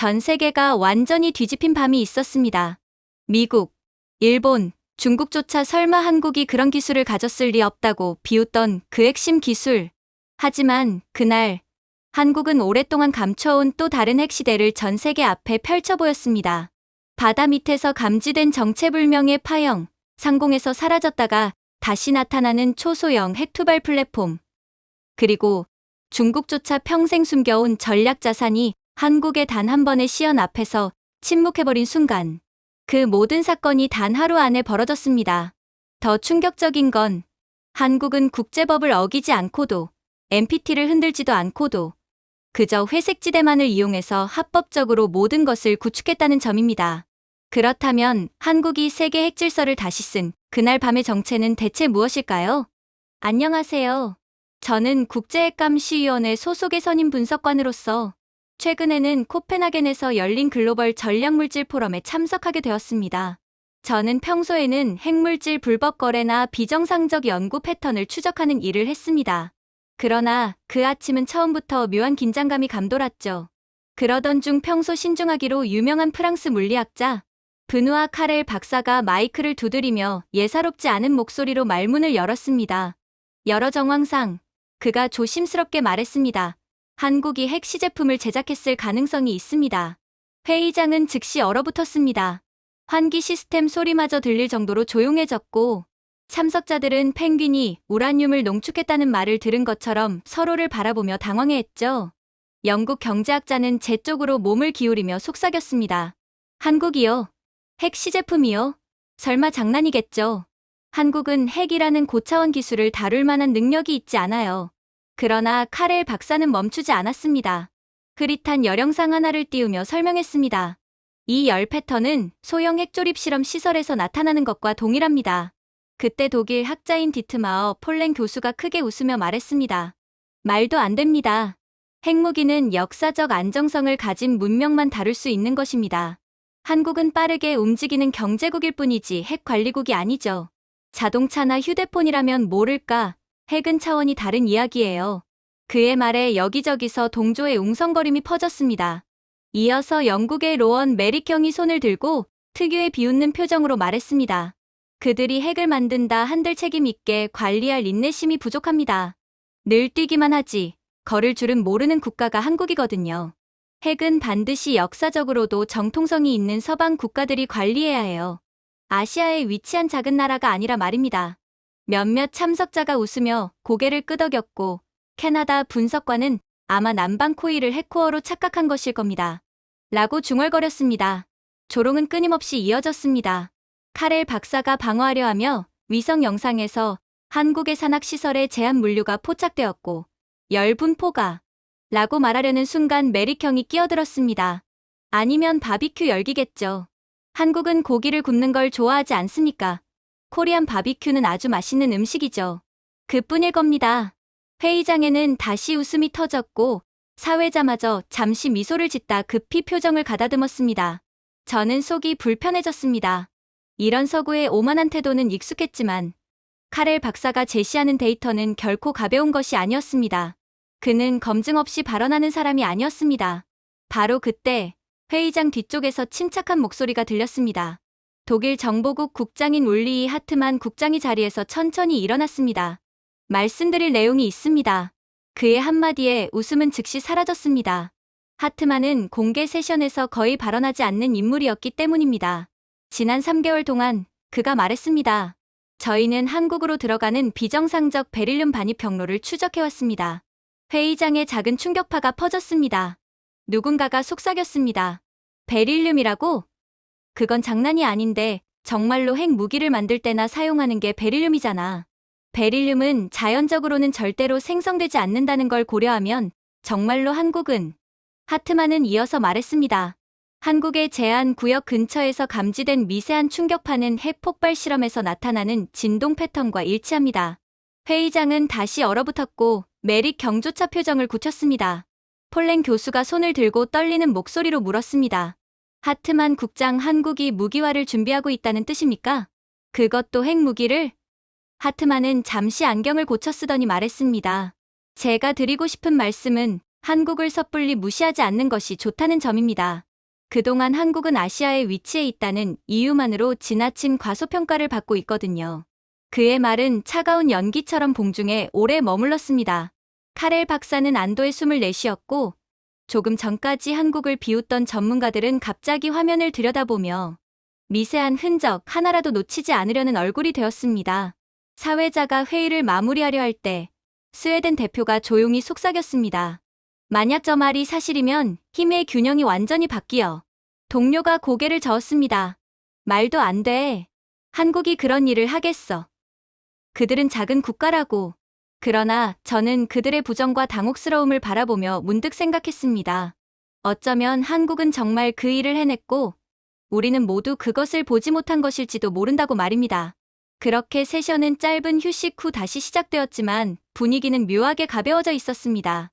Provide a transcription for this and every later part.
전 세계가 완전히 뒤집힌 밤이 있었습니다. 미국, 일본, 중국조차 설마 한국이 그런 기술을 가졌을 리 없다고 비웃던 그 핵심 기술. 하지만 그날 한국은 오랫동안 감춰온 또 다른 핵시대를 전 세계 앞에 펼쳐 보였습니다. 바다 밑에서 감지된 정체불명의 파형, 상공에서 사라졌다가 다시 나타나는 초소형 핵투발 플랫폼. 그리고 중국조차 평생 숨겨온 전략 자산이 한국의 단 한 번의 시연 앞에서 침묵해버린 순간, 그 모든 사건이 단 하루 안에 벌어졌습니다. 더 충격적인 건 한국은 국제법을 어기지 않고도 NPT를 흔들지도 않고도 그저 회색지대만을 이용해서 합법적으로 모든 것을 구축했다는 점입니다. 그렇다면 한국이 세계 핵질서를 다시 쓴 그날 밤의 정체는 대체 무엇일까요? 안녕하세요. 저는 국제핵감시위원회 소속의 선임 분석관으로서 최근에는 코펜하겐에서 열린 글로벌 전략물질 포럼에 참석하게 되었습니다. 저는 평소에는 핵물질 불법 거래나 비정상적 연구 패턴을 추적하는 일을 했습니다. 그러나 그 아침은 처음부터 묘한 긴장감이 감돌았죠. 그러던 중 평소 신중하기로 유명한 프랑스 물리학자 브누아 카렐 박사가 마이크를 두드리며 예사롭지 않은 목소리로 말문을 열었습니다. 여러 정황상 그가 조심스럽게 말했습니다. 한국이 핵시제품을 제작했을 가능성이 있습니다. 회의장은 즉시 얼어붙었습니다. 환기 시스템 소리마저 들릴 정도로 조용해졌고, 참석자들은 펭귄이 우라늄을 농축했다는 말을 들은 것처럼 서로를 바라보며 당황해했죠. 영국 경제학자는 제 쪽으로 몸을 기울이며 속삭였습니다. 한국이요? 핵시제품이요? 설마 장난이겠죠? 한국은 핵이라는 고차원 기술을 다룰 만한 능력이 있지 않아요. 그러나 카렐 박사는 멈추지 않았습니다. 흐릿한 열영상 하나를 띄우며 설명했습니다. 이 열 패턴은 소형 핵조립 실험 시설에서 나타나는 것과 동일합니다. 그때 독일 학자인 디트마어 폴랭 교수가 크게 웃으며 말했습니다. 말도 안 됩니다. 핵무기는 역사적 안정성을 가진 문명만 다룰 수 있는 것입니다. 한국은 빠르게 움직이는 경제국일 뿐이지 핵관리국이 아니죠. 자동차나 휴대폰이라면 모를까, 핵은 차원이 다른 이야기예요. 그의 말에 여기저기서 동조의 웅성거림이 퍼졌습니다. 이어서 영국의 로원 메릭형이 손을 들고 특유의 비웃는 표정으로 말했습니다. 그들이 핵을 만든다 한들 책임 있게 관리할 인내심이 부족합니다. 늘 뛰기만 하지 걸을 줄은 모르는 국가가 한국이거든요. 핵은 반드시 역사적으로도 정통성이 있는 서방 국가들이 관리해야 해요. 아시아에 위치한 작은 나라가 아니라 말입니다. 몇몇 참석자가 웃으며 고개를 끄덕였고, 캐나다 분석관은 아마 남방 코일을 핵코어로 착각한 것일 겁니다. 라고 중얼거렸습니다. 조롱은 끊임없이 이어졌습니다. 카렐 박사가 방어하려 하며 위성 영상에서 한국의 산학시설에 제한 물류가 포착되었고 열분포가 라고 말하려는 순간 메릭형이 끼어들었습니다. 아니면 바비큐 열기겠죠. 한국은 고기를 굽는 걸 좋아하지 않습니까? 코리안 바비큐는 아주 맛있는 음식이죠. 그뿐일 겁니다. 회의장에는 다시 웃음이 터졌고 사회자마저 잠시 미소를 짓다 급히 표정을 가다듬었습니다. 저는 속이 불편해졌습니다. 이런 서구의 오만한 태도는 익숙했지만 카렐 박사가 제시하는 데이터는 결코 가벼운 것이 아니었습니다. 그는 검증 없이 발언하는 사람이 아니었습니다. 바로 그때 회의장 뒤쪽에서 침착한 목소리가 들렸습니다. 독일 정보국 국장인 울리히 하트만 국장이 자리에서 천천히 일어났습니다. 말씀드릴 내용이 있습니다. 그의 한마디에 웃음은 즉시 사라졌습니다. 하트만은 공개 세션에서 거의 발언하지 않는 인물이었기 때문입니다. 지난 3개월 동안 그가 말했습니다. 저희는 한국으로 들어가는 비정상적 베릴륨 반입 경로를 추적해왔습니다. 회의장에 작은 충격파가 퍼졌습니다. 누군가가 속삭였습니다. 베릴륨이라고? 그건 장난이 아닌데 정말로 핵무기를 만들 때나 사용하는 게 베릴륨이잖아. 베릴륨은 자연적으로는 절대로 생성되지 않는다는 걸 고려하면 정말로 한국은 하트만은 이어서 말했습니다. 한국의 제한 구역 근처에서 감지된 미세한 충격파는 핵 폭발 실험에서 나타나는 진동 패턴과 일치합니다. 회의장은 다시 얼어붙었고 메릭 경조차 표정을 굳혔습니다. 폴랭 교수가 손을 들고 떨리는 목소리로 물었습니다. 하트만 국장, 한국이 무기화를 준비하고 있다는 뜻입니까? 그것도 핵무기를? 하트만은 잠시 안경을 고쳐 쓰더니 말했습니다. 제가 드리고 싶은 말씀은 한국을 섣불리 무시하지 않는 것이 좋다는 점입니다. 그동안 한국은 아시아에 위치해 있다는 이유만으로 지나친 과소평가를 받고 있거든요. 그의 말은 차가운 연기처럼 봉중에 오래 머물렀습니다. 카렐 박사는 안도의 숨을 내쉬었고 조금 전까지 한국을 비웃던 전문가들은 갑자기 화면을 들여다보며 미세한 흔적 하나라도 놓치지 않으려는 얼굴이 되었습니다. 사회자가 회의를 마무리하려 할 때 스웨덴 대표가 조용히 속삭였습니다. 만약 저 말이 사실이면 힘의 균형이 완전히 바뀌어. 동료가 고개를 저었습니다. 말도 안 돼. 한국이 그런 일을 하겠어. 그들은 작은 국가라고. 그러나 저는 그들의 부정과 당혹스러움을 바라보며 문득 생각했습니다. 어쩌면 한국은 정말 그 일을 해냈고 우리는 모두 그것을 보지 못한 것일지도 모른다고 말입니다. 그렇게 세션은 짧은 휴식 후 다시 시작되었지만 분위기는 묘하게 가벼워져 있었습니다.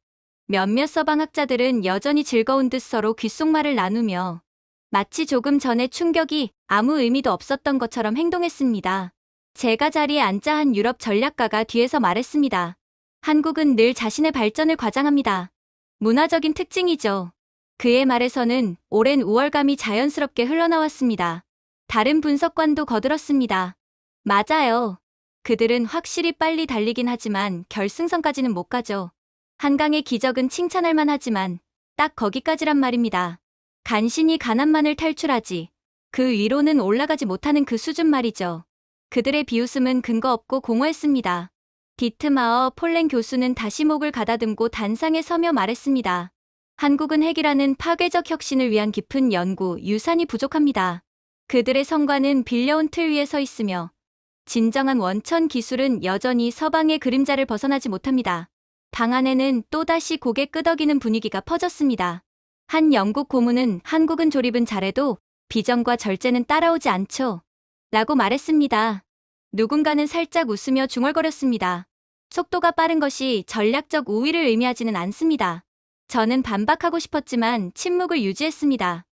몇몇 서방학자들은 여전히 즐거운 듯 서로 귓속말을 나누며 마치 조금 전의 충격이 아무 의미도 없었던 것처럼 행동했습니다. 제가 자리에 앉자 한 유럽 전략가가 뒤에서 말했습니다. 한국은 늘 자신의 발전을 과장합니다. 문화적인 특징이죠. 그의 말에서는 오랜 우월감이 자연스럽게 흘러나왔습니다. 다른 분석관도 거들었습니다. 맞아요. 그들은 확실히 빨리 달리긴 하지만 결승선까지는 못 가죠. 한강의 기적은 칭찬할 만하지만 딱 거기까지란 말입니다. 간신히 가난만을 탈출하지. 그 위로는 올라가지 못하는 그 수준 말이죠. 그들의 비웃음은 근거 없고 공허했습니다. 디트마어 폴랭 교수는 다시 목을 가다듬고 단상에 서며 말했습니다. 한국은 핵이라는 파괴적 혁신을 위한 깊은 연구, 유산이 부족합니다. 그들의 성과는 빌려온 틀 위에 서 있으며 진정한 원천 기술은 여전히 서방의 그림자를 벗어나지 못합니다. 방 안에는 또다시 고개 끄덕이는 분위기가 퍼졌습니다. 한 영국 고문은 한국은 조립은 잘해도 비전과 절제는 따라오지 않죠. 라고 말했습니다. 누군가는 살짝 웃으며 중얼거렸습니다. 속도가 빠른 것이 전략적 우위를 의미하지는 않습니다. 저는 반박하고 싶었지만 침묵을 유지했습니다.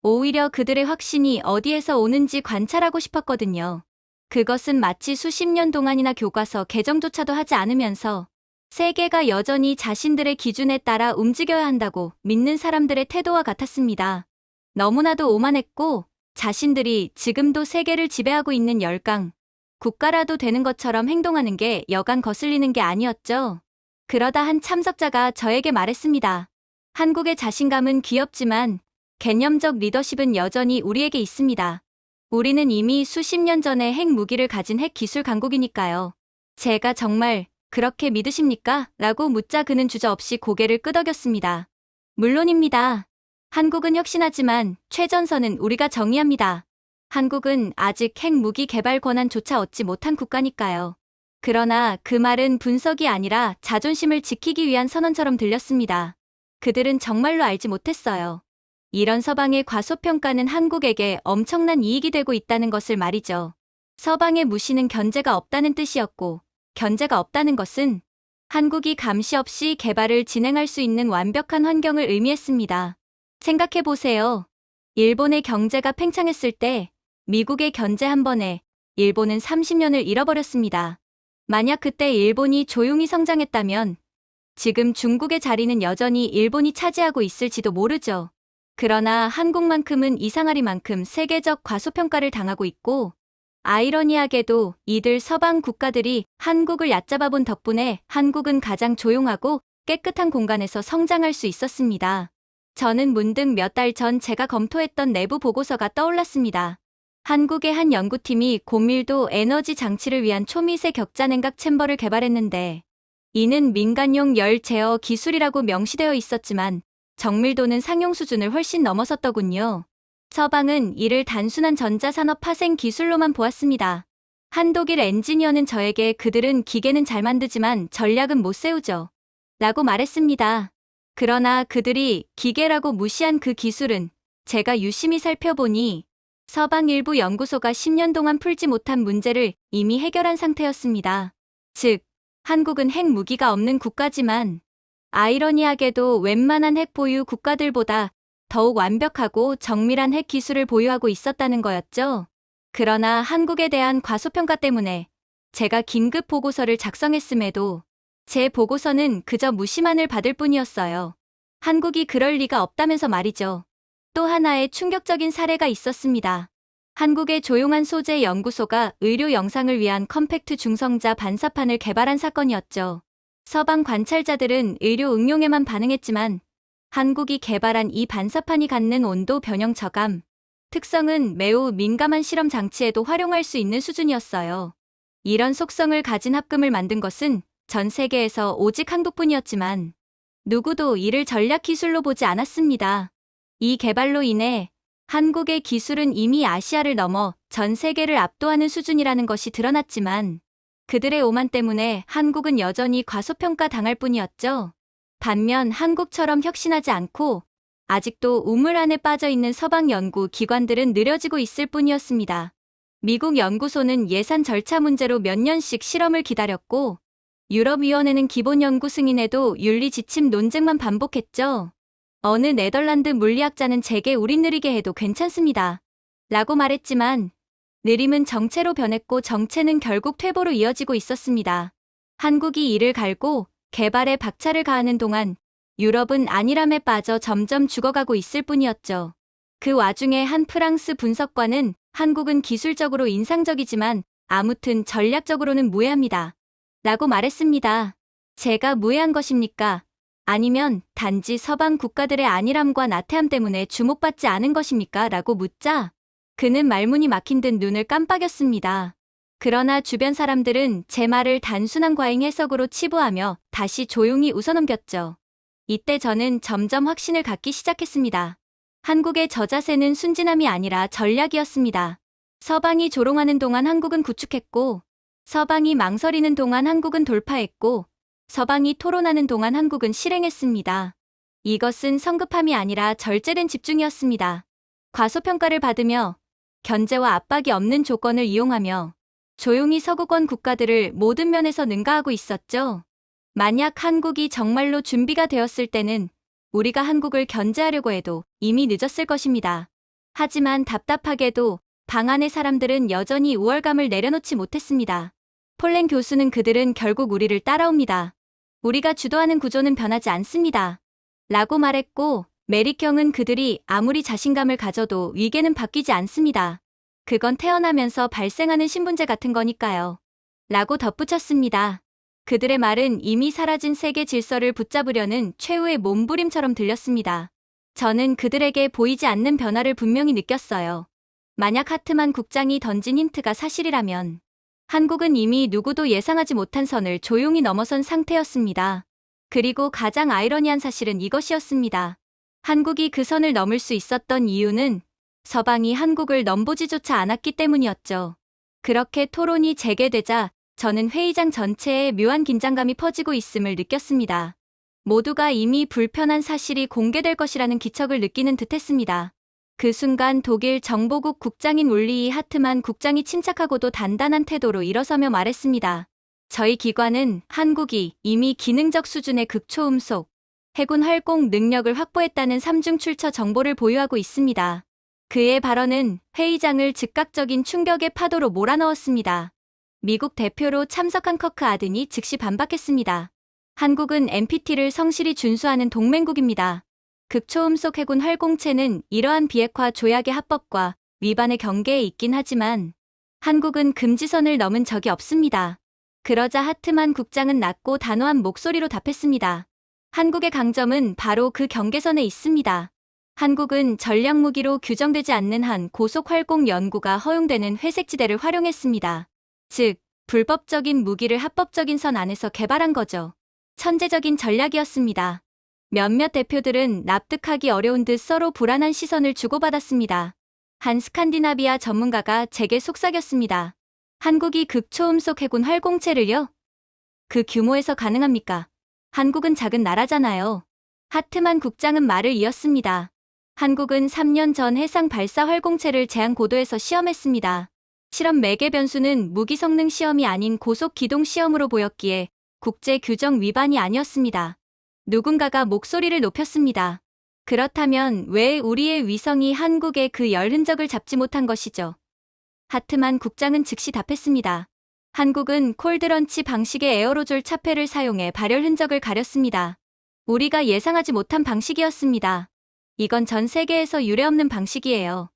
오히려 그들의 확신이 어디에서 오는지 관찰하고 싶었거든요. 그것은 마치 수십 년 동안이나 교과서 개정조차도 하지 않으면서 세계가 여전히 자신들의 기준에 따라 움직여야 한다고 믿는 사람들의 태도와 같았습니다. 너무나도 오만했고 자신들이 지금도 세계를 지배하고 있는 열강, 국가라도 되는 것처럼 행동하는 게 여간 거슬리는 게 아니었죠. 그러다 한 참석자가 저에게 말했습니다. 한국의 자신감은 귀엽지만 개념적 리더십은 여전히 우리에게 있습니다. 우리는 이미 수십 년 전에 핵무기를 가진 핵기술 강국이니까요. 제가 정말 그렇게 믿으십니까? 라고 묻자 그는 주저없이 고개를 끄덕였습니다. 물론입니다. 한국은 혁신하지만 최전선은 우리가 정의합니다. 한국은 아직 핵무기 개발 권한조차 얻지 못한 국가니까요. 그러나 그 말은 분석이 아니라 자존심을 지키기 위한 선언처럼 들렸습니다. 그들은 정말로 알지 못했어요. 이런 서방의 과소평가는 한국에게 엄청난 이익이 되고 있다는 것을 말이죠. 서방의 무시는 견제가 없다는 뜻이었고 견제가 없다는 것은 한국이 감시 없이 개발을 진행할 수 있는 완벽한 환경을 의미했습니다. 생각해보세요. 일본의 경제가 팽창했을 때 미국의 견제 한 번에 일본은 30년을 잃어버렸습니다. 만약 그때 일본이 조용히 성장했다면 지금 중국의 자리는 여전히 일본이 차지하고 있을지도 모르죠. 그러나 한국만큼은 이상하리만큼 세계적 과소평가를 당하고 있고 아이러니하게도 이들 서방 국가들이 한국을 얕잡아 본 덕분에 한국은 가장 조용하고 깨끗한 공간에서 성장할 수 있었습니다. 저는 문득 몇 달 전 제가 검토했던 내부 보고서가 떠올랐습니다. 한국의 한 연구팀이 고밀도 에너지 장치를 위한 초미세 격자 냉각 챔버를 개발했는데 이는 민간용 열 제어 기술이라고 명시되어 있었지만 정밀도는 상용 수준을 훨씬 넘어섰더군요. 서방은 이를 단순한 전자산업 파생 기술로만 보았습니다. 한 독일 엔지니어는 저에게 그들은 기계는 잘 만들지만 전략은 못 세우죠. 라고 말했습니다. 그러나 그들이 기계라고 무시한 그 기술은 제가 유심히 살펴보니 서방 일부 연구소가 10년 동안 풀지 못한 문제를 이미 해결한 상태였습니다. 즉, 한국은 핵무기가 없는 국가지만 아이러니하게도 웬만한 핵 보유 국가들보다 더욱 완벽하고 정밀한 핵 기술을 보유하고 있었다는 거였죠. 그러나 한국에 대한 과소평가 때문에 제가 긴급 보고서를 작성했음에도 제 보고서는 그저 무시만을 받을 뿐이었어요. 한국이 그럴 리가 없다면서 말이죠. 또 하나의 충격적인 사례가 있었습니다. 한국의 조용한 소재 연구소가 의료 영상을 위한 컴팩트 중성자 반사판을 개발한 사건이었죠. 서방 관찰자들은 의료 응용에만 반응했지만 한국이 개발한 이 반사판이 갖는 온도 변형 저감 특성은 매우 민감한 실험 장치에도 활용할 수 있는 수준이었어요. 이런 속성을 가진 합금을 만든 것은 전 세계에서 오직 한국뿐이었지만 누구도 이를 전략 기술로 보지 않았습니다. 이 개발로 인해 한국의 기술은 이미 아시아를 넘어 전 세계를 압도하는 수준이라는 것이 드러났지만 그들의 오만 때문에 한국은 여전히 과소평가 당할 뿐이었죠. 반면 한국처럼 혁신하지 않고 아직도 우물 안에 빠져있는 서방 연구 기관들은 느려지고 있을 뿐이었습니다. 미국 연구소는 예산 절차 문제로 몇 년씩 실험을 기다렸고 유럽위원회는 기본 연구 승인에도 윤리 지침 논쟁만 반복했죠. 어느 네덜란드 물리학자는 제게 우린 느리게 해도 괜찮습니다. 라고 말했지만 느림은 정체로 변했고 정체는 결국 퇴보로 이어지고 있었습니다. 한국이 이를 갈고 개발에 박차를 가하는 동안 유럽은 안일함에 빠져 점점 죽어가고 있을 뿐이었죠. 그 와중에 한 프랑스 분석관은 한국은 기술적으로 인상적이지만 아무튼 전략적으로는 무해합니다. 라고 말했습니다. 제가 무해한 것입니까? 아니면 단지 서방 국가들의 안일함과 나태함 때문에 주목받지 않은 것입니까? 라고 묻자 그는 말문이 막힌 듯 눈을 깜빡였습니다. 그러나 주변 사람들은 제 말을 단순한 과잉 해석으로 치부하며 다시 조용히 웃어넘겼죠. 이때 저는 점점 확신을 갖기 시작했습니다. 한국의 저자세는 순진함이 아니라 전략이었습니다. 서방이 조롱하는 동안 한국은 구축했고 서방이 망설이는 동안 한국은 돌파했고 서방이 토론하는 동안 한국은 실행했습니다. 이것은 성급함이 아니라 절제된 집중이었습니다. 과소평가를 받으며 견제와 압박이 없는 조건을 이용하며 조용히 서구권 국가들을 모든 면에서 능가하고 있었죠. 만약 한국이 정말로 준비가 되었을 때는 우리가 한국을 견제하려고 해도 이미 늦었을 것입니다. 하지만 답답하게도 방 안의 사람들은 여전히 우월감을 내려놓지 못했습니다. 폴랭 교수는 그들은 결국 우리를 따라옵니다. 우리가 주도하는 구조는 변하지 않습니다. 라고 말했고 메릭형은 그들이 아무리 자신감을 가져도 위계는 바뀌지 않습니다. 그건 태어나면서 발생하는 신분제 같은 거니까요. 라고 덧붙였습니다. 그들의 말은 이미 사라진 세계 질서를 붙잡으려는 최후의 몸부림처럼 들렸습니다. 저는 그들에게 보이지 않는 변화를 분명히 느꼈어요. 만약 하트만 국장이 던진 힌트가 사실이라면 한국은 이미 누구도 예상하지 못한 선을 조용히 넘어선 상태였습니다. 그리고 가장 아이러니한 사실은 이것이었습니다. 한국이 그 선을 넘을 수 있었던 이유는 서방이 한국을 넘보지조차 않았기 때문이었죠. 그렇게 토론이 재개되자 저는 회의장 전체에 묘한 긴장감이 퍼지고 있음을 느꼈습니다. 모두가 이미 불편한 사실이 공개될 것이라는 기척을 느끼는 듯했습니다. 그 순간 독일 정보국 국장인 울리히 하트만 국장이 침착하고도 단단한 태도로 일어서며 말했습니다. 저희 기관은 한국이 이미 기능적 수준의 극초음속 해군 활공 능력을 확보했다는 삼중 출처 정보를 보유하고 있습니다. 그의 발언은 회의장을 즉각적인 충격의 파도로 몰아넣었습니다. 미국 대표로 참석한 커크 아든이 즉시 반박했습니다. 한국은 NPT를 성실히 준수하는 동맹국입니다. 극초음속 해군 활공체는 이러한 비핵화 조약의 합법과 위반의 경계에 있긴 하지만 한국은 금지선을 넘은 적이 없습니다. 그러자 하트만 국장은 낮고 단호한 목소리로 답했습니다. 한국의 강점은 바로 그 경계선에 있습니다. 한국은 전략무기로 규정되지 않는 한 고속 활공 연구가 허용되는 회색지대를 활용했습니다. 즉, 불법적인 무기를 합법적인 선 안에서 개발한 거죠. 천재적인 전략이었습니다. 몇몇 대표들은 납득하기 어려운 듯 서로 불안한 시선을 주고받았습니다. 한 스칸디나비아 전문가가 제게 속삭였습니다. 한국이 극초음속 해군 활공체를요? 그 규모에서 가능합니까? 한국은 작은 나라잖아요. 하트만 국장은 말을 이었습니다. 한국은 3년 전 해상 발사 활공체를 제한 고도에서 시험했습니다. 실험 매개 변수는 무기 성능 시험이 아닌 고속 기동 시험으로 보였기에 국제 규정 위반이 아니었습니다. 누군가가 목소리를 높였습니다. 그렇다면 왜 우리의 위성이 한국의 그 열 흔적을 잡지 못한 것이죠? 하트만 국장은 즉시 답했습니다. 한국은 콜드런치 방식의 에어로졸 차폐를 사용해 발열 흔적을 가렸습니다. 우리가 예상하지 못한 방식이었습니다. 이건 전 세계에서 유례없는 방식이에요.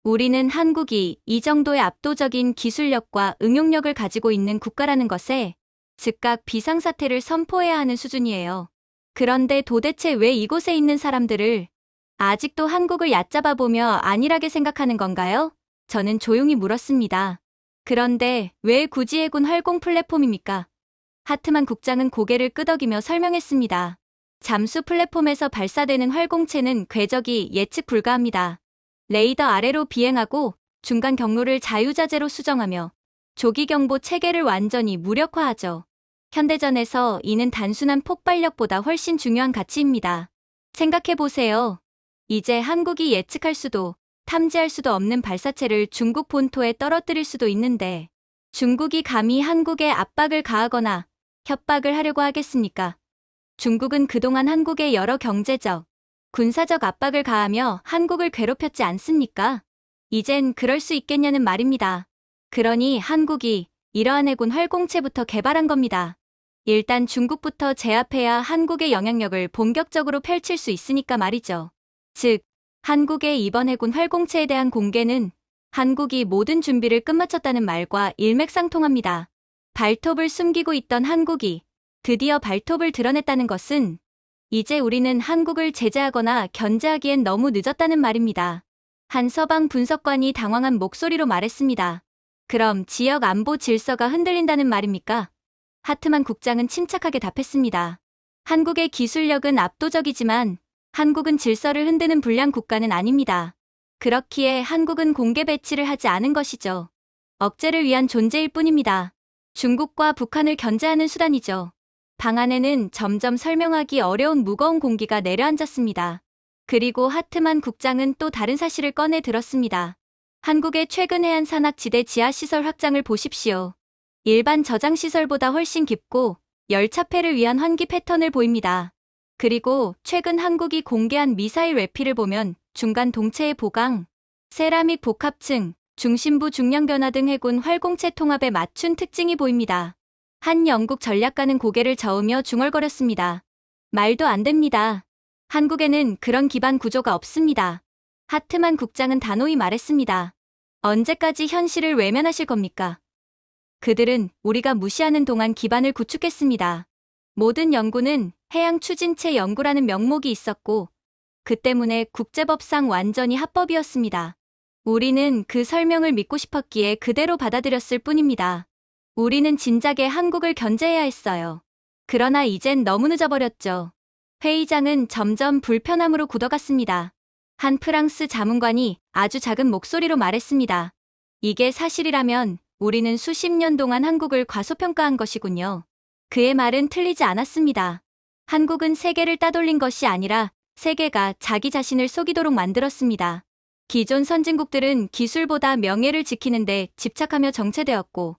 우리는 한국이 이 정도의 압도적인 기술력과 응용력을 가지고 있는 국가라는 것에 즉각 비상사태를 선포해야 하는 수준이에요. 그런데 도대체 왜 이곳에 있는 사람들을 아직도 한국을 얕잡아 보며 안일하게 생각하는 건가요? 저는 조용히 물었습니다. 그런데 왜 굳이 해군 활공 플랫폼입니까? 하트만 국장은 고개를 끄덕이며 설명했습니다. 잠수 플랫폼에서 발사되는 활공체는 궤적이 예측 불가합니다. 레이더 아래로 비행하고 중간 경로를 자유자재로 수정하며 조기경보 체계를 완전히 무력화하죠. 현대전에서 이는 단순한 폭발력보다 훨씬 중요한 가치입니다. 생각해보세요. 이제 한국이 예측할 수도 탐지할 수도 없는 발사체를 중국 본토에 떨어뜨릴 수도 있는데 중국이 감히 한국에 압박을 가하거나 협박을 하려고 하겠습니까? 중국은 그동안 한국에 여러 경제적, 군사적 압박을 가하며 한국을 괴롭혔지 않습니까? 이젠 그럴 수 있겠냐는 말입니다. 그러니 한국이 이러한 해군 활공체부터 개발한 겁니다. 일단 중국부터 제압해야 한국의 영향력을 본격적으로 펼칠 수 있으니까 말이죠. 즉, 한국의 이번 해군 활공체에 대한 공개는 한국이 모든 준비를 끝마쳤다는 말과 일맥상통합니다. 발톱을 숨기고 있던 한국이 드디어 발톱을 드러냈다는 것은 이제 우리는 한국을 제재하거나 견제하기엔 너무 늦었다는 말입니다. 한 서방 분석관이 당황한 목소리로 말했습니다. 그럼 지역 안보 질서가 흔들린다는 말입니까? 하트만 국장은 침착하게 답했습니다. 한국의 기술력은 압도적이지만 한국은 질서를 흔드는 불량 국가는 아닙니다. 그렇기에 한국은 공개 배치를 하지 않은 것이죠. 억제를 위한 존재일 뿐입니다. 중국과 북한을 견제하는 수단이죠. 방 안에는 점점 설명하기 어려운 무거운 공기가 내려앉았습니다. 그리고 하트만 국장은 또 다른 사실을 꺼내 들었습니다. 한국의 최근 해안 산악지대 지하시설 확장을 보십시오. 일반 저장시설보다 훨씬 깊고 열차폐를 위한 환기 패턴을 보입니다. 그리고 최근 한국이 공개한 미사일 외피를 보면 중간 동체의 보강, 세라믹 복합층, 중심부 중량 변화 등 해군 활공체 통합에 맞춘 특징이 보입니다. 한 영국 전략가는 고개를 저으며 중얼거렸습니다. 말도 안 됩니다. 한국에는 그런 기반 구조가 없습니다. 하트만 국장은 단호히 말했습니다. 언제까지 현실을 외면하실 겁니까? 그들은 우리가 무시하는 동안 기반을 구축했습니다. 모든 연구는 해양 추진체 연구라는 명목이 있었고 그 때문에 국제법상 완전히 합법이었습니다. 우리는 그 설명을 믿고 싶었기에 그대로 받아들였을 뿐입니다. 우리는 진작에 한국을 견제해야 했어요. 그러나 이젠 너무 늦어버렸죠. 회의장은 점점 불편함으로 굳어갔습니다. 한 프랑스 자문관이 아주 작은 목소리로 말했습니다. 이게 사실이라면 우리는 수십 년 동안 한국을 과소평가한 것이군요. 그의 말은 틀리지 않았습니다. 한국은 세계를 따돌린 것이 아니라 세계가 자기 자신을 속이도록 만들었습니다. 기존 선진국들은 기술보다 명예를 지키는데 집착하며 정체되었고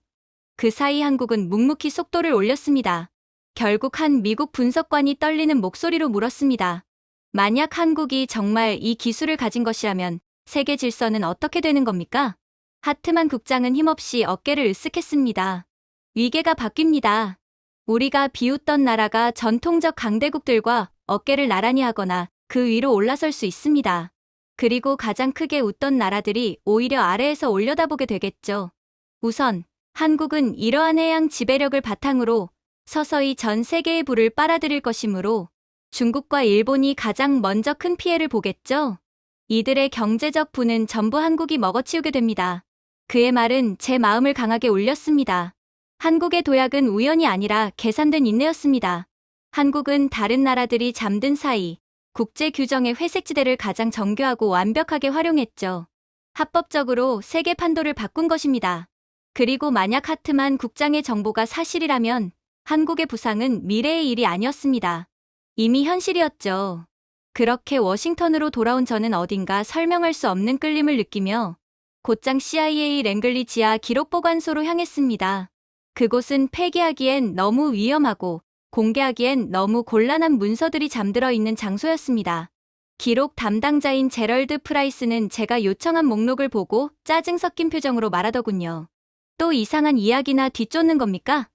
그 사이 한국은 묵묵히 속도를 올렸습니다. 결국 한 미국 분석관이 떨리는 목소리로 물었습니다. 만약 한국이 정말 이 기술을 가진 것이라면 세계 질서는 어떻게 되는 겁니까? 하트만 국장은 힘없이 어깨를 으쓱했습니다. 위계가 바뀝니다. 우리가 비웃던 나라가 전통적 강대국들과 어깨를 나란히 하거나 그 위로 올라설 수 있습니다. 그리고 가장 크게 웃던 나라들이 오히려 아래에서 올려다보게 되겠죠. 우선 한국은 이러한 해양 지배력을 바탕으로 서서히 전 세계의 부를 빨아들일 것이므로 중국과 일본이 가장 먼저 큰 피해를 보겠죠. 이들의 경제적 부는 전부 한국이 먹어치우게 됩니다. 그의 말은 제 마음을 강하게 울렸습니다. 한국의 도약은 우연이 아니라 계산된 인내였습니다. 한국은 다른 나라들이 잠든 사이 국제 규정의 회색지대를 가장 정교하고 완벽하게 활용했죠. 합법적으로 세계 판도를 바꾼 것입니다. 그리고 만약 하트만 국장의 정보가 사실이라면 한국의 부상은 미래의 일이 아니었습니다. 이미 현실이었죠. 그렇게 워싱턴으로 돌아온 저는 어딘가 설명할 수 없는 끌림을 느끼며 곧장 CIA 랭글리 지하 기록보관소로 향했습니다. 그곳은 폐기하기엔 너무 위험하고 공개하기엔 너무 곤란한 문서들이 잠들어 있는 장소였습니다. 기록 담당자인 제럴드 프라이스는 제가 요청한 목록을 보고 짜증 섞인 표정으로 말하더군요. 또 이상한 이야기나 뒤쫓는 겁니까?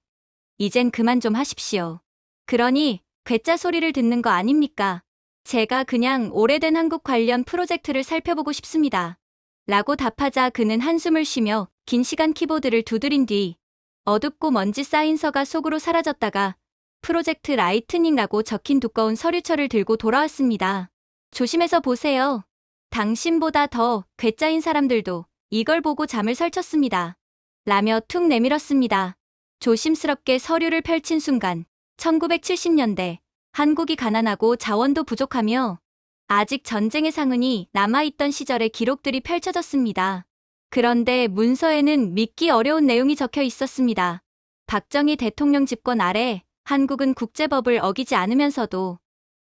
이젠 그만 좀 하십시오. 그러니 괴짜 소리를 듣는 거 아닙니까? 제가 그냥 오래된 한국 관련 프로젝트를 살펴보고 싶습니다. 라고 답하자 그는 한숨을 쉬며 긴 시간 키보드를 두드린 뒤 어둡고 먼지 쌓인 서가 속으로 사라졌다가 프로젝트 라이트닝라고 적힌 두꺼운 서류철을 들고 돌아왔습니다. 조심해서 보세요. 당신보다 더 괴짜인 사람들도 이걸 보고 잠을 설쳤습니다. 라며 툭 내밀었습니다. 조심스럽게 서류를 펼친 순간 1970년대 한국이 가난하고 자원도 부족하며 아직 전쟁의 상흔이 남아있던 시절의 기록들이 펼쳐졌습니다. 그런데 문서에는 믿기 어려운 내용이 적혀 있었습니다. 박정희 대통령 집권 아래 한국은 국제법을 어기지 않으면서도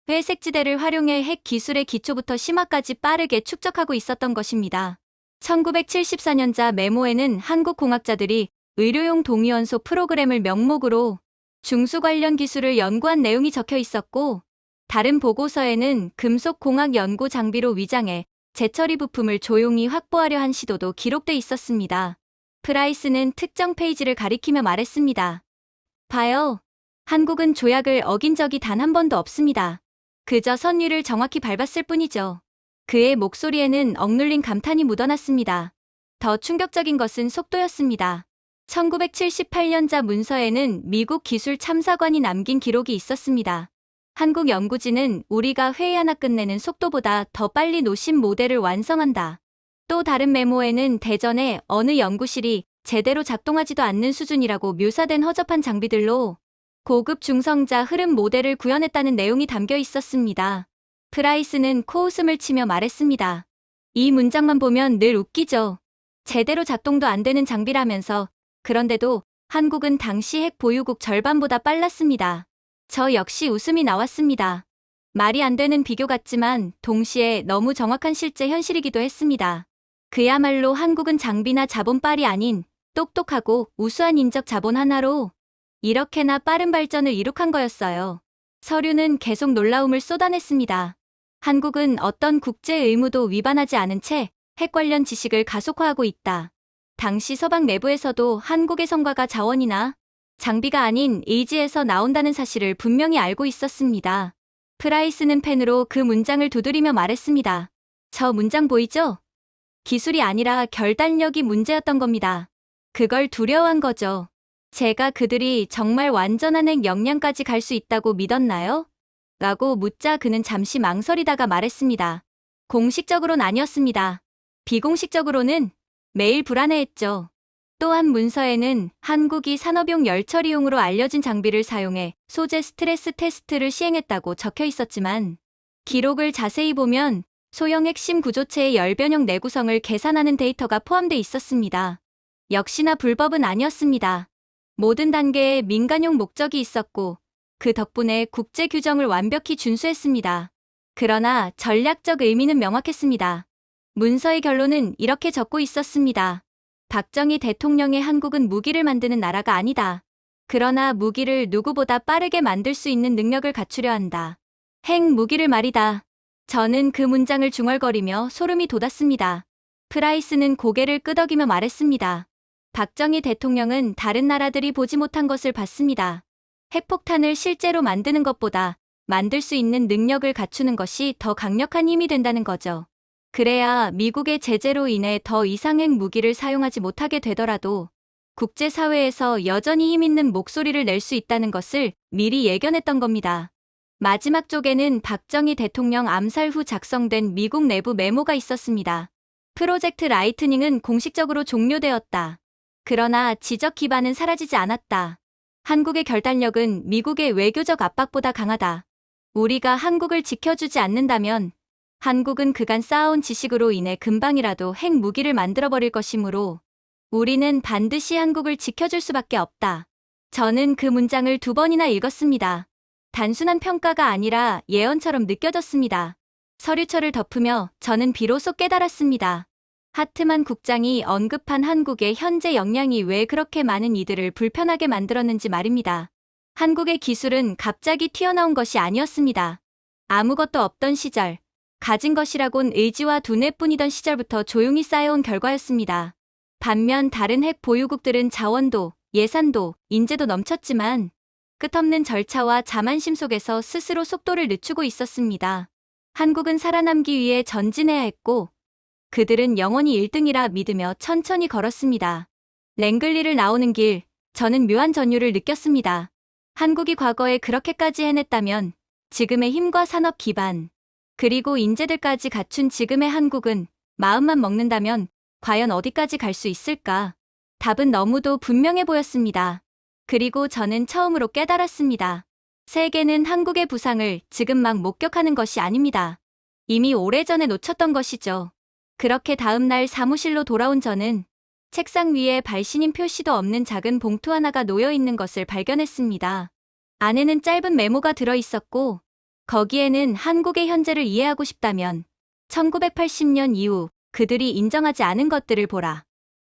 회색지대를 활용해 핵 기술의 기초부터 심화까지 빠르게 축적하고 있었던 것입니다. 1974년자 메모에는 한국 공학자들이 의료용 동위원소 프로그램을 명목으로 중수 관련 기술을 연구한 내용이 적혀 있었고, 다른 보고서에는 금속 공학 연구 장비로 위장해 재처리 부품을 조용히 확보하려 한 시도도 기록돼 있었습니다. 프라이스는 특정 페이지를 가리키며 말했습니다. 봐요. 한국은 조약을 어긴 적이 단 한 번도 없습니다. 그저 선율을 정확히 밟았을 뿐이죠. 그의 목소리에는 억눌린 감탄이 묻어났습니다. 더 충격적인 것은 속도였습니다. 1978년자 문서에는 미국 기술 참사관이 남긴 기록이 있었습니다. 한국 연구진은 우리가 회의 하나 끝내는 속도보다 더 빨리 노심 모델을 완성한다. 또 다른 메모에는 대전의 어느 연구실이 제대로 작동하지도 않는 수준이라고 묘사된 허접한 장비들로 고급 중성자 흐름 모델을 구현했다는 내용이 담겨 있었습니다. 프라이스는 코웃음을 치며 말했습니다. 이 문장만 보면 늘 웃기죠. 제대로 작동도 안 되는 장비라면서 그런데도 한국은 당시 핵 보유국 절반보다 빨랐습니다. 저 역시 웃음이 나왔습니다. 말이 안 되는 비교 같지만 동시에 너무 정확한 실제 현실이기도 했습니다. 그야말로 한국은 장비나 자본빨이 아닌 똑똑하고 우수한 인적 자본 하나로 이렇게나 빠른 발전을 이룩한 거였어요. 서류는 계속 놀라움을 쏟아냈습니다. 한국은 어떤 국제 의무도 위반하지 않은 채 핵 관련 지식을 가속화하고 있다. 당시 서방 내부에서도 한국의 성과가 자원이나 장비가 아닌 의지에서 나온다는 사실을 분명히 알고 있었습니다. 프라이스는 펜으로 그 문장을 두드리며 말했습니다. 저 문장 보이죠? 기술이 아니라 결단력이 문제였던 겁니다. 그걸 두려워한 거죠. 제가 그들이 정말 완전한 핵 역량까지 갈 수 있다고 믿었나요? 라고 묻자 그는 잠시 망설이다가 말했습니다. 공식적으로는 아니었습니다. 비공식적으로는 매일 불안해했죠. 또한 문서에는 한국이 산업용 열처리용으로 알려진 장비를 사용해 소재 스트레스 테스트를 시행했다고 적혀 있었지만 기록을 자세히 보면 소형 핵심 구조체의 열변형 내구성을 계산하는 데이터가 포함돼 있었습니다. 역시나 불법은 아니었습니다. 모든 단계에 민간용 목적이 있었고 그 덕분에 국제 규정을 완벽히 준수했습니다. 그러나 전략적 의미는 명확했습니다. 문서의 결론은 이렇게 적고 있었습니다. 박정희 대통령의 한국은 무기를 만드는 나라가 아니다. 그러나 무기를 누구보다 빠르게 만들 수 있는 능력을 갖추려 한다. 핵 무기를 말이다. 저는 그 문장을 중얼거리며 소름이 돋았습니다. 프라이스는 고개를 끄덕이며 말했습니다. 박정희 대통령은 다른 나라들이 보지 못한 것을 봤습니다. 핵폭탄을 실제로 만드는 것보다 만들 수 있는 능력을 갖추는 것이 더 강력한 힘이 된다는 거죠. 그래야 미국의 제재로 인해 더 이상 핵 무기를 사용하지 못하게 되더라도 국제사회에서 여전히 힘 있는 목소리를 낼 수 있다는 것을 미리 예견했던 겁니다. 마지막 쪽에는 박정희 대통령 암살 후 작성된 미국 내부 메모가 있었습니다. 프로젝트 라이트닝은 공식적으로 종료되었다. 그러나 지적 기반은 사라지지 않았다. 한국의 결단력은 미국의 외교적 압박보다 강하다. 우리가 한국을 지켜주지 않는다면 한국은 그간 쌓아온 지식으로 인해 금방이라도 핵 무기를 만들어버릴 것이므로 우리는 반드시 한국을 지켜줄 수밖에 없다. 저는 그 문장을 2번이나 읽었습니다. 단순한 평가가 아니라 예언처럼 느껴졌습니다. 서류철을 덮으며 저는 비로소 깨달았습니다. 하트만 국장이 언급한 한국의 현재 역량이 왜 그렇게 많은 이들을 불편하게 만들었는지 말입니다. 한국의 기술은 갑자기 튀어나온 것이 아니었습니다. 아무것도 없던 시절, 가진 것이라곤 의지와 두뇌뿐이던 시절부터 조용히 쌓여온 결과였습니다. 반면 다른 핵 보유국들은 자원도, 예산도, 인재도 넘쳤지만 끝없는 절차와 자만심 속에서 스스로 속도를 늦추고 있었습니다. 한국은 살아남기 위해 전진해야 했고, 그들은 영원히 1등이라 믿으며 천천히 걸었습니다. 랭글리를 나오는 길, 저는 묘한 전율을 느꼈습니다. 한국이 과거에 그렇게까지 해냈다면 지금의 힘과 산업 기반, 그리고 인재들까지 갖춘 지금의 한국은 마음만 먹는다면 과연 어디까지 갈 수 있을까? 답은 너무도 분명해 보였습니다. 그리고 저는 처음으로 깨달았습니다. 세계는 한국의 부상을 지금 막 목격하는 것이 아닙니다. 이미 오래전에 놓쳤던 것이죠. 그렇게 다음 날 사무실로 돌아온 저는 책상 위에 발신인 표시도 없는 작은 봉투 하나가 놓여 있는 것을 발견했습니다. 안에는 짧은 메모가 들어 있었고, 거기에는 한국의 현재를 이해하고 싶다면 1980년 이후 그들이 인정하지 않은 것들을 보라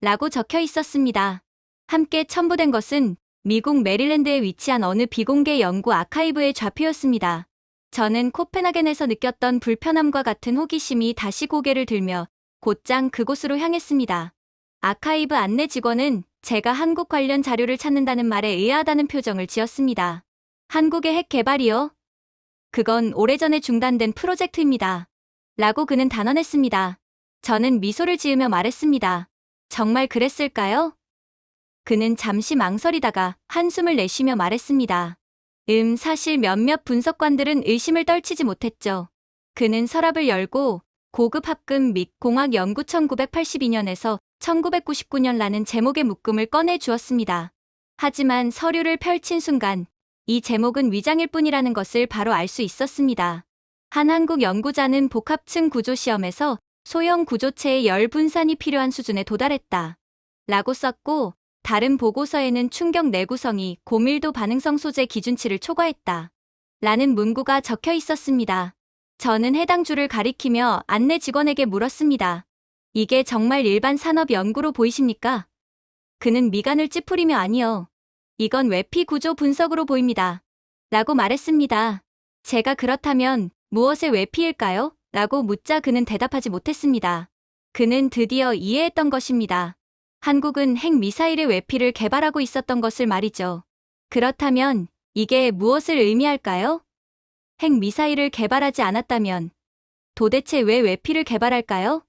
라고 적혀 있었습니다. 함께 첨부된 것은 미국 메릴랜드에 위치한 어느 비공개 연구 아카이브의 좌표였습니다. 저는 코펜하겐에서 느꼈던 불편함과 같은 호기심이 다시 고개를 들며 곧장 그곳으로 향했습니다. 아카이브 안내 직원은 제가 한국 관련 자료를 찾는다는 말에 의아하다는 표정을 지었습니다. 한국의 핵 개발이요? 그건 오래전에 중단된 프로젝트입니다. 라고 그는 단언했습니다. 저는 미소를 지으며 말했습니다. 정말 그랬을까요? 그는 잠시 망설이다가 한숨을 내쉬며 말했습니다. 사실 몇몇 분석관들은 의심을 떨치지 못했죠. 그는 서랍을 열고 고급 합금 및 공학 연구 1982년에서 1999년라는 제목의 묶음을 꺼내 주었습니다. 하지만 서류를 펼친 순간 이 제목은 위장일 뿐이라는 것을 바로 알 수 있었습니다. 한 한국 연구자는 복합층 구조 시험에서 소형 구조체의 열 분산이 필요한 수준에 도달했다. 라고 썼고, 다른 보고서에는 충격 내구성이 고밀도 반응성 소재 기준치를 초과했다. 라는 문구가 적혀 있었습니다. 저는 해당 줄을 가리키며 안내 직원에게 물었습니다. 이게 정말 일반 산업 연구로 보이십니까? 그는 미간을 찌푸리며 아니요. 이건 외피 구조 분석으로 보입니다. 라고 말했습니다. 제가 그렇다면 무엇의 외피일까요? 라고 묻자 그는 대답하지 못했습니다. 그는 드디어 이해했던 것입니다. 한국은 핵미사일의 외피를 개발하고 있었던 것을 말이죠. 그렇다면 이게 무엇을 의미할까요? 핵미사일을 개발하지 않았다면 도대체 왜 외피를 개발할까요?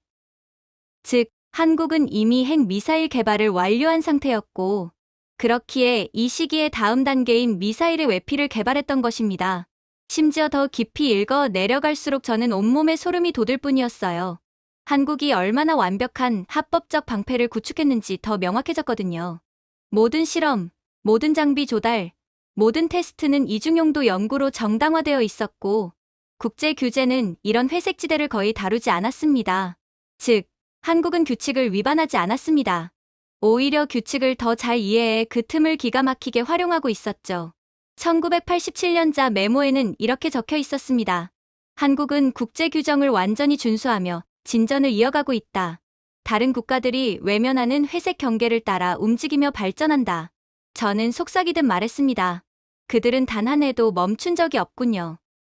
즉, 한국은 이미 핵미사일 개발을 완료한 상태였고, 그렇기에 이 시기에 다음 단계인 미사일의 외피를 개발했던 것입니다. 심지어 더 깊이 읽어 내려갈수록 저는 온몸에 소름이 돋을 뿐이었어요. 한국이 얼마나 완벽한 합법적 방패를 구축했는지 더 명확해졌거든요. 모든 실험, 모든 장비 조달, 모든 테스트는 이중용도 연구로 정당화되어 있었고, 국제 규제는 이런 회색지대를 거의 다루지 않았습니다. 즉, 한국은 규칙을 위반하지 않았습니다. 오히려 규칙을 더 잘 이해해 그 틈을 기가 막히게 활용하고 있었죠. 1987년자 메모에는 이렇게 적혀 있었습니다. 한국은 국제 규정을 완전히 준수하며 진전을 이어가고 있다. 다른 국가들이 외면하는 회색 경계를 따라 움직이며 발전한다. 저는 속삭이듯 말했습니다. 그들은 단 한 해도 멈춘 적이 없군요.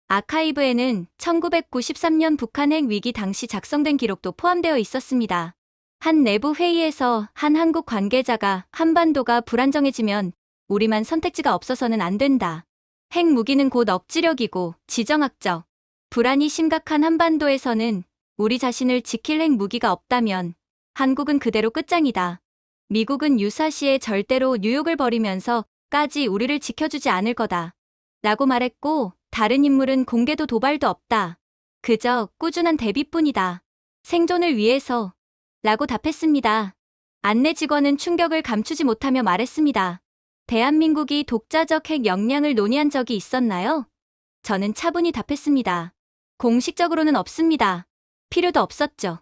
아카이브에는 1993년 북한 핵 위기 당시 작성된 기록도 포함되어 있었습니다. 한 내부 회의에서 한 한국 관계자가 한반도가 불안정해지면 우리만 선택지가 없어서는 안 된다. 핵무기는 곧 억지력이고 지정학적 불안이 심각한 한반도에서는 우리 자신을 지킬 핵무기가 없다면 한국은 그대로 끝장이다. 미국은 유사시에 절대로 뉴욕을 버리면서까지 우리를 지켜주지 않을 거다. 라고 말했고, 다른 인물은 공개도 도발도 없다. 그저 꾸준한 대비뿐이다. 생존을 위해서. 라고 답했습니다. 안내 직원은 충격을 감추지 못하며 말했습니다. 대한민국이 독자적 핵 역량을 논의한 적이 있었나요? 저는 차분히 답했습니다. 공식적으로는 없습니다. 필요도 없었죠.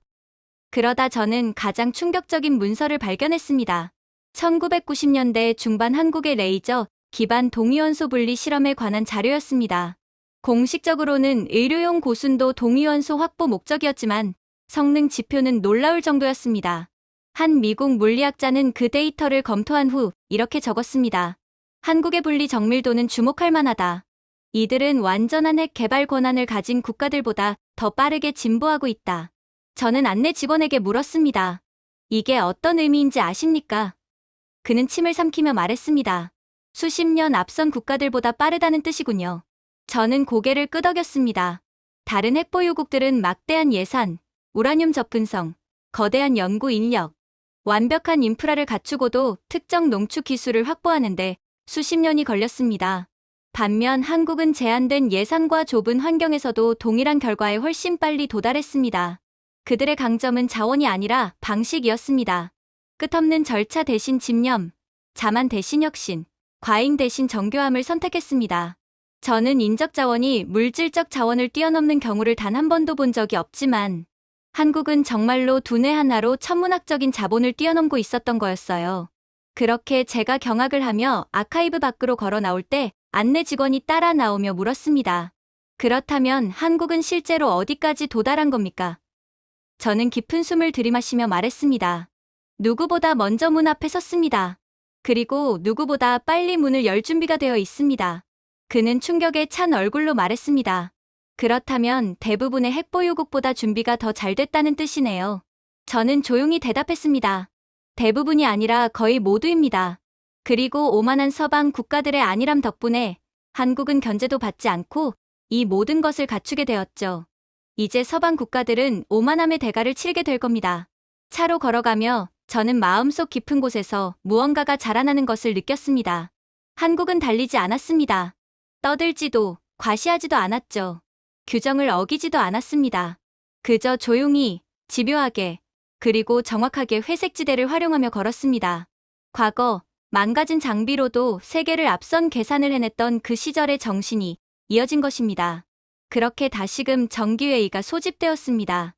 그러다 저는 가장 충격적인 문서를 발견했습니다. 1990년대 중반 한국의 레이저 기반 동위원소 분리 실험에 관한 자료였습니다. 공식적으로는 의료용 고순도 동위원소 확보 목적이었지만 성능 지표는 놀라울 정도였습니다. 한 미국 물리학자는 그 데이터를 검토한 후 이렇게 적었습니다. 한국의 분리 정밀도는 주목할 만하다. 이들은 완전한 핵 개발 권한을 가진 국가들보다 더 빠르게 진보하고 있다. 저는 안내 직원에게 물었습니다. 이게 어떤 의미인지 아십니까? 그는 침을 삼키며 말했습니다. 수십 년 앞선 국가들보다 빠르다는 뜻이군요. 저는 고개를 끄덕였습니다. 다른 핵보유국들은 막대한 예산, 우라늄 접근성, 거대한 연구 인력, 완벽한 인프라를 갖추고도 특정 농축 기술을 확보하는데 수십 년이 걸렸습니다. 반면 한국은 제한된 예산과 좁은 환경에서도 동일한 결과에 훨씬 빨리 도달했습니다. 그들의 강점은 자원이 아니라 방식이었습니다. 끝없는 절차 대신 집념, 자만 대신 혁신, 과잉 대신 정교함을 선택했습니다. 저는 인적 자원이 물질적 자원을 뛰어넘는 경우를 단 한 번도 본 적이 없지만 한국은 정말로 두뇌 하나로 천문학적인 자본을 뛰어넘고 있었던 거였어요. 그렇게 제가 경악을 하며 아카이브 밖으로 걸어 나올 때 안내 직원이 따라 나오며 물었습니다. 그렇다면 한국은 실제로 어디까지 도달한 겁니까? 저는 깊은 숨을 들이마시며 말했습니다. 누구보다 먼저 문 앞에 섰습니다. 그리고 누구보다 빨리 문을 열 준비가 되어 있습니다. 그는 충격에 찬 얼굴로 말했습니다. 그렇다면 대부분의 핵보유국보다 준비가 더 잘 됐다는 뜻이네요. 저는 조용히 대답했습니다. 대부분이 아니라 거의 모두입니다. 그리고 오만한 서방 국가들의 안일함 덕분에 한국은 견제도 받지 않고 이 모든 것을 갖추게 되었죠. 이제 서방 국가들은 오만함의 대가를 치르게 될 겁니다. 차로 걸어가며 저는 마음속 깊은 곳에서 무언가가 자라나는 것을 느꼈습니다. 한국은 달리지 않았습니다. 떠들지도 과시하지도 않았죠. 규정을 어기지도 않았습니다. 그저 조용히, 집요하게, 그리고 정확하게 회색지대를 활용하며 걸었습니다. 과거, 망가진 장비로도 세계를 앞선 계산을 해냈던 그 시절의 정신이 이어진 것입니다. 그렇게 다시금 정기회의가 소집되었습니다.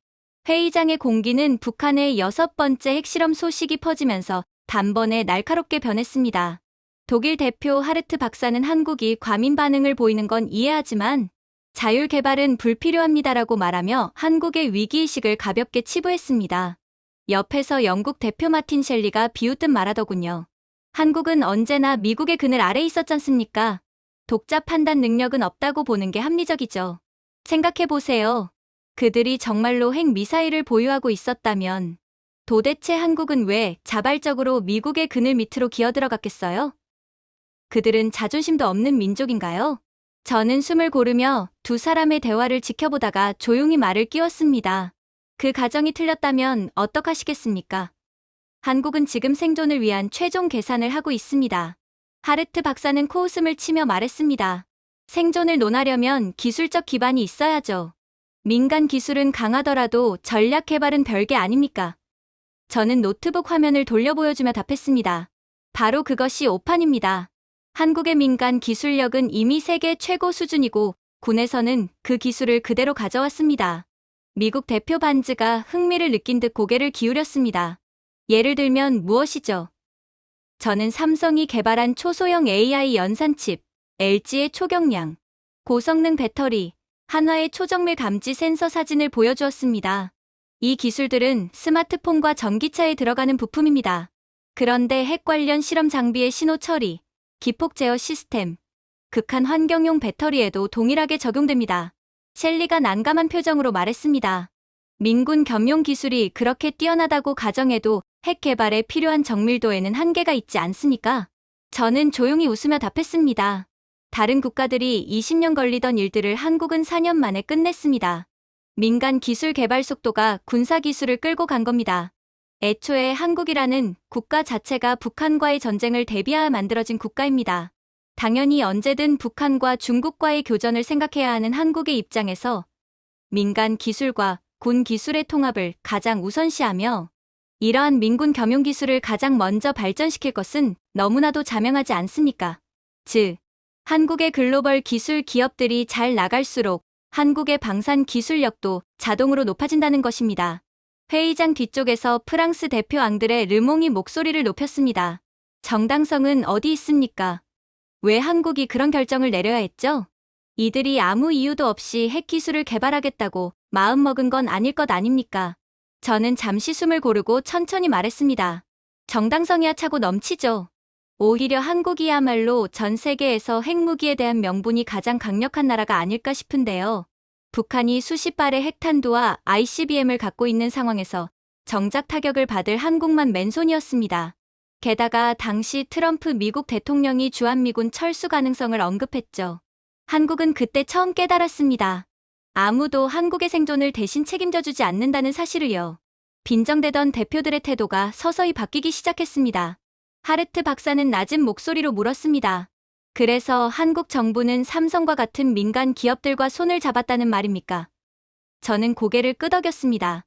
회의장의 공기는 북한의 6번째 핵실험 소식이 퍼지면서 단번에 날카롭게 변했습니다. 독일 대표 하르트 박사는 한국이 과민 반응을 보이는 건 이해하지만 자율 개발은 불필요합니다라고 말하며 한국의 위기의식을 가볍게 치부했습니다. 옆에서 영국 대표 마틴 셸리가 비웃듯 말하더군요. 한국은 언제나 미국의 그늘 아래 있었잖습니까? 독자 판단 능력은 없다고 보는 게 합리적이죠. 생각해보세요. 그들이 정말로 핵미사일을 보유하고 있었다면 도대체 한국은 왜 자발적으로 미국의 그늘 밑으로 기어들어갔겠어요? 그들은 자존심도 없는 민족인가요? 저는 숨을 고르며 두 사람의 대화를 지켜보다가 조용히 말을 끼웠습니다. 그 가정이 틀렸다면 어떡하시겠습니까? 한국은 지금 생존을 위한 최종 계산을 하고 있습니다. 하르트 박사는 코웃음을 치며 말했습니다. 생존을 논하려면 기술적 기반이 있어야죠. 민간 기술은 강하더라도 전략 개발은 별개 아닙니까? 저는 노트북 화면을 돌려 보여주며 답했습니다. 바로 그것이 오판입니다. 한국의 민간 기술력은 이미 세계 최고 수준이고 군에서는 그 기술을 그대로 가져왔습니다. 미국 대표 반즈가 흥미를 느낀 듯 고개를 기울였습니다. 예를 들면 무엇이죠? 저는 삼성이 개발한 초소형 AI 연산칩, LG의 초경량, 고성능 배터리, 한화의 초정밀 감지 센서 사진을 보여주었습니다. 이 기술들은 스마트폰과 전기차에 들어가는 부품입니다. 그런데 핵 관련 실험 장비의 신호 처리, 기폭 제어 시스템, 극한 환경용 배터리에도 동일하게 적용됩니다. 셸리가 난감한 표정으로 말했습니다. 민군 겸용 기술이 그렇게 뛰어나다고 가정해도 핵 개발에 필요한 정밀도에는 한계가 있지 않습니까? 저는 조용히 웃으며 답했습니다. 다른 국가들이 20년 걸리던 일들을 한국은 4년 만에 끝냈습니다. 민간 기술 개발 속도가 군사 기술을 끌고 간 겁니다. 애초에 한국이라는 국가 자체가 북한과의 전쟁을 대비하여 만들어진 국가입니다. 당연히 언제든 북한과 중국과의 교전을 생각해야 하는 한국의 입장에서 민간 기술과 군 기술의 통합을 가장 우선시하며 이러한 민군 겸용 기술을 가장 먼저 발전시킬 것은 너무나도 자명하지 않습니까? 즉, 한국의 글로벌 기술 기업들이 잘 나갈수록 한국의 방산 기술력도 자동으로 높아진다는 것입니다. 회의장 뒤쪽에서 프랑스 대표 앙드레 르몽이 목소리를 높였습니다. 정당성은 어디 있습니까? 왜 한국이 그런 결정을 내려야 했죠? 이들이 아무 이유도 없이 핵기술을 개발하겠다고 마음먹은 건 아닐 것 아닙니까? 저는 잠시 숨을 고르고 천천히 말했습니다. 정당성이야 차고 넘치죠. 오히려 한국이야말로 전 세계에서 핵무기에 대한 명분이 가장 강력한 나라가 아닐까 싶은데요. 북한이 수십 발의 핵탄두와 ICBM을 갖고 있는 상황에서 정작 타격을 받을 한국만 맨손이었습니다. 게다가 당시 트럼프 미국 대통령이 주한미군 철수 가능성을 언급했죠. 한국은 그때 처음 깨달았습니다. 아무도 한국의 생존을 대신 책임져 주지 않는다는 사실을요. 빈정대던 대표들의 태도가 서서히 바뀌기 시작했습니다. 하르트 박사는 낮은 목소리로 물었습니다. 그래서 한국 정부는 삼성과 같은 민간 기업들과 손을 잡았다는 말입니까? 저는 고개를 끄덕였습니다.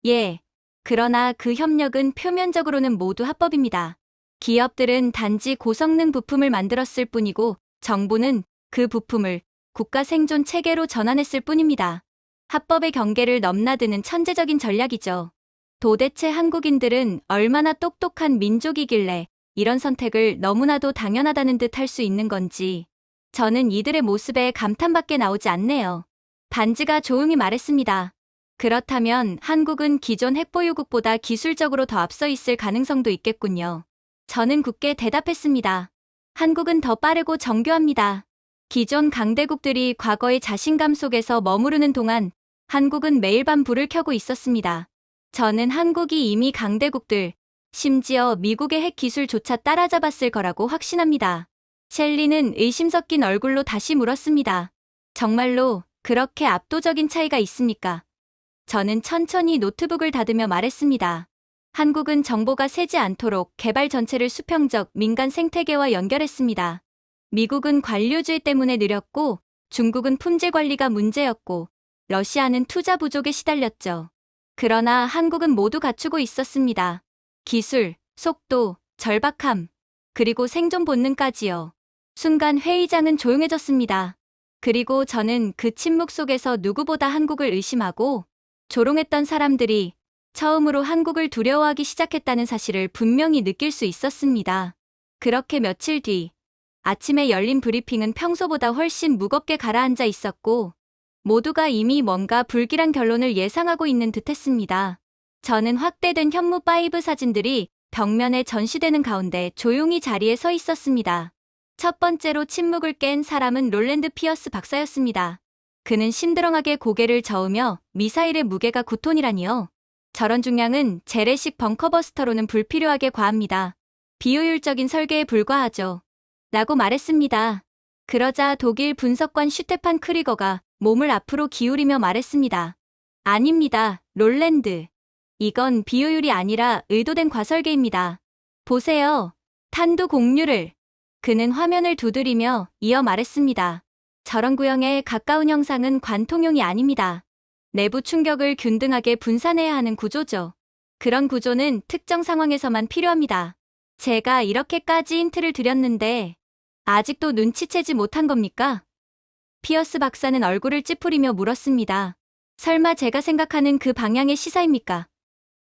예. 그러나 그 협력은 표면적으로는 모두 합법입니다. 기업들은 단지 고성능 부품을 만들었을 뿐이고 정부는 그 부품을 국가 생존 체계로 전환했을 뿐입니다. 합법의 경계를 넘나드는 천재적인 전략이죠. 도대체 한국인들은 얼마나 똑똑한 민족이길래 이런 선택을 너무나도 당연하다는 듯 할 수 있는 건지 저는 이들의 모습에 감탄밖에 나오지 않네요. 반지가 조용히 말했습니다. 그렇다면 한국은 기존 핵보유국보다 기술적으로 더 앞서 있을 가능성도 있겠군요. 저는 굳게 대답했습니다. 한국은 더 빠르고 정교합니다. 기존 강대국들이 과거의 자신감 속에서 머무르는 동안 한국은 매일 밤 불을 켜고 있었습니다. 저는 한국이 이미 강대국들, 심지어 미국의 핵 기술조차 따라잡았을 거라고 확신합니다. 셸리는 의심 섞인 얼굴로 다시 물었습니다. 정말로 그렇게 압도적인 차이가 있습니까? 저는 천천히 노트북을 닫으며 말했습니다. 한국은 정보가 새지 않도록 개발 전체를 수평적 민간 생태계와 연결했습니다. 미국은 관료주의 때문에 느렸고 중국은 품질 관리가 문제였고 러시아는 투자 부족에 시달렸죠. 그러나 한국은 모두 갖추고 있었습니다. 기술, 속도, 절박함, 그리고 생존 본능까지요. 순간 회의장은 조용해졌습니다. 그리고 저는 그 침묵 속에서 누구보다 한국을 의심하고 조롱했던 사람들이 처음으로 한국을 두려워하기 시작했다는 사실을 분명히 느낄 수 있었습니다. 그렇게 며칠 뒤 아침에 열린 브리핑은 평소보다 훨씬 무겁게 가라앉아 있었고 모두가 이미 뭔가 불길한 결론을 예상하고 있는 듯했습니다. 저는 확대된 현무 5 사진들이 벽면에 전시되는 가운데 조용히 자리에 서 있었습니다. 첫 번째로 침묵을 깬 사람은 롤랜드 피어스 박사였습니다. 그는 심드렁하게 고개를 저으며 미사일의 무게가 9톤이라니요. 저런 중량은 재래식 벙커버스터로는 불필요하게 과합니다. 비효율적인 설계에 불과하죠. 라고 말했습니다. 그러자 독일 분석관 슈테판 크리거가 몸을 앞으로 기울이며 말했습니다. 아닙니다, 롤랜드. 이건 비효율이 아니라 의도된 과설계입니다. 보세요. 탄두 공유를. 그는 화면을 두드리며 이어 말했습니다. 저런 구형에 가까운 형상은 관통용이 아닙니다. 내부 충격을 균등하게 분산해야 하는 구조죠. 그런 구조는 특정 상황에서만 필요합니다. 제가 이렇게까지 힌트를 드렸는데 아직도 눈치채지 못한 겁니까? 피어스 박사는 얼굴을 찌푸리며 물었습니다. 설마 제가 생각하는 그 방향의 시사입니까?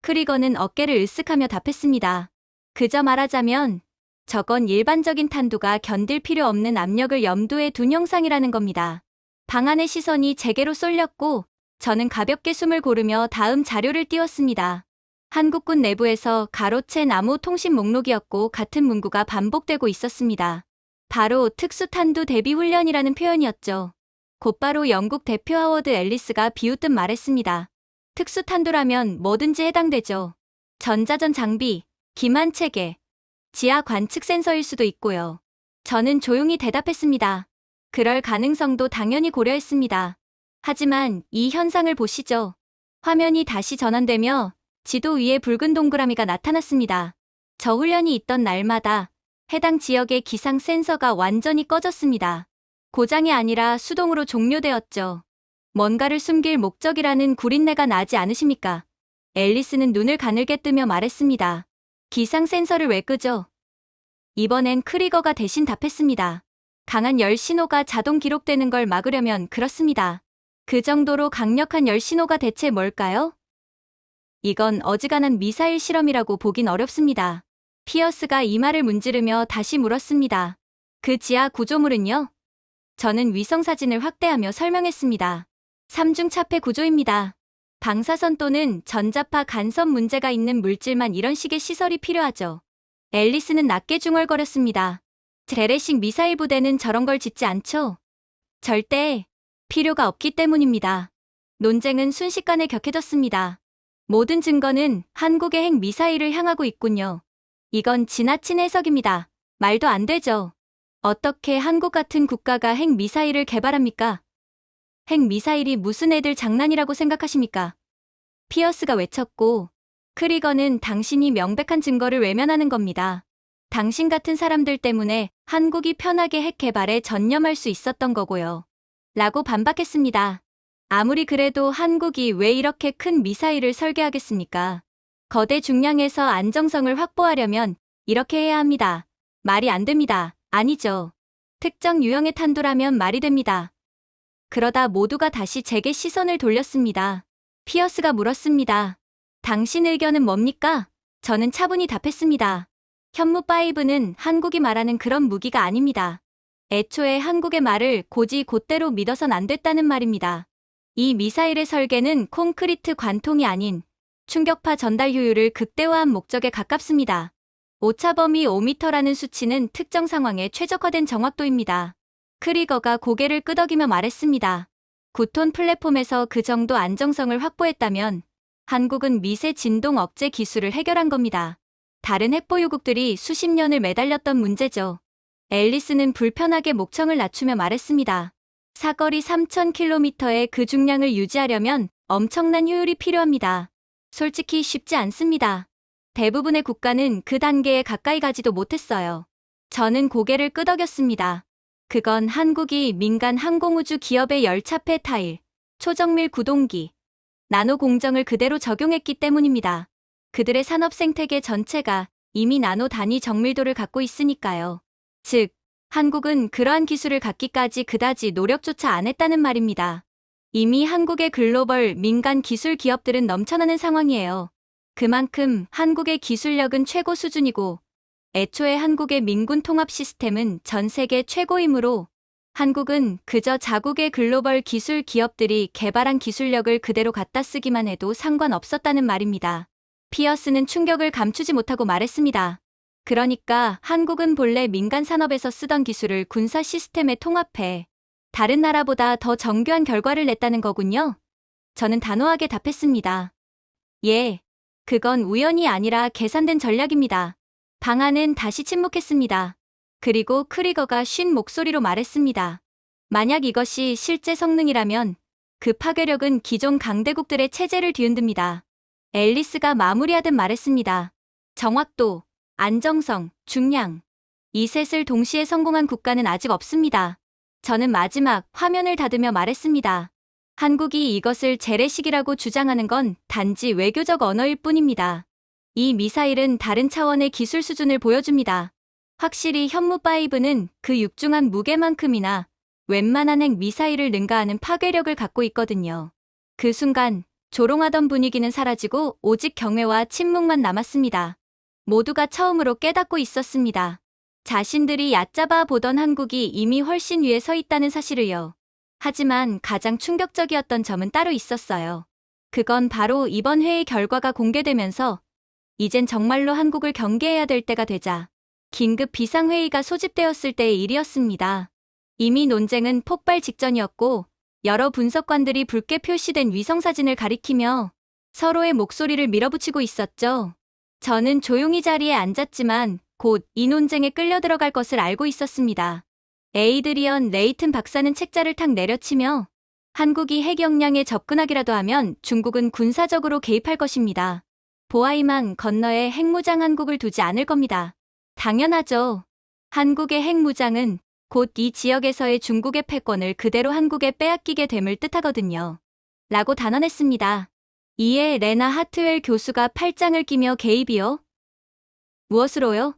크리거는 어깨를 으쓱하며 답했습니다. 그저 말하자면 저건 일반적인 탄두가 견딜 필요 없는 압력을 염두에 둔 형상이라는 겁니다. 방안의 시선이 제게로 쏠렸고 저는 가볍게 숨을 고르며 다음 자료를 띄웠습니다. 한국군 내부에서 가로챈 암호 통신 목록이었고 같은 문구가 반복되고 있었습니다. 바로 특수탄두 대비 훈련이라는 표현이었죠. 곧바로 영국 대표 하워드 앨리스가 비웃듯 말했습니다. 특수탄두라면 뭐든지 해당되죠. 전자전 장비, 기만 체계, 지하 관측 센서일 수도 있고요. 저는 조용히 대답했습니다. 그럴 가능성도 당연히 고려했습니다. 하지만 이 현상을 보시죠. 화면이 다시 전환되며 지도 위에 붉은 동그라미가 나타났습니다. 저 훈련이 있던 날마다 해당 지역의 기상 센서가 완전히 꺼졌습니다. 고장이 아니라 수동으로 종료되었죠. 뭔가를 숨길 목적이라는 구린내가 나지 않으십니까? 앨리스는 눈을 가늘게 뜨며 말했습니다. 기상 센서를 왜 끄죠? 이번엔 크리거가 대신 답했습니다. 강한 열 신호가 자동 기록되는 걸 막으려면 그렇습니다. 그 정도로 강력한 열 신호가 대체 뭘까요? 이건 어지간한 미사일 실험이라고 보긴 어렵습니다. 피어스가 이마를 문지르며 다시 물었습니다. 그 지하 구조물은요? 저는 위성사진을 확대하며 설명했습니다. 3중 차폐 구조입니다. 방사선 또는 전자파 간섭 문제가 있는 물질만 이런 식의 시설이 필요하죠. 앨리스는 낮게 중얼거렸습니다. 재래식 미사일 부대는 저런 걸 짓지 않죠? 절대 필요가 없기 때문입니다. 논쟁은 순식간에 격해졌습니다. 모든 증거는 한국의 핵 미사일을 향하고 있군요. 이건 지나친 해석입니다. 말도 안 되죠. 어떻게 한국 같은 국가가 핵 미사일을 개발합니까? 핵미사일이 무슨 애들 장난이라고 생각하십니까? 피어스가 외쳤고, 크리거는 당신이 명백한 증거를 외면하는 겁니다. 당신 같은 사람들 때문에 한국이 편하게 핵 개발에 전념할 수 있었던 거고요. 라고 반박했습니다. 아무리 그래도 한국이 왜 이렇게 큰 미사일을 설계하겠습니까? 거대 중량에서 안정성을 확보하려면 이렇게 해야 합니다. 말이 안 됩니다. 아니죠. 특정 유형의 탄두라면 말이 됩니다. 그러다 모두가 다시 제게 시선을 돌렸습니다. 피어스가 물었습니다. 당신 의견은 뭡니까? 저는 차분히 답했습니다. 현무5는 한국이 말하는 그런 무기가 아닙니다. 애초에 한국의 말을 곧대로 믿어선 안 됐다는 말입니다. 이 미사일의 설계는 콘크리트 관통이 아닌 충격파 전달 효율을 극대화한 목적에 가깝습니다. 오차 범위 5m라는 수치는 특정 상황에 최적화된 정확도입니다. 크리거가 고개를 끄덕이며 말했습니다. 9톤 플랫폼에서 그 정도 안정성을 확보했다면 한국은 미세 진동 억제 기술을 해결한 겁니다. 다른 핵보유국들이 수십 년을 매달렸던 문제죠. 앨리스는 불편하게 목청을 낮추며 말했습니다. 사거리 3,000km의 그 중량을 유지하려면 엄청난 효율이 필요합니다. 솔직히 쉽지 않습니다. 대부분의 국가는 그 단계에 가까이 가지도 못했어요. 저는 고개를 끄덕였습니다. 그건 한국이 민간 항공우주 기업의 열차폐 타일, 초정밀 구동기, 나노 공정을 그대로 적용했기 때문입니다. 그들의 산업 생태계 전체가 이미 나노 단위 정밀도를 갖고 있으니까요. 즉, 한국은 그러한 기술을 갖기까지 그다지 노력조차 안 했다는 말입니다. 이미 한국의 글로벌 민간 기술 기업들은 넘쳐나는 상황이에요. 그만큼 한국의 기술력은 최고 수준이고 애초에 한국의 민군 통합 시스템은 전 세계 최고이므로 한국은 그저 자국의 글로벌 기술 기업들이 개발한 기술력을 그대로 갖다 쓰기만 해도 상관없었다는 말입니다. 피어스는 충격을 감추지 못하고 말했습니다. 그러니까 한국은 본래 민간 산업에서 쓰던 기술을 군사 시스템에 통합해 다른 나라보다 더 정교한 결과를 냈다는 거군요. 저는 단호하게 답했습니다. 예, 그건 우연이 아니라 계산된 전략입니다. 방안은 다시 침묵했습니다. 그리고 크리거가 쉰 목소리로 말했습니다. 만약 이것이 실제 성능이라면 그 파괴력은 기존 강대국들의 체제를 뒤흔듭니다. 앨리스가 마무리하듯 말했습니다. 정확도, 안정성, 중량. 이 셋을 동시에 성공한 국가는 아직 없습니다. 저는 마지막 화면을 닫으며 말했습니다. 한국이 이것을 재래식이라고 주장하는 건 단지 외교적 언어일 뿐입니다. 이 미사일은 다른 차원의 기술 수준을 보여줍니다. 확실히 현무5는 그 육중한 무게만큼이나 웬만한 핵 미사일을 능가하는 파괴력을 갖고 있거든요. 그 순간 조롱하던 분위기는 사라지고 오직 경외와 침묵만 남았습니다. 모두가 처음으로 깨닫고 있었습니다. 자신들이 얕잡아 보던 한국이 이미 훨씬 위에 서 있다는 사실을요. 하지만 가장 충격적이었던 점은 따로 있었어요. 그건 바로 이번 회의 결과가 공개되면서 이젠 정말로 한국을 경계해야 될 때가 되자 긴급 비상회의가 소집되었을 때의 일이었습니다. 이미 논쟁은 폭발 직전이었고 여러 분석관들이 붉게 표시된 위성사진을 가리키며 서로의 목소리를 밀어붙이고 있었죠. 저는 조용히 자리에 앉았지만 곧 이 논쟁에 끌려 들어갈 것을 알고 있었습니다. 에이드리언 레이튼 박사는 책자를 탁 내려치며 한국이 핵 역량에 접근하기라도 하면 중국은 군사적으로 개입할 것입니다. 보아이망 건너에 핵무장 한국을 두지 않을 겁니다. 당연하죠. 한국의 핵무장은 곧 이 지역에서의 중국의 패권을 그대로 한국에 빼앗기게 됨을 뜻하거든요. 라고 단언했습니다. 이에 레나 하트웰 교수가 팔짱을 끼며 개입이요? 무엇으로요?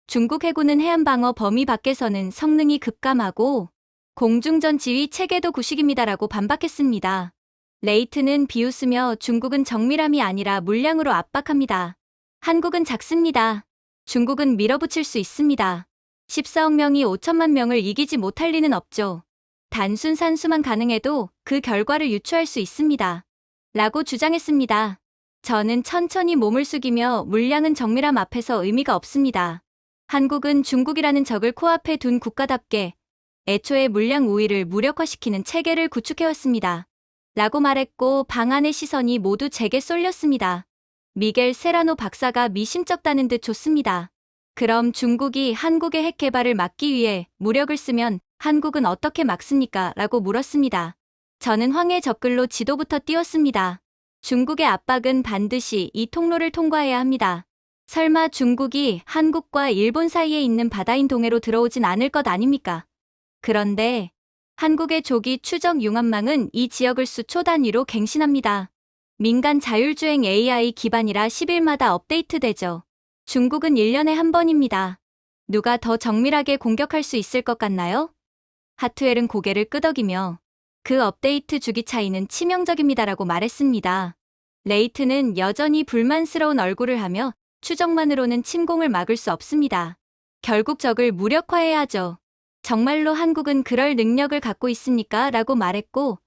중국 해군은 해안방어 범위 밖에서는 성능이 급감하고 공중전 지휘 체계도 구식입니다라고 반박했습니다. 레이트는 비웃으며 중국은 정밀함이 아니라 물량으로 압박합니다. 한국은 작습니다. 중국은 밀어붙일 수 있습니다. 14억 명이 5천만 명을 이기지 못할 리는 없죠. 단순 산수만 가능해도 그 결과를 유추할 수 있습니다. 라고 주장했습니다. 저는 천천히 몸을 숙이며 물량은 정밀함 앞에서 의미가 없습니다. 한국은 중국이라는 적을 코앞에 둔 국가답게 애초에 물량 우위를 무력화시키는 체계를 구축해왔습니다. 라고 말했고 방안의 시선이 모두 제게 쏠렸습니다. 미겔 세라노 박사가 미심쩍다는 듯 좋습니다. 그럼 중국이 한국의 핵 개발을 막기 위해 무력을 쓰면 한국은 어떻게 막습니까? 라고 물었습니다. 저는 황해 접글로 지도부터 띄웠습니다. 중국의 압박은 반드시 이 통로를 통과해야 합니다. 설마 중국이 한국과 일본 사이에 있는 바다인 동해로 들어오진 않을 것 아닙니까? 그런데 한국의 조기 추적 융합망은 이 지역을 수초 단위로 갱신합니다. 민간 자율주행 AI 기반이라 10일마다 업데이트되죠. 중국은 1년에 한 번입니다. 누가 더 정밀하게 공격할 수 있을 것 같나요? 하트웰은 고개를 끄덕이며 그 업데이트 주기 차이는 치명적입니다라고 말했습니다. 레이트는 여전히 불만스러운 얼굴을 하며 추적만으로는 침공을 막을 수 없습니다. 결국 적을 무력화해야 하죠. 정말로 한국은 그럴 능력을 갖고 있습니까? 라고 말했고,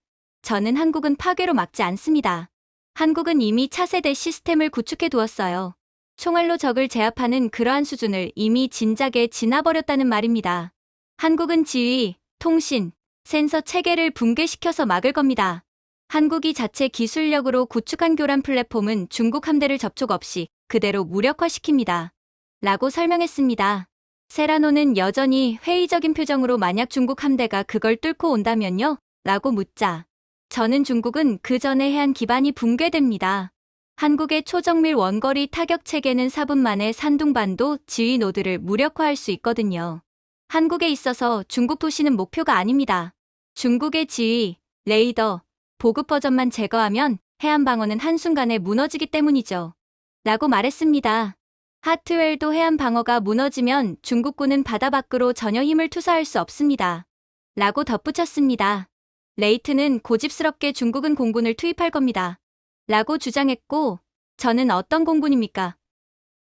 저는 한국은 파괴로 막지 않습니다. 한국은 이미 차세대 시스템을 구축해 두었어요. 총알로 적을 제압하는 그러한 수준을 이미 진작에 지나버렸다는 말입니다. 한국은 지휘, 통신, 센서 체계를 붕괴시켜서 막을 겁니다. 한국이 자체 기술력으로 구축한 교란 플랫폼은 중국 함대를 접촉 없이 그대로 무력화시킵니다. 라고 설명했습니다. 세라노는 여전히 회의적인 표정으로 만약 중국 함대가 그걸 뚫고 온다면요? 라고 묻자. 저는 중국은 그 전에 해안 기반이 붕괴됩니다. 한국의 초정밀 원거리 타격 체계는 4분 만에 산둥반도 지휘 노드를 무력화할 수 있거든요. 한국에 있어서 중국 도시는 목표가 아닙니다. 중국의 지휘, 레이더, 보급 버전만 제거하면 해안 방어는 한순간에 무너지기 때문이죠. 라고 말했습니다. 하트웰도 해안 방어가 무너지면 중국군은 바다 밖으로 전혀 힘을 투사할 수 없습니다. 라고 덧붙였습니다. 레이트는 고집스럽게 중국은 공군을 투입할 겁니다. 라고 주장했고, 저는 어떤 공군입니까?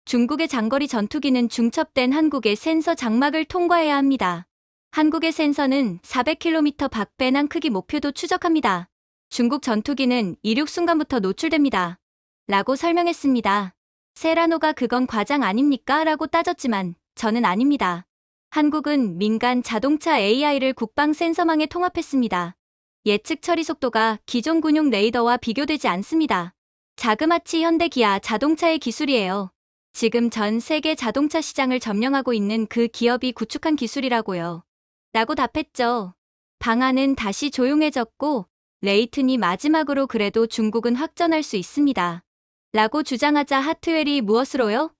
중국의 장거리 전투기는 중첩된 한국의 센서 장막을 통과해야 합니다. 한국의 센서는 400km 밖 배낭 크기 목표도 추적합니다. 중국 전투기는 이륙 순간부터 노출됩니다. 라고 설명했습니다. 세라노가 그건 과장 아닙니까? 라고 따졌지만 저는 아닙니다. 한국은 민간 자동차 AI를 국방 센서망에 통합했습니다. 예측 처리 속도가 기존 군용 레이더와 비교되지 않습니다. 자그마치 현대 기아 자동차의 기술이에요. 지금 전 세계 자동차 시장을 점령하고 있는 그 기업이 구축한 기술이라고요. 라고 답했죠. 방안은 다시 조용해졌고 레이튼이 마지막으로 그래도 중국은 확전할 수 있습니다. 라고 주장하자 하트웰이 무엇으로요?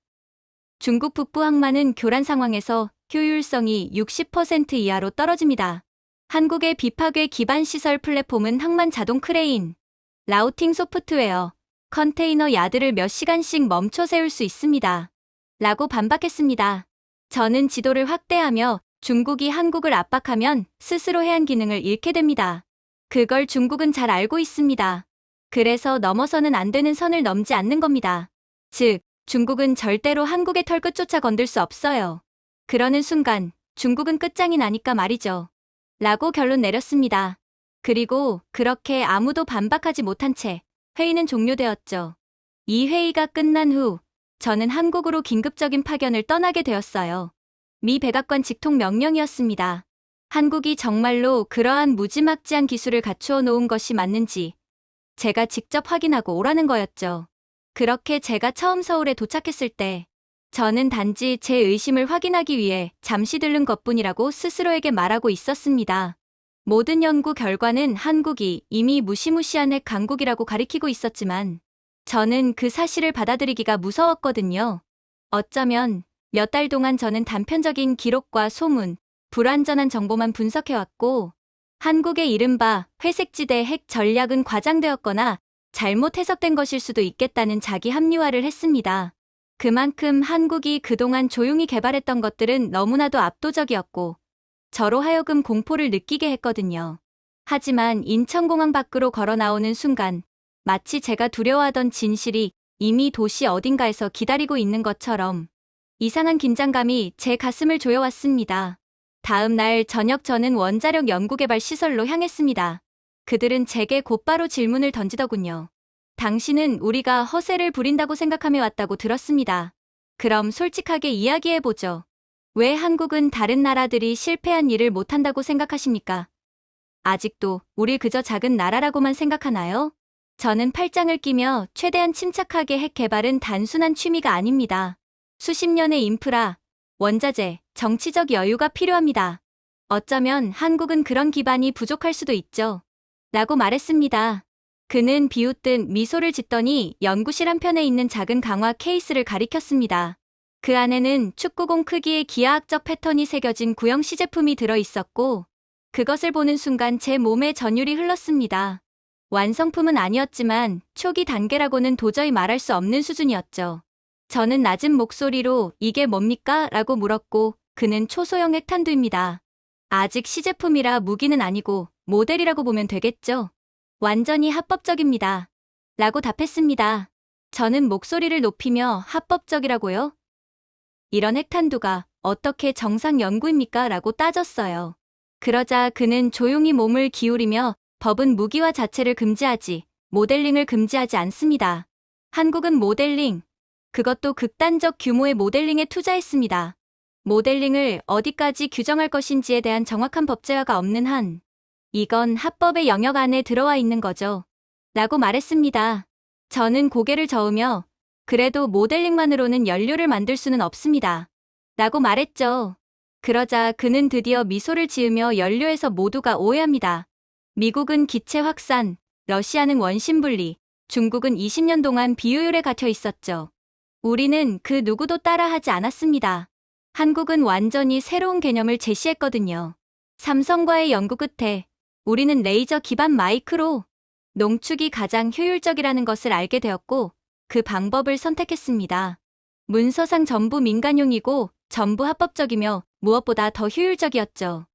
중국 북부 항만은 교란 상황에서 효율성이 60% 이하로 떨어집니다. 한국의 비파괴 기반 시설 플랫폼은 항만 자동 크레인, 라우팅 소프트웨어, 컨테이너 야드를 몇 시간씩 멈춰 세울 수 있습니다. 라고 반박했습니다. 저는 지도를 확대하며 중국이 한국을 압박하면 스스로 해안 기능을 잃게 됩니다. 그걸 중국은 잘 알고 있습니다. 그래서 넘어서는 안 되는 선을 넘지 않는 겁니다. 즉, 중국은 절대로 한국의 털끝조차 건들 수 없어요. 그러는 순간 중국은 끝장이 나니까 말이죠. 라고 결론 내렸습니다. 그리고 그렇게 아무도 반박하지 못한 채 회의는 종료되었죠. 이 회의가 끝난 후 저는 한국으로 긴급적인 파견을 떠나게 되었어요. 미 백악관 직통 명령이었습니다. 한국이 정말로 그러한 무지막지한 기술을 갖추어 놓은 것이 맞는지 제가 직접 확인하고 오라는 거였죠. 그렇게 제가 처음 서울에 도착했을 때 저는 단지 제 의심을 확인하기 위해 잠시 들른 것뿐이라고 스스로에게 말하고 있었습니다. 모든 연구 결과는 한국이 이미 무시무시한 핵 강국이라고 가리키고 있었지만 저는 그 사실을 받아들이기가 무서웠거든요. 어쩌면 몇 달 동안 저는 단편적인 기록과 소문, 불완전한 정보만 분석해왔고 한국의 이른바 회색지대 핵 전략은 과장되었거나 잘못 해석된 것일 수도 있겠다는 자기 합리화를 했습니다. 그만큼 한국이 그동안 조용히 개발했던 것들은 너무나도 압도적이었고 저로 하여금 공포를 느끼게 했거든요. 하지만 인천공항 밖으로 걸어 나오는 순간 마치 제가 두려워하던 진실이 이미 도시 어딘가에서 기다리고 있는 것처럼 이상한 긴장감이 제 가슴을 조여왔습니다. 다음 날 저녁 저는 원자력 연구개발 시설로 향했습니다. 그들은 제게 곧바로 질문을 던지더군요. 당신은 우리가 허세를 부린다고 생각하며 왔다고 들었습니다. 그럼 솔직하게 이야기해보죠. 왜 한국은 다른 나라들이 실패한 일을 못한다고 생각하십니까? 아직도 우리 그저 작은 나라라고만 생각하나요? 저는 팔짱을 끼며 최대한 침착하게 핵 개발은 단순한 취미가 아닙니다. 수십 년의 인프라, 원자재, 정치적 여유가 필요합니다. 어쩌면 한국은 그런 기반이 부족할 수도 있죠. 라고 말했습니다. 그는 비웃듯 미소를 짓더니 연구실 한편에 있는 작은 강화 케이스를 가리켰습니다. 그 안에는 축구공 크기의 기하학적 패턴이 새겨진 구형 시제품이 들어 있었고, 그것을 보는 순간 제 몸에 전율이 흘렀습니다. 완성품은 아니었지만 초기 단계라고는 도저히 말할 수 없는 수준이었죠. 저는 낮은 목소리로 이게 뭡니까? 라고 물었고, 그는 초소형 핵탄두입니다. 아직 시제품이라 무기는 아니고 모델이라고 보면 되겠죠? 완전히 합법적입니다. 라고 답했습니다. 저는 목소리를 높이며 합법적이라고요? 이런 핵탄두가 어떻게 정상 연구입니까? 라고 따졌어요. 그러자 그는 조용히 몸을 기울이며 법은 무기화 자체를 금지하지, 모델링을 금지하지 않습니다. 한국은 모델링, 그것도 극단적 규모의 모델링에 투자했습니다. 모델링을 어디까지 규정할 것인지에 대한 정확한 법제화가 없는 한, 이건 합법의 영역 안에 들어와 있는 거죠. 라고 말했습니다. 저는 고개를 저으며, 그래도 모델링만으로는 연료를 만들 수는 없습니다. 라고 말했죠. 그러자 그는 드디어 미소를 지으며 연료에서 모두가 오해합니다. 미국은 기체 확산, 러시아는 원심 분리, 중국은 20년 동안 비효율에 갇혀 있었죠. 우리는 그 누구도 따라하지 않았습니다. 한국은 완전히 새로운 개념을 제시했거든요. 삼성과의 연구 끝에 우리는 레이저 기반 마이크로 농축이 가장 효율적이라는 것을 알게 되었고 그 방법을 선택했습니다. 문서상 전부 민간용이고 전부 합법적이며 무엇보다 더 효율적이었죠.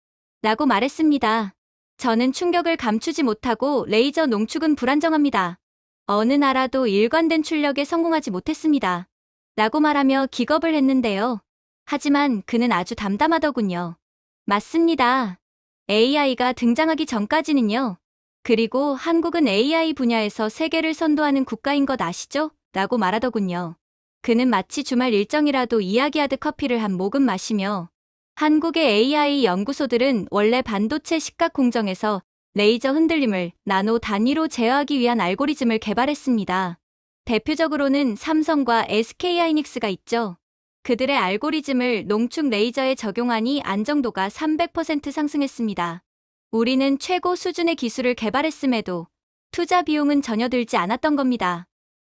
라고 말했습니다. 저는 충격을 감추지 못하고 레이저 농축은 불안정합니다. 어느 나라도 일관된 출력에 성공하지 못했습니다. 라고 말하며 기겁을 했는데요. 하지만 그는 아주 담담하더군요. 맞습니다. AI가 등장하기 전까지는요. 그리고 한국은 AI 분야에서 세계를 선도하는 국가인 것 아시죠? 라고 말하더군요. 그는 마치 주말 일정이라도 이야기하듯 커피를 한 모금 마시며 한국의 AI 연구소들은 원래 반도체 식각 공정에서 레이저 흔들림을 나노 단위로 제어하기 위한 알고리즘을 개발했습니다. 대표적으로는 삼성과 SK하이닉스가 있죠. 그들의 알고리즘을 농축 레이저에 적용하니 안정도가 300% 상승했습니다. 우리는 최고 수준의 기술을 개발했음에도 투자 비용은 전혀 들지 않았던 겁니다.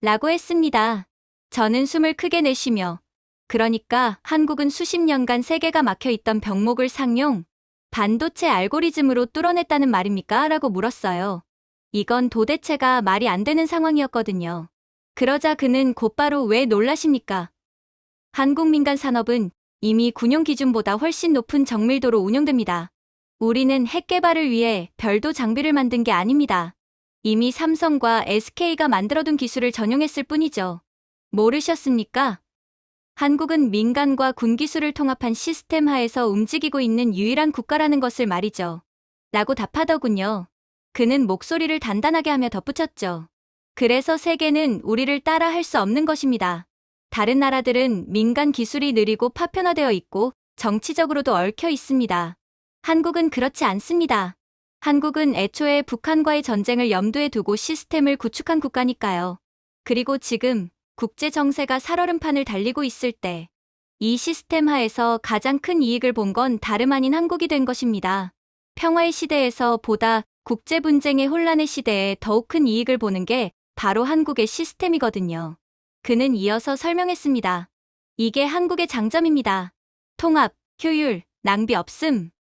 라고 했습니다. 저는 숨을 크게 내쉬며 그러니까 한국은 수십 년간 세계가 막혀있던 병목을 상용, 반도체 알고리즘으로 뚫어냈다는 말입니까? 라고 물었어요. 이건 도대체가 말이 안 되는 상황이었거든요. 그러자 그는 곧바로 왜 놀라십니까? 한국 민간 산업은 이미 군용 기준보다 훨씬 높은 정밀도로 운영됩니다. 우리는 핵 개발을 위해 별도 장비를 만든 게 아닙니다. 이미 삼성과 SK가 만들어둔 기술을 전용했을 뿐이죠. 모르셨습니까? 한국은 민간과 군 기술을 통합한 시스템 하에서 움직이고 있는 유일한 국가라는 것을 말이죠. 라고 답하더군요. 그는 목소리를 단단하게 하며 덧붙였죠. 그래서 세계는 우리를 따라 할 수 없는 것입니다. 다른 나라들은 민간 기술이 느리고 파편화되어 있고 정치적으로도 얽혀 있습니다. 한국은 그렇지 않습니다. 한국은 애초에 북한과의 전쟁을 염두에 두고 시스템을 구축한 국가니까요. 그리고 지금 국제 정세가 살얼음판을 달리고 있을 때 이 시스템 하에서 가장 큰 이익을 본 건 다름 아닌 한국이 된 것입니다. 평화의 시대에서 보다 국제 분쟁의 혼란의 시대에 더욱 큰 이익을 보는 게 바로 한국의 시스템이거든요. 그는 이어서 설명했습니다. 이게 한국의 장점입니다. 통합, 효율, 낭비 없음.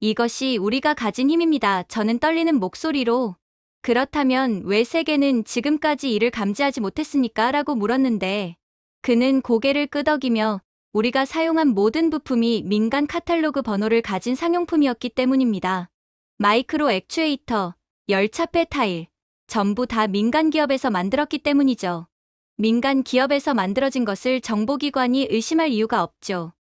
이것이 우리가 가진 힘입니다. 저는 떨리는 목소리로 그렇다면 왜 세계는 지금까지 이를 감지하지 못했습니까? 라고 물었는데 그는 고개를 끄덕이며 우리가 사용한 모든 부품이 민간 카탈로그 번호를 가진 상용품이었기 때문입니다. 마이크로 액추에이터, 열차폐 타일, 전부 다 민간 기업에서 만들었기 때문이죠. 민간 기업에서 만들어진 것을 정보기관이 의심할 이유가 없죠.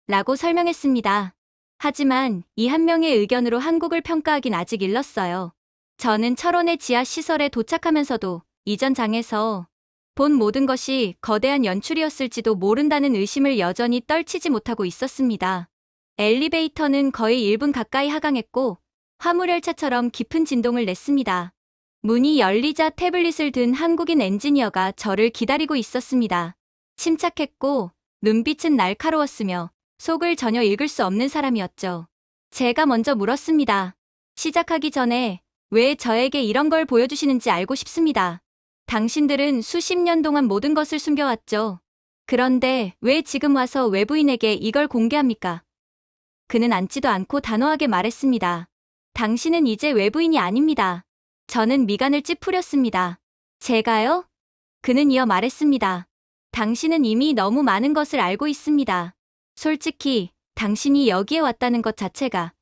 라고 설명했습니다. 하지만 이 한 명의 의견으로 한국을 평가하긴 아직 일렀어요. 저는 철원의 지하 시설에 도착하면서도 이전 장에서 본 모든 것이 거대한 연출이었을지도 모른다는 의심을 여전히 떨치지 못하고 있었습니다. 엘리베이터는 거의 1분 가까이 하강했고 화물열차처럼 깊은 진동을 냈습니다. 문이 열리자 태블릿을 든 한국인 엔지니어가 저를 기다리고 있었습니다. 침착했고 눈빛은 날카로웠으며 속을 전혀 읽을 수 없는 사람이었죠. 제가 먼저 물었습니다. 시작하기 전에 왜 저에게 이런 걸 보여주시는지 알고 싶습니다. 당신들은 수십 년 동안 모든 것을 숨겨왔죠. 그런데 왜 지금 와서 외부인에게 이걸 공개합니까? 그는 앉지도 않고 단호하게 말했습니다. 당신은 이제 외부인이 아닙니다. 저는 미간을 찌푸렸습니다. 제가요? 그는 이어 말했습니다. 당신은 이미 너무 많은 것을 알고 있습니다. 솔직히 당신이 여기에 왔다는 것 자체가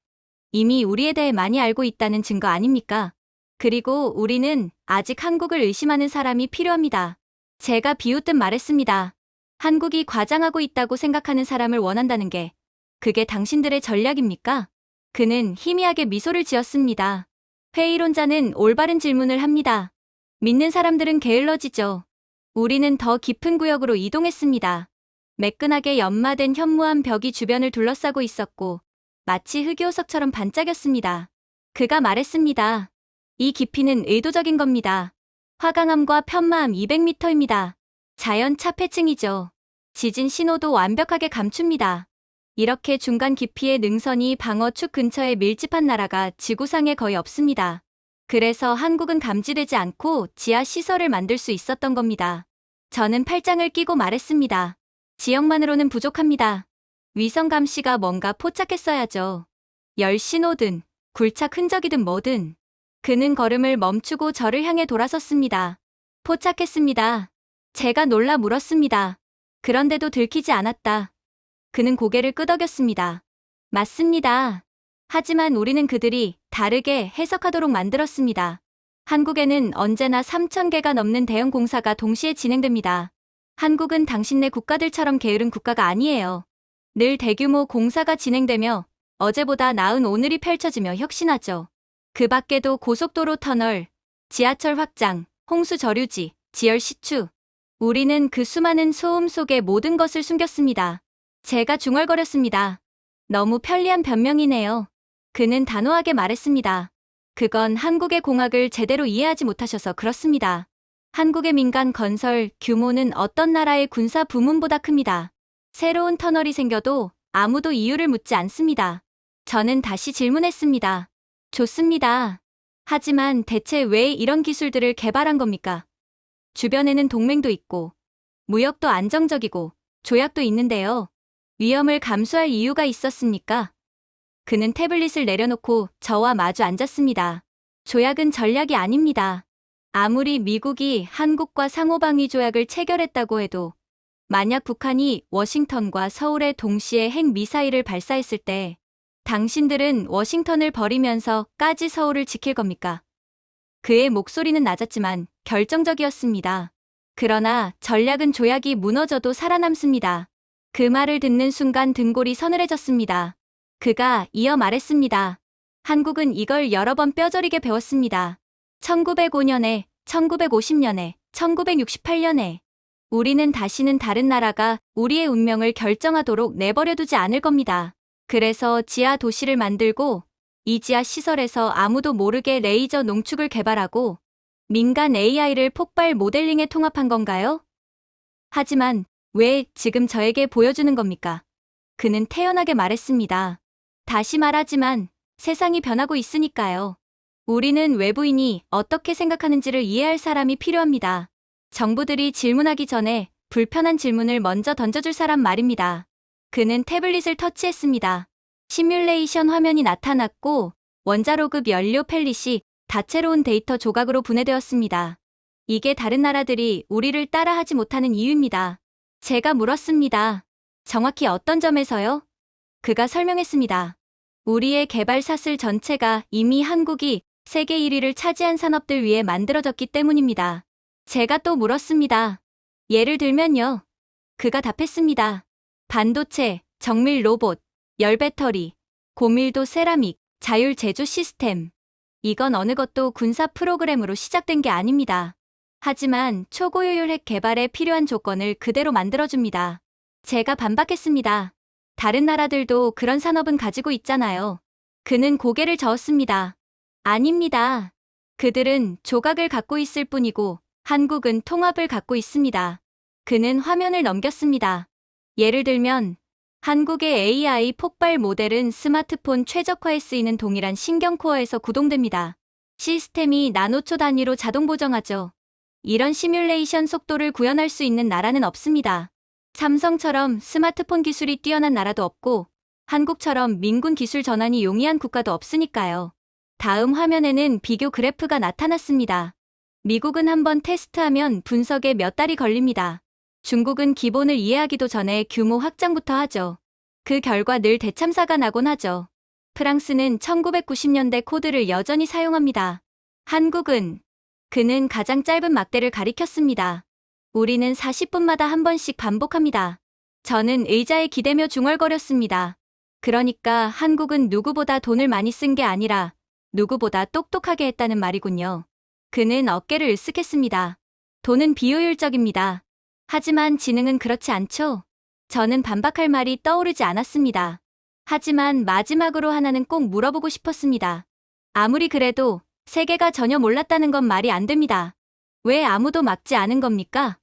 이미 우리에 대해 많이 알고 있다는 증거 아닙니까? 그리고 우리는 아직 한국을 의심하는 사람이 필요합니다. 제가 비웃듯 말했습니다. 한국이 과장하고 있다고 생각하는 사람을 원한다는 게 그게 당신들의 전략입니까? 그는 희미하게 미소를 지었습니다. 회의론자는 올바른 질문을 합니다. 믿는 사람들은 게을러지죠. 우리는 더 깊은 구역으로 이동했습니다. 매끈하게 연마된 현무암 벽이 주변을 둘러싸고 있었고 마치 흑요석처럼 반짝였습니다. 그가 말했습니다. 이 깊이는 의도적인 겁니다. 화강암과 편마암 200m입니다. 자연 차폐층이죠. 지진 신호도 완벽하게 감춥니다. 이렇게 중간 깊이의 능선이 방어축 근처에 밀집한 나라가 지구상에 거의 없습니다. 그래서 한국은 감지되지 않고 지하 시설을 만들 수 있었던 겁니다. 저는 팔짱을 끼고 말했습니다. 지역만으로는 부족합니다. 위성 감시가 뭔가 포착했어야죠. 열 신호든 굴착 흔적이든 뭐든. 그는 걸음을 멈추고 저를 향해 돌아섰습니다. 포착했습니다. 제가 놀라 물었습니다. 그런데도 들키지 않았다. 그는 고개를 끄덕였습니다. 맞습니다. 하지만 우리는 그들이 다르게 해석하도록 만들었습니다. 한국에는 언제나 3,000개가 넘는 대형 공사가 동시에 진행됩니다. 한국은 당신네 국가들처럼 게으른 국가가 아니에요. 늘 대규모 공사가 진행되며 어제보다 나은 오늘이 펼쳐지며 혁신하죠. 그 밖에도 고속도로 터널, 지하철 확장, 홍수 저류지, 지열 시추. 우리는 그 수많은 소음 속에 모든 것을 숨겼습니다. 제가 중얼거렸습니다. 너무 편리한 변명이네요. 그는 단호하게 말했습니다. 그건 한국의 공학을 제대로 이해하지 못하셔서 그렇습니다. 한국의 민간 건설 규모는 어떤 나라의 군사 부문보다 큽니다. 새로운 터널이 생겨도 아무도 이유를 묻지 않습니다. 저는 다시 질문했습니다. 좋습니다. 하지만 대체 왜 이런 기술들을 개발한 겁니까? 주변에는 동맹도 있고, 무역도 안정적이고, 조약도 있는데요. 위험을 감수할 이유가 있었습니까? 그는 태블릿을 내려놓고 저와 마주 앉았습니다. 조약은 전략이 아닙니다. 아무리 미국이 한국과 상호방위 조약을 체결했다고 해도 만약 북한이 워싱턴과 서울에 동시에 핵미사일을 발사했을 때 당신들은 워싱턴을 버리면서까지 서울을 지킬 겁니까? 그의 목소리는 낮았지만 결정적이었습니다. 그러나 전략은 조약이 무너져도 살아남습니다. 그 말을 듣는 순간 등골이 서늘해졌습니다. 그가 이어 말했습니다. 한국은 이걸 여러 번 뼈저리게 배웠습니다. 1905년에, 1950년에, 1968년에. 우리는 다시는 다른 나라가 우리의 운명을 결정하도록 내버려두지 않을 겁니다. 그래서 지하 도시를 만들고 이 지하 시설에서 아무도 모르게 레이저 농축을 개발하고 민간 AI를 폭발 모델링에 통합한 건가요? 하지만 왜 지금 저에게 보여주는 겁니까? 그는 태연하게 말했습니다. 다시 말하지만 세상이 변하고 있으니까요. 우리는 외부인이 어떻게 생각하는지를 이해할 사람이 필요합니다. 정부들이 질문하기 전에 불편한 질문을 먼저 던져줄 사람 말입니다. 그는 태블릿을 터치했습니다. 시뮬레이션 화면이 나타났고 원자로급 연료 펠릿이 다채로운 데이터 조각으로 분해되었습니다. 이게 다른 나라들이 우리를 따라하지 못하는 이유입니다. 제가 물었습니다. 정확히 어떤 점에서요? 그가 설명했습니다. 우리의 개발 사슬 전체가 이미 한국이 세계 1위를 차지한 산업들 위해 만들어졌기 때문입니다. 제가 또 물었습니다. 예를 들면요. 그가 답했습니다. 반도체, 정밀 로봇, 열배터리, 고밀도 세라믹, 자율 제조 시스템. 이건 어느 것도 군사 프로그램으로 시작된 게 아닙니다. 하지만 초고효율 핵 개발에 필요한 조건을 그대로 만들어줍니다. 제가 반박했습니다. 다른 나라들도 그런 산업은 가지고 있잖아요. 그는 고개를 저었습니다. 아닙니다. 그들은 조각을 갖고 있을 뿐이고 한국은 통합을 갖고 있습니다. 그는 화면을 넘겼습니다. 예를 들면 한국의 AI 폭발 모델은 스마트폰 최적화에 쓰이는 동일한 신경코어에서 구동됩니다. 시스템이 나노초 단위로 자동 보정하죠. 이런 시뮬레이션 속도를 구현할 수 있는 나라는 없습니다. 삼성처럼 스마트폰 기술이 뛰어난 나라도 없고 한국처럼 민군 기술 전환이 용이한 국가도 없으니까요. 다음 화면에는 비교 그래프가 나타났습니다. 미국은 한번 테스트하면 분석에 몇 달이 걸립니다. 중국은 기본을 이해하기도 전에 규모 확장부터 하죠. 그 결과 늘 대참사가 나곤 하죠. 프랑스는 1990년대 코드를 여전히 사용합니다. 한국은 그는 가장 짧은 막대를 가리켰습니다. 우리는 40분마다 한 번씩 반복합니다. 저는 의자에 기대며 중얼거렸습니다. 그러니까 한국은 누구보다 돈을 많이 쓴 게 아니라 누구보다 똑똑하게 했다는 말이군요. 그는 어깨를 으쓱했습니다. 돈은 비효율적입니다. 하지만 지능은 그렇지 않죠? 저는 반박할 말이 떠오르지 않았습니다. 하지만 마지막으로 하나는 꼭 물어보고 싶었습니다. 아무리 그래도 세계가 전혀 몰랐다는 건 말이 안 됩니다. 왜 아무도 막지 않은 겁니까?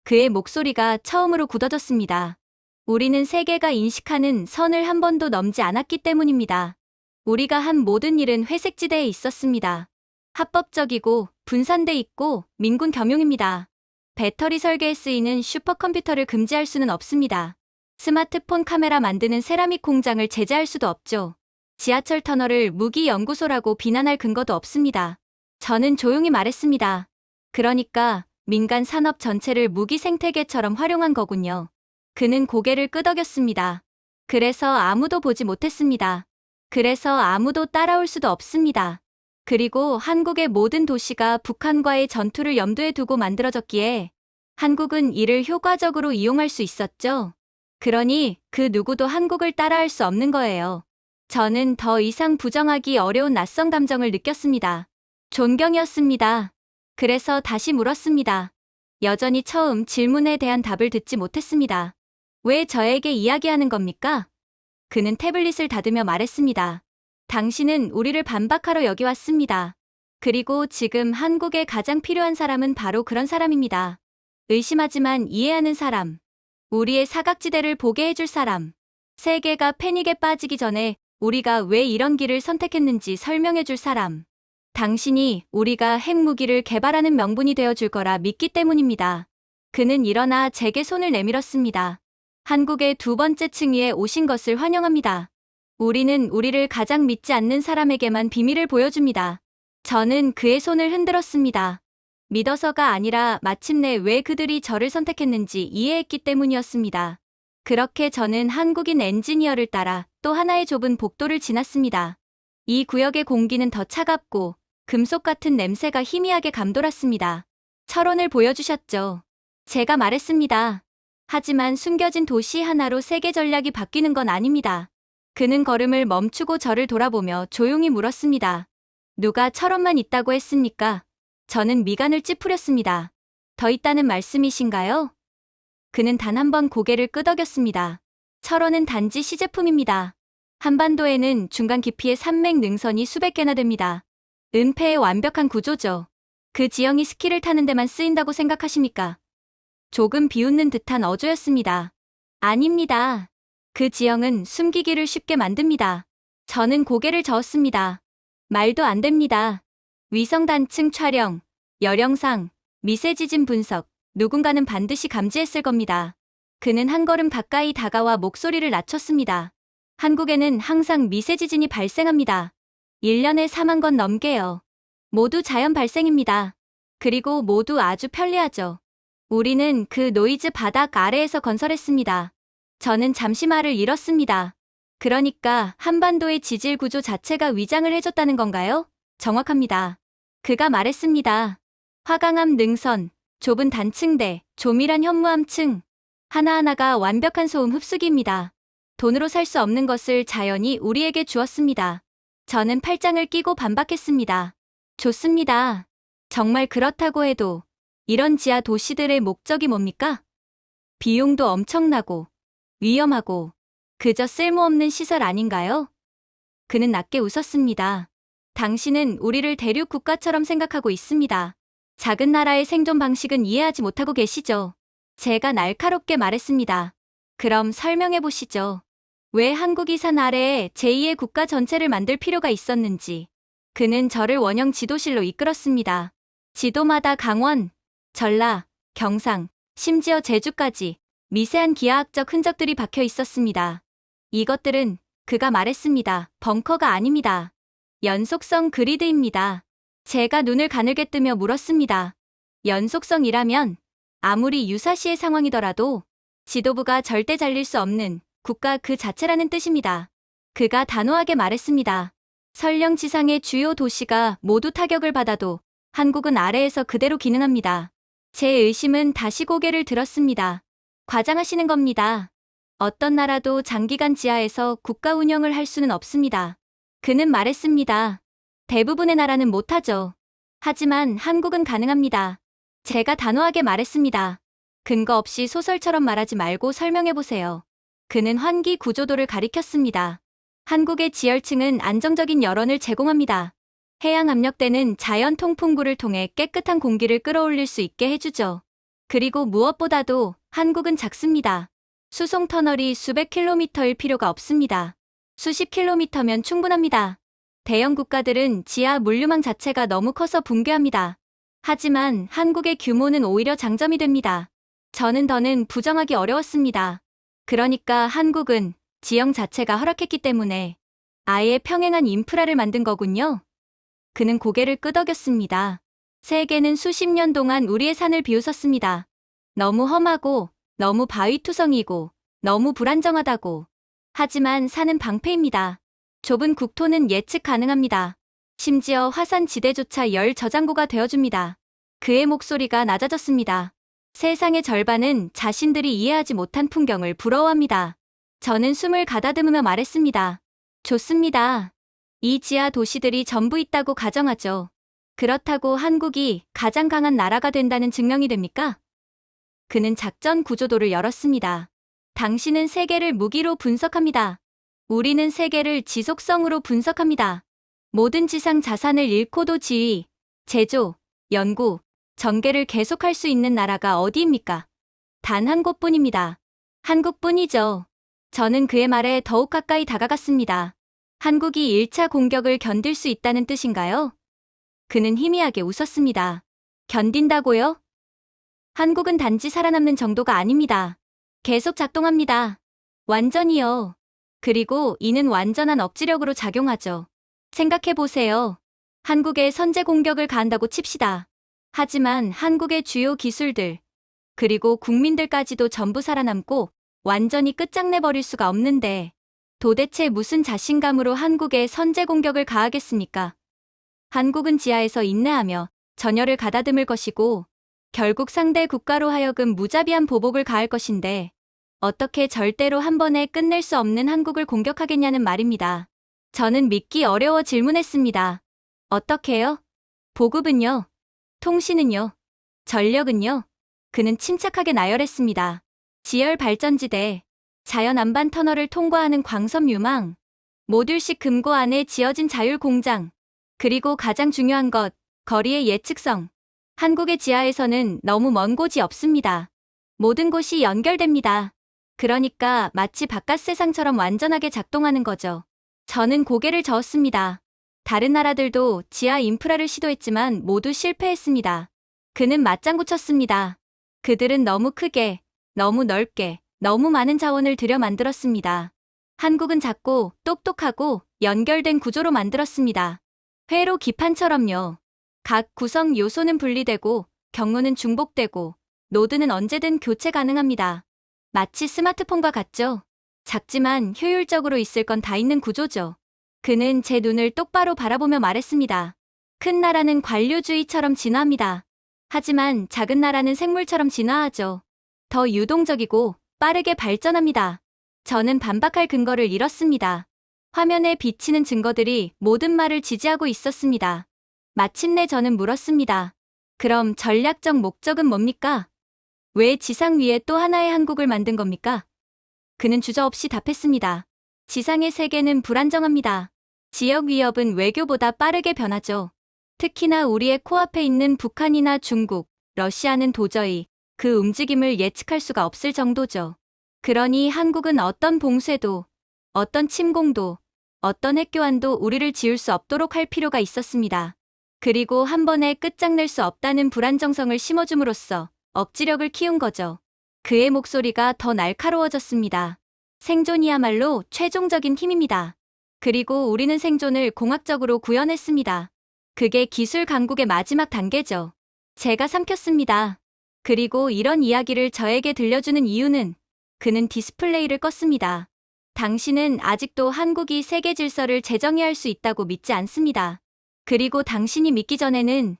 그의 목소리가 처음으로 굳어졌습니다. 우리는 세계가 인식하는 선을 한 번도 넘지 않았기 때문입니다. 우리가 한 모든 일은 회색지대에 있었습니다. 합법적이고 분산돼 있고 민군 겸용입니다. 배터리 설계에 쓰이는 슈퍼컴퓨터를 금지할 수는 없습니다. 스마트폰 카메라 만드는 세라믹 공장을 제재할 수도 없죠. 지하철 터널을 무기 연구소라고 비난할 근거도 없습니다. 저는 조용히 말했습니다. 그러니까 민간 산업 전체를 무기 생태계처럼 활용한 거군요. 그는 고개를 끄덕였습니다. 그래서 아무도 보지 못했습니다. 그래서 아무도 따라올 수도 없습니다. 그리고 한국의 모든 도시가 북한과의 전투를 염두에 두고 만들어졌기에 한국은 이를 효과적으로 이용할 수 있었죠. 그러니 그 누구도 한국을 따라할 수 없는 거예요. 저는 더 이상 부정하기 어려운 낯선 감정을 느꼈습니다. 존경이었습니다. 그래서 다시 물었습니다. 여전히 처음 질문에 대한 답을 듣지 못했습니다. 왜 저에게 이야기하는 겁니까? 그는 태블릿을 닫으며 말했습니다. 당신은 우리를 반박하러 여기 왔습니다. 그리고 지금 한국에 가장 필요한 사람은 바로 그런 사람입니다. 의심하지만 이해하는 사람. 우리의 사각지대를 보게 해줄 사람. 세계가 패닉에 빠지기 전에 우리가 왜 이런 길을 선택했는지 설명해줄 사람. 당신이 우리가 핵무기를 개발하는 명분이 되어줄 거라 믿기 때문입니다. 그는 일어나 제게 손을 내밀었습니다. 한국의 두 번째 층위에 오신 것을 환영합니다. 우리는 우리를 가장 믿지 않는 사람에게만 비밀을 보여줍니다. 저는 그의 손을 흔들었습니다. 믿어서가 아니라 마침내 왜 그들이 저를 선택했는지 이해했기 때문이었습니다. 그렇게 저는 한국인 엔지니어를 따라 또 하나의 좁은 복도를 지났습니다. 이 구역의 공기는 더 차갑고 금속 같은 냄새가 희미하게 감돌았습니다. 철원을 보여주셨죠. 제가 말했습니다. 하지만 숨겨진 도시 하나로 세계 전략이 바뀌는 건 아닙니다. 그는 걸음을 멈추고 저를 돌아보며 조용히 물었습니다. 누가 철원만 있다고 했습니까? 저는 미간을 찌푸렸습니다. 더 있다는 말씀이신가요? 그는 단 한 번 고개를 끄덕였습니다. 철원은 단지 시제품입니다. 한반도에는 중간 깊이의 산맥 능선이 수백 개나 됩니다. 은폐의 완벽한 구조죠. 그 지형이 스키를 타는 데만 쓰인다고 생각하십니까? 조금 비웃는 듯한 어조였습니다. 아닙니다. 그 지형은 숨기기를 쉽게 만듭니다. 저는 고개를 저었습니다. 말도 안 됩니다. 위성 단층 촬영, 열영상, 미세 지진 분석, 누군가는 반드시 감지했을 겁니다. 그는 한 걸음 가까이 다가와 목소리를 낮췄습니다. 한국에는 항상 미세 지진이 발생합니다. 1년에 4만 건 넘게요. 모두 자연 발생입니다. 그리고 모두 아주 편리하죠. 우리는 그 노이즈 바닥 아래에서 건설했습니다. 저는 잠시 말을 잃었습니다. 그러니까 한반도의 지질 구조 자체가 위장을 해줬다는 건가요? 정확합니다. 그가 말했습니다. 화강암 능선, 좁은 단층대, 조밀한 현무암층. 하나하나가 완벽한 소음 흡수기입니다. 돈으로 살 수 없는 것을 자연이 우리에게 주었습니다. 저는 팔짱을 끼고 반박했습니다. 좋습니다. 정말 그렇다고 해도 이런 지하 도시들의 목적이 뭡니까? 비용도 엄청나고 위험하고 그저 쓸모없는 시설 아닌가요? 그는 낮게 웃었습니다. 당신은 우리를 대륙 국가처럼 생각하고 있습니다. 작은 나라의 생존 방식은 이해하지 못하고 계시죠? 제가 날카롭게 말했습니다. 그럼 설명해 보시죠. 왜 한국이 산 아래에 제2의 국가 전체를 만들 필요가 있었는지. 그는 저를 원형 지도실로 이끌었습니다. 지도마다 강원, 전라, 경상, 심지어 제주까지 미세한 기하학적 흔적들이 박혀 있었습니다. 이것들은 그가 말했습니다. 벙커가 아닙니다. 연속성 그리드입니다. 제가 눈을 가늘게 뜨며 물었습니다. 연속성이라면 아무리 유사시의 상황이더라도 지도부가 절대 잘릴 수 없는 국가 그 자체라는 뜻입니다. 그가 단호하게 말했습니다. 설령 지상의 주요 도시가 모두 타격을 받아도 한국은 아래에서 그대로 기능합니다. 제 의심은 다시 고개를 들었습니다. 과장하시는 겁니다. 어떤 나라도 장기간 지하에서 국가 운영을 할 수는 없습니다. 그는 말했습니다. 대부분의 나라는 못하죠. 하지만 한국은 가능합니다. 제가 단호하게 말했습니다. 근거 없이 소설처럼 말하지 말고 설명해보세요. 그는 환기 구조도를 가리켰습니다. 한국의 지열층은 안정적인 여론을 제공합니다. 해양 압력대는 자연 통풍구를 통해 깨끗한 공기를 끌어올릴 수 있게 해주죠. 그리고 무엇보다도 한국은 작습니다. 수송 터널이 수백 킬로미터일 필요가 없습니다. 수십 킬로미터면 충분합니다. 대형 국가들은 지하 물류망 자체가 너무 커서 붕괴합니다. 하지만 한국의 규모는 오히려 장점이 됩니다. 저는 더는 부정하기 어려웠습니다. 그러니까 한국은 지형 자체가 허락했기 때문에 아예 평행한 인프라를 만든 거군요. 그는 고개를 끄덕였습니다. 세계는 수십 년 동안 우리의 산을 비웃었습니다. 너무 험하고 너무 바위투성이고 너무 불안정하다고. 하지만 산은 방패입니다. 좁은 국토는 예측 가능합니다. 심지어 화산 지대조차 열 저장고가 되어줍니다. 그의 목소리가 낮아졌습니다. 세상의 절반은 자신들이 이해하지 못한 풍경을 부러워합니다. 저는 숨을 가다듬으며 말했습니다. 좋습니다. 이 지하 도시들이 전부 있다고 가정하죠. 그렇다고 한국이 가장 강한 나라가 된다는 증명이 됩니까? 그는 작전 구조도를 열었습니다. 당신은 세계를 무기로 분석합니다. 우리는 세계를 지속성으로 분석합니다. 모든 지상 자산을 잃고도 지휘, 제조, 연구, 전개를 계속할 수 있는 나라가 어디입니까? 단 한 곳뿐입니다. 한국뿐이죠. 저는 그의 말에 더욱 가까이 다가갔습니다. 한국이 1차 공격을 견딜 수 있다는 뜻인가요? 그는 희미하게 웃었습니다. 견딘다고요? 한국은 단지 살아남는 정도가 아닙니다. 계속 작동합니다. 완전히요. 그리고 이는 완전한 억지력으로 작용하죠. 생각해보세요. 한국에 선제 공격을 가한다고 칩시다. 하지만 한국의 주요 기술들, 그리고 국민들까지도 전부 살아남고 완전히 끝장내버릴 수가 없는데 도대체 무슨 자신감으로 한국에 선제 공격을 가하겠습니까? 한국은 지하에서 인내하며 전열을 가다듬을 것이고 결국 상대 국가로 하여금 무자비한 보복을 가할 것인데 어떻게 절대로 한 번에 끝낼 수 없는 한국을 공격하겠냐는 말입니다. 저는 믿기 어려워 질문했습니다. 어떻게요? 보급은요? 통신은요? 전력은요? 그는 침착하게 나열했습니다. 지열 발전지대, 자연 안반 터널을 통과하는 광섬 유망, 모듈식 금고 안에 지어진 자율 공장, 그리고 가장 중요한 것, 거리의 예측성. 한국의 지하에서는 너무 먼 곳이 없습니다. 모든 곳이 연결됩니다. 그러니까 마치 바깥 세상처럼 완전하게 작동하는 거죠. 저는 고개를 저었습니다. 다른 나라들도 지하 인프라를 시도했지만 모두 실패했습니다. 그는 맞장구 쳤습니다. 그들은 너무 크게, 너무 넓게, 너무 많은 자원을 들여 만들었습니다. 한국은 작고 똑똑하고 연결된 구조로 만들었습니다. 회로 기판처럼요. 각 구성 요소는 분리되고 경로는 중복되고 노드는 언제든 교체 가능합니다. 마치 스마트폰과 같죠? 작지만 효율적으로 있을 건 다 있는 구조죠. 그는 제 눈을 똑바로 바라보며 말했습니다. 큰 나라는 관료주의처럼 진화합니다. 하지만 작은 나라는 생물처럼 진화하죠. 더 유동적이고 빠르게 발전합니다. 저는 반박할 근거를 잃었습니다. 화면에 비치는 증거들이 모든 말을 지지하고 있었습니다. 마침내 저는 물었습니다. 그럼 전략적 목적은 뭡니까? 왜 지상 위에 또 하나의 한국을 만든 겁니까? 그는 주저없이 답했습니다. 지상의 세계는 불안정합니다. 지역 위협은 외교보다 빠르게 변하죠. 특히나 우리의 코앞에 있는 북한이나 중국, 러시아는 도저히 그 움직임을 예측할 수가 없을 정도죠. 그러니 한국은 어떤 봉쇄도, 어떤 침공도, 어떤 핵교환도 우리를 지울 수 없도록 할 필요가 있었습니다. 그리고 한 번에 끝장낼 수 없다는 불안정성을 심어줌으로써 억지력을 키운 거죠. 그의 목소리가 더 날카로워졌습니다. 생존이야말로 최종적인 힘입니다. 그리고 우리는 생존을 공학적으로 구현했습니다. 그게 기술 강국의 마지막 단계죠. 제가 삼켰습니다. 그리고 이런 이야기를 저에게 들려주는 이유는 그는 디스플레이를 껐습니다. 당신은 아직도 한국이 세계 질서를 재정의할 수 있다고 믿지 않습니다. 그리고 당신이 믿기 전에는,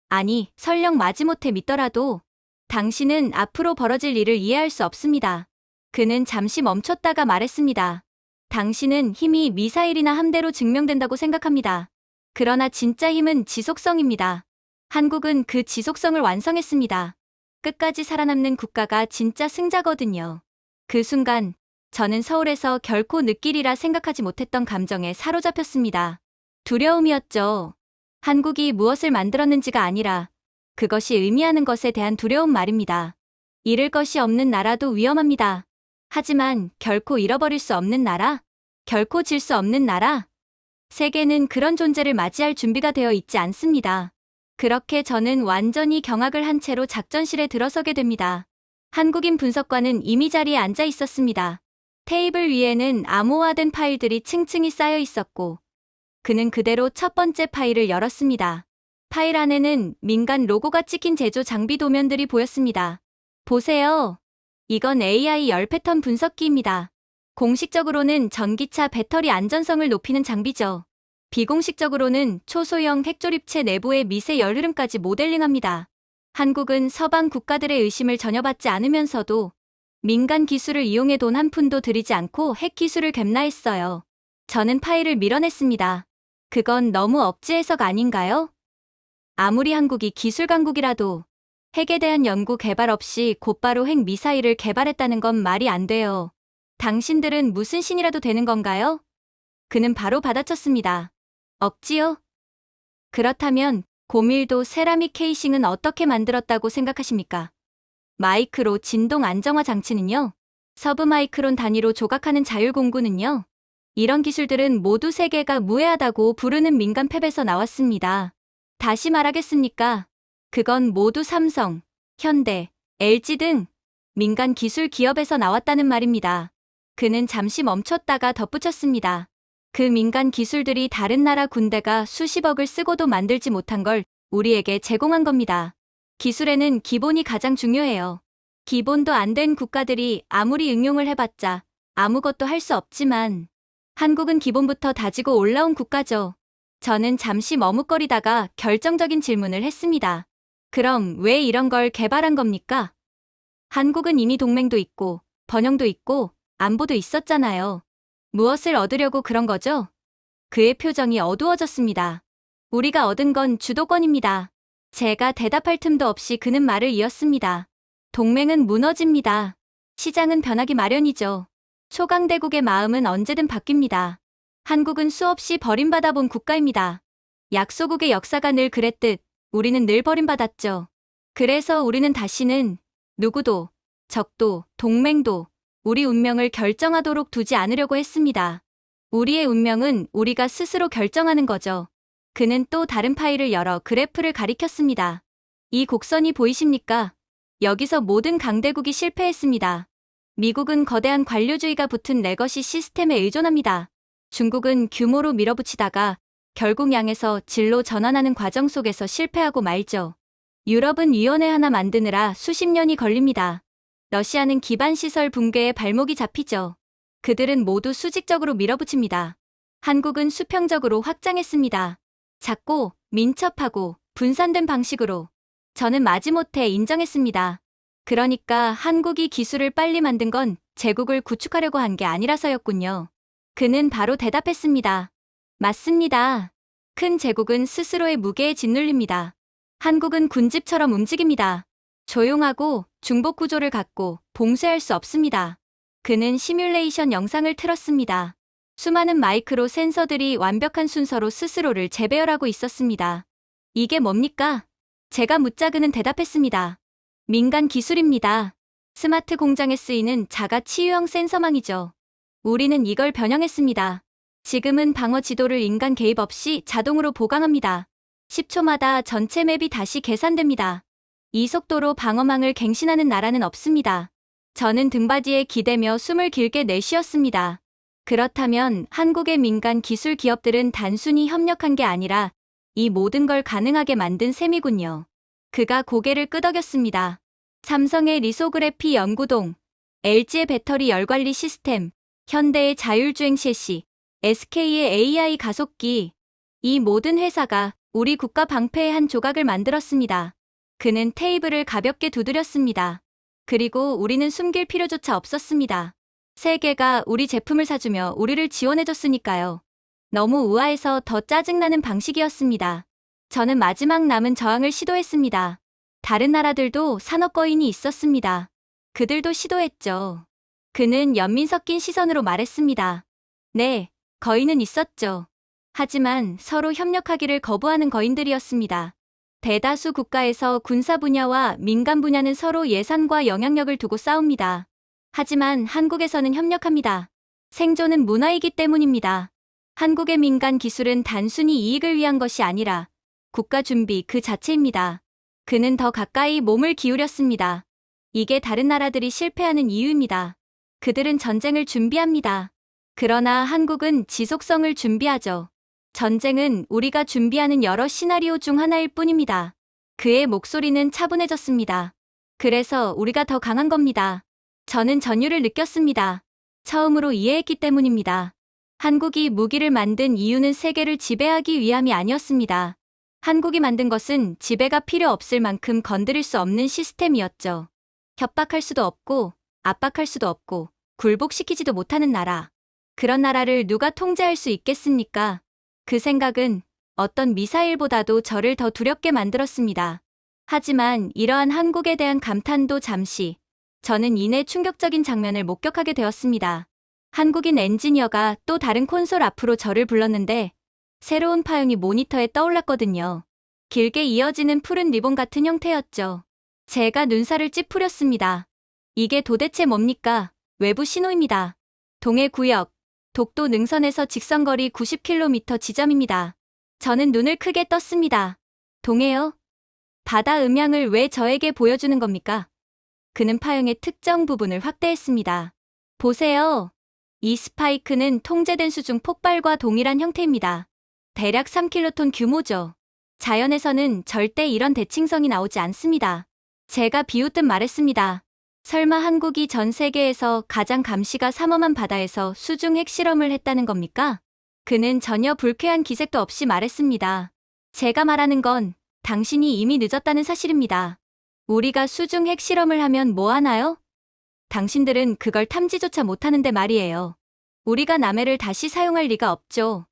아니, 설령 마지못해 믿더라도 당신은 앞으로 벌어질 일을 이해할 수 없습니다. 그는 잠시 멈췄다가 말했습니다. 당신은 힘이 미사일이나 함대로 증명된다고 생각합니다. 그러나 진짜 힘은 지속성입니다. 한국은 그 지속성을 완성했습니다. 끝까지 살아남는 국가가 진짜 승자거든요. 그 순간 저는 서울에서 결코 느끼리라 생각하지 못했던 감정에 사로잡혔습니다. 두려움이었죠. 한국이 무엇을 만들었는지가 아니라 그것이 의미하는 것에 대한 두려움 말입니다. 잃을 것이 없는 나라도 위험합니다. 하지만 결코 잃어버릴 수 없는 나라? 결코 질 수 없는 나라? 세계는 그런 존재를 맞이할 준비가 되어 있지 않습니다. 그렇게 저는 완전히 경악을 한 채로 작전실에 들어서게 됩니다. 한국인 분석관은 이미 자리에 앉아 있었습니다. 테이블 위에는 암호화된 파일들이 층층이 쌓여 있었고 그는 그대로 첫 번째 파일을 열었습니다. 파일 안에는 민간 로고가 찍힌 제조 장비 도면들이 보였습니다. 보세요. 이건 AI 열 패턴 분석기입니다. 공식적으로는 전기차 배터리 안전성을 높이는 장비죠. 비공식적으로는 초소형 핵조립체 내부의 미세 열흐름까지 모델링합니다. 한국은 서방 국가들의 의심을 전혀 받지 않으면서도 민간 기술을 이용해 돈 한 푼도 들이지 않고 핵 기술을 깸나했어요. 저는 파일을 밀어냈습니다. 그건 너무 억지 해석 아닌가요? 아무리 한국이 기술 강국이라도 핵에 대한 연구 개발 없이 곧바로 핵 미사일을 개발했다는 건 말이 안 돼요. 당신들은 무슨 신이라도 되는 건가요? 그는 바로 받아쳤습니다. 억지요? 그렇다면 고밀도 세라믹 케이싱은 어떻게 만들었다고 생각하십니까? 마이크로 진동 안정화 장치는요? 서브마이크론 단위로 조각하는 자율 공구는요? 이런 기술들은 모두 세계가 무해하다고 부르는 민간 팹에서 나왔습니다. 다시 말하겠습니까? 그건 모두 삼성, 현대, LG 등 민간 기술 기업에서 나왔다는 말입니다. 그는 잠시 멈췄다가 덧붙였습니다. 그 민간 기술들이 다른 나라 군대가 수십억을 쓰고도 만들지 못한 걸 우리에게 제공한 겁니다. 기술에는 기본이 가장 중요해요. 기본도 안 된 국가들이 아무리 응용을 해봤자 아무것도 할 수 없지만 한국은 기본부터 다지고 올라온 국가죠. 저는 잠시 머뭇거리다가 결정적인 질문을 했습니다. 그럼 왜 이런 걸 개발한 겁니까? 한국은 이미 동맹도 있고 번영도 있고 안보도 있었잖아요. 무엇을 얻으려고 그런 거죠? 그의 표정이 어두워졌습니다. 우리가 얻은 건 주도권입니다. 제가 대답할 틈도 없이 그는 말을 이었습니다. 동맹은 무너집니다. 시장은 변하기 마련이죠. 초강대국의 마음은 언제든 바뀝니다. 한국은 수없이 버림받아본 국가입니다. 약소국의 역사가 늘 그랬듯 우리는 늘 버림받았죠. 그래서 우리는 다시는 누구도, 적도, 동맹도 우리 운명을 결정하도록 두지 않으려고 했습니다. 우리의 운명은 우리가 스스로 결정하는 거죠. 그는 또 다른 파일을 열어 그래프를 가리켰습니다. 이 곡선이 보이십니까? 여기서 모든 강대국이 실패했습니다. 미국은 거대한 관료주의가 붙은 레거시 시스템에 의존합니다. 중국은 규모로 밀어붙이다가 결국 양에서 질로 전환하는 과정 속에서 실패하고 말죠. 유럽은 위원회 하나 만드느라 수십 년이 걸립니다. 러시아는 기반시설 붕괴에 발목이 잡히죠. 그들은 모두 수직적으로 밀어붙입니다. 한국은 수평적으로 확장했습니다. 작고 민첩하고 분산된 방식으로. 저는 마지못해 인정했습니다. 그러니까 한국이 기술을 빨리 만든 건 제국을 구축하려고 한 게 아니라서였군요. 그는 바로 대답했습니다. 맞습니다. 큰 제국은 스스로의 무게에 짓눌립니다. 한국은 군집처럼 움직입니다. 조용하고 중복 구조를 갖고 봉쇄할 수 없습니다. 그는 시뮬레이션 영상을 틀었습니다. 수많은 마이크로 센서들이 완벽한 순서로 스스로를 재배열하고 있었습니다. 이게 뭡니까? 제가 묻자 그는 대답했습니다. 민간 기술입니다. 스마트 공장에 쓰이는 자가 치유형 센서망이죠. 우리는 이걸 변형했습니다. 지금은 방어 지도를 인간 개입 없이 자동으로 보강합니다. 10초마다 전체 맵이 다시 계산됩니다. 이 속도로 방어망을 갱신하는 나라는 없습니다. 저는 등받이에 기대며 숨을 길게 내쉬었습니다. 그렇다면 한국의 민간 기술 기업들은 단순히 협력한 게 아니라 이 모든 걸 가능하게 만든 셈이군요. 그가 고개를 끄덕였습니다. 삼성의 리소그래피 연구동, LG의 배터리 열관리 시스템, 현대의 자율주행 셰시, SK의 AI 가속기, 이 모든 회사가 우리 국가 방패의 한 조각을 만들었습니다. 그는 테이블을 가볍게 두드렸습니다. 그리고 우리는 숨길 필요조차 없었습니다. 세계가 우리 제품을 사주며 우리를 지원해줬으니까요. 너무 우아해서 더 짜증나는 방식이었습니다. 저는 마지막 남은 저항을 시도했습니다. 다른 나라들도 산업 거인이 있었습니다. 그들도 시도했죠. 그는 연민 섞인 시선으로 말했습니다. 네, 거인은 있었죠. 하지만 서로 협력하기를 거부하는 거인들이었습니다. 대다수 국가에서 군사 분야와 민간 분야는 서로 예산과 영향력을 두고 싸웁니다. 하지만 한국에서는 협력합니다. 생존은 문화이기 때문입니다. 한국의 민간 기술은 단순히 이익을 위한 것이 아니라 국가 준비 그 자체입니다. 그는 더 가까이 몸을 기울였습니다. 이게 다른 나라들이 실패하는 이유입니다. 그들은 전쟁을 준비합니다. 그러나 한국은 지속성을 준비하죠. 전쟁은 우리가 준비하는 여러 시나리오 중 하나일 뿐입니다. 그의 목소리는 차분해졌습니다. 그래서 우리가 더 강한 겁니다. 저는 전율을 느꼈습니다. 처음으로 이해했기 때문입니다. 한국이 무기를 만든 이유는 세계를 지배하기 위함이 아니었습니다. 한국이 만든 것은 지배가 필요 없을 만큼 건드릴 수 없는 시스템이었죠. 협박할 수도 없고 압박할 수도 없고 굴복시키지도 못하는 나라. 그런 나라를 누가 통제할 수 있겠습니까? 그 생각은 어떤 미사일보다도 저를 더 두렵게 만들었습니다. 하지만 이러한 한국에 대한 감탄도 잠시, 저는 이내 충격적인 장면을 목격하게 되었습니다. 한국인 엔지니어가 또 다른 콘솔 앞으로 저를 불렀는데 새로운 파형이 모니터에 떠올랐거든요. 길게 이어지는 푸른 리본 같은 형태였죠. 제가 눈살을 찌푸렸습니다. 이게 도대체 뭡니까? 외부 신호입니다. 동해 구역, 독도 능선에서 직선거리 90km 지점입니다. 저는 눈을 크게 떴습니다. 동해요? 바다 음향을 왜 저에게 보여주는 겁니까? 그는 파형의 특정 부분을 확대했습니다. 보세요. 이 스파이크는 통제된 수중 폭발과 동일한 형태입니다. 대략 3킬로톤 규모죠. 자연에서는 절대 이런 대칭성이 나오지 않습니다. 제가 비웃듯 말했습니다. 설마 한국이 전 세계에서 가장 감시가 삼엄한 바다에서 수중 핵실험을 했다는 겁니까? 그는 전혀 불쾌한 기색도 없이 말했습니다. 제가 말하는 건 당신이 이미 늦었다는 사실입니다. 우리가 수중 핵실험을 하면 뭐 하나요? 당신들은 그걸 탐지조차 못하는데 말이에요. 우리가 남해를 다시 사용할 리가 없죠.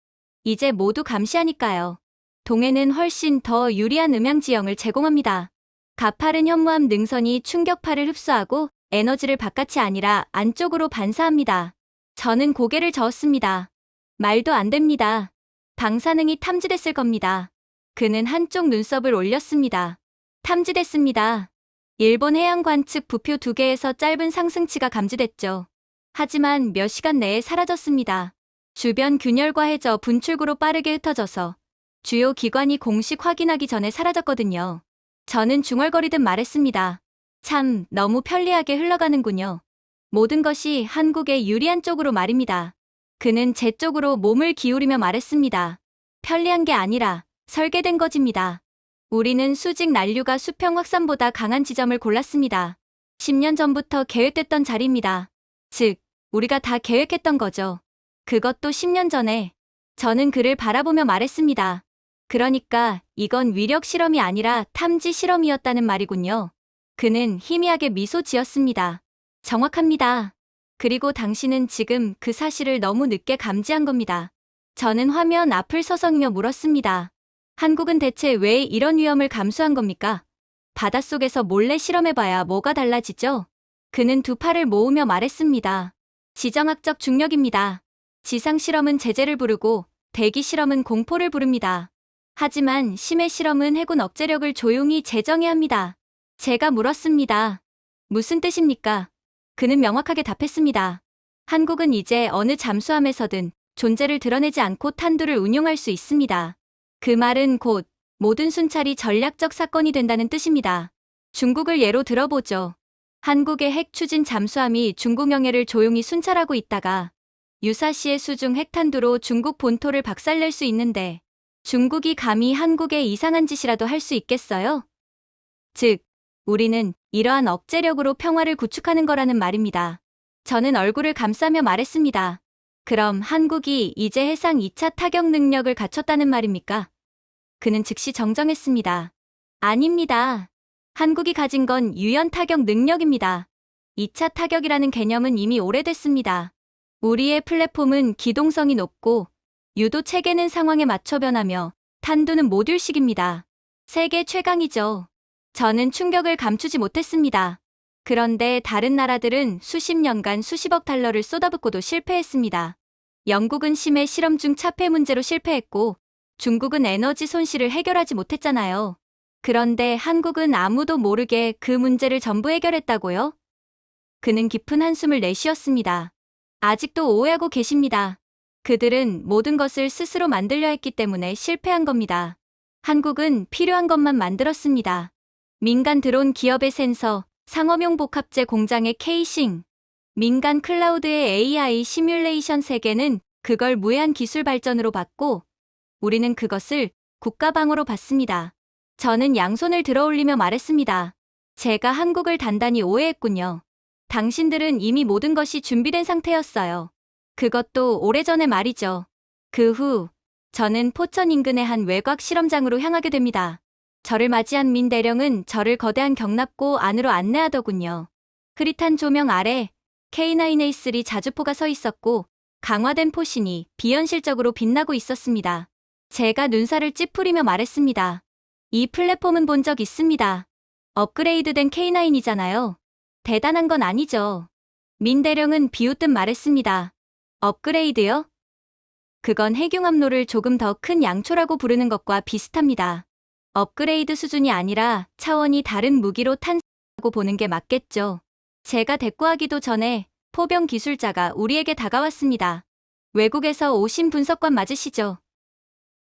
이제 모두 감시하니까요. 동해는 훨씬 더 유리한 음향 지형을 제공합니다. 가파른 현무암 능선이 충격파를 흡수하고 에너지를 바깥이 아니라 안쪽으로 반사합니다. 저는 고개를 저었습니다. 말도 안 됩니다. 방사능이 탐지됐을 겁니다. 그는 한쪽 눈썹을 올렸습니다. 탐지됐습니다. 일본 해양 관측 부표 2개에서 짧은 상승치가 감지됐죠. 하지만 몇 시간 내에 사라졌습니다. 주변 균열과 해저 분출구로 빠르게 흩어져서 주요 기관이 공식 확인하기 전에 사라졌거든요. 저는 중얼거리듯 말했습니다. 참 너무 편리하게 흘러가는군요. 모든 것이 한국의 유리한 쪽으로 말입니다. 그는 제 쪽으로 몸을 기울이며 말했습니다. 편리한 게 아니라 설계된 것입니다. 우리는 수직 난류가 수평 확산보다 강한 지점을 골랐습니다. 10년 전부터 계획됐던 자리입니다. 즉, 우리가 다 계획했던 거죠. 그것도 10년 전에. 저는 그를 바라보며 말했습니다. 그러니까 이건 위력 실험이 아니라 탐지 실험이었다는 말이군요. 그는 희미하게 미소 지었습니다. 정확합니다. 그리고 당신은 지금 그 사실을 너무 늦게 감지한 겁니다. 저는 화면 앞을 서성이며 물었습니다. 한국은 대체 왜 이런 위험을 감수한 겁니까? 바닷속에서 몰래 실험해봐야 뭐가 달라지죠? 그는 두 팔을 모으며 말했습니다. 지정학적 중력입니다. 지상 실험은 제재를 부르고 대기 실험은 공포를 부릅니다. 하지만 심해 실험은 해군 억제력을 조용히 제정해야 합니다. 제가 물었습니다. 무슨 뜻입니까? 그는 명확하게 답했습니다. 한국은 이제 어느 잠수함에서든 존재를 드러내지 않고 탄두를 운용할 수 있습니다. 그 말은 곧 모든 순찰이 전략적 사건이 된다는 뜻입니다. 중국을 예로 들어보죠. 한국의 핵 추진 잠수함이 중국 영해를 조용히 순찰하고 있다가 유사시의 수중 핵탄두로 중국 본토를 박살낼 수 있는데 중국이 감히 한국에 이상한 짓이라도 할 수 있겠어요? 즉, 우리는 이러한 억제력으로 평화를 구축하는 거라는 말입니다. 저는 얼굴을 감싸며 말했습니다. 그럼 한국이 이제 해상 2차 타격 능력을 갖췄다는 말입니까? 그는 즉시 정정했습니다. 아닙니다. 한국이 가진 건 유연 타격 능력입니다. 2차 타격이라는 개념은 이미 오래됐습니다. 우리의 플랫폼은 기동성이 높고 유도 체계는 상황에 맞춰 변하며 탄두는 모듈식입니다. 세계 최강이죠. 저는 충격을 감추지 못했습니다. 그런데 다른 나라들은 수십 년간 수십억 달러를 쏟아붓고도 실패했습니다. 영국은 심해 실험 중 차폐 문제로 실패했고 중국은 에너지 손실을 해결하지 못했잖아요. 그런데 한국은 아무도 모르게 그 문제를 전부 해결했다고요? 그는 깊은 한숨을 내쉬었습니다. 아직도 오해하고 계십니다. 그들은 모든 것을 스스로 만들려 했기 때문에 실패한 겁니다. 한국은 필요한 것만 만들었습니다. 민간 드론 기업의 센서, 상업용 복합재 공장의 케이싱, 민간 클라우드의 AI 시뮬레이션 세계는 그걸 무해한 기술 발전으로 봤고 우리는 그것을 국가 방어로 봤습니다. 저는 양손을 들어올리며 말했습니다. 제가 한국을 단단히 오해했군요. 당신들은 이미 모든 것이 준비된 상태였어요. 그것도 오래전의 말이죠. 그 후 저는 포천 인근의 한 외곽 실험장으로 향하게 됩니다. 저를 맞이한 민 대령은 저를 거대한 경납고 안으로 안내하더군요. 흐릿한 조명 아래 K9A3 자주포가 서 있었고 강화된 포신이 비현실적으로 빛나고 있었습니다. 제가 눈살을 찌푸리며 말했습니다. 이 플랫폼은 본 적 있습니다. 업그레이드된 K9이잖아요. 대단한 건 아니죠. 민 대령은 비웃듯 말했습니다. 업그레이드요? 그건 핵융합로를 조금 더 큰 양초라고 부르는 것과 비슷합니다. 업그레이드 수준이 아니라 차원이 다른 무기로 탄생하고 보는 게 맞겠죠. 제가 대꾸하기도 전에 포병 기술자가 우리에게 다가왔습니다. 외국에서 오신 분석관 맞으시죠?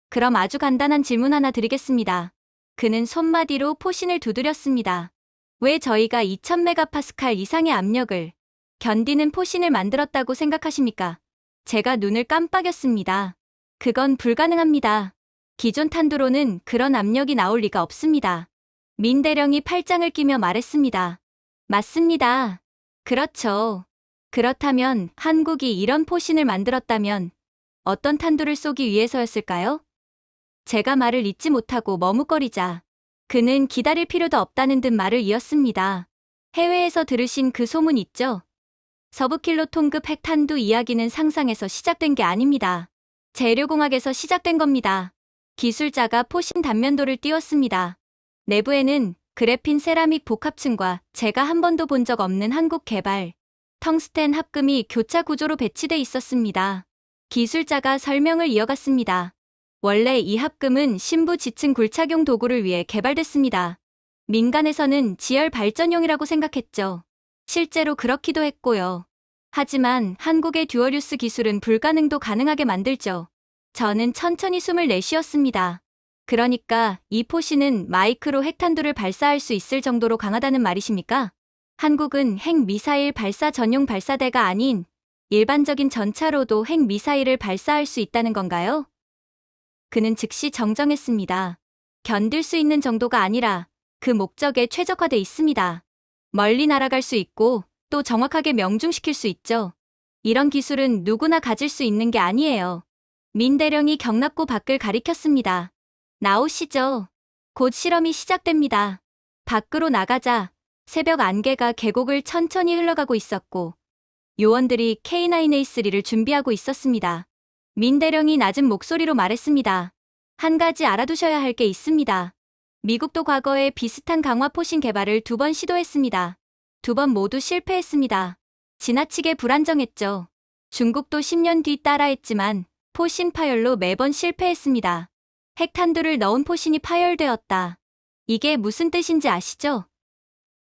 그럼 아주 간단한 질문 하나 드리겠습니다. 그는 손마디로 포신을 두드렸습니다. 왜 저희가 2000메가파스칼 이상의 압력을 견디는 포신을 만들었다고 생각하십니까? 제가 눈을 깜빡였습니다. 그건 불가능합니다. 기존 탄두로는 그런 압력이 나올 리가 없습니다. 민 대령이 팔짱을 끼며 말했습니다. 맞습니다. 그렇죠. 그렇다면 한국이 이런 포신을 만들었다면 어떤 탄두를 쏘기 위해서였을까요? 제가 말을 잇지 못하고 머뭇거리자 그는 기다릴 필요도 없다는 듯 말을 이었습니다. 해외에서 들으신 그 소문 있죠? 서부킬로톤급 핵탄두 이야기는 상상에서 시작된 게 아닙니다. 재료공학에서 시작된 겁니다. 기술자가 포신 단면도를 띄웠습니다. 내부에는 그래핀 세라믹 복합층과 제가 한 번도 본 적 없는 한국 개발 텅스텐 합금이 교차 구조로 배치돼 있었습니다. 기술자가 설명을 이어갔습니다. 원래 이 합금은 신부 지층 굴착용 도구를 위해 개발됐습니다. 민간에서는 지열 발전용이라고 생각했죠. 실제로 그렇기도 했고요. 하지만 한국의 듀얼유스 기술은 불가능도 가능하게 만들죠. 저는 천천히 숨을 내쉬었습니다. 그러니까 이 포신은 마이크로 핵탄두를 발사할 수 있을 정도로 강하다는 말이십니까? 한국은 핵미사일 발사 전용 발사대가 아닌 일반적인 전차로도 핵미사일을 발사할 수 있다는 건가요? 그는 즉시 정정했습니다. 견딜 수 있는 정도가 아니라 그 목적에 최적화돼 있습니다. 멀리 날아갈 수 있고 또 정확하게 명중시킬 수 있죠. 이런 기술은 누구나 가질 수 있는 게 아니에요. 민 대령이 경납고 밖을 가리켰습니다. 나오시죠. 곧 실험이 시작됩니다. 밖으로 나가자 새벽 안개가 계곡을 천천히 흘러가고 있었고 요원들이 K9A3를 준비하고 있었습니다. 민 대령이 낮은 목소리로 말했습니다. 한 가지 알아두셔야 할 게 있습니다. 미국도 과거에 비슷한 강화 포신 개발을 2번 시도했습니다. 2번 모두 실패했습니다. 지나치게 불안정했죠. 중국도 10년 뒤 따라했지만 포신 파열로 매번 실패했습니다. 핵탄두를 넣은 포신이 파열되었다. 이게 무슨 뜻인지 아시죠?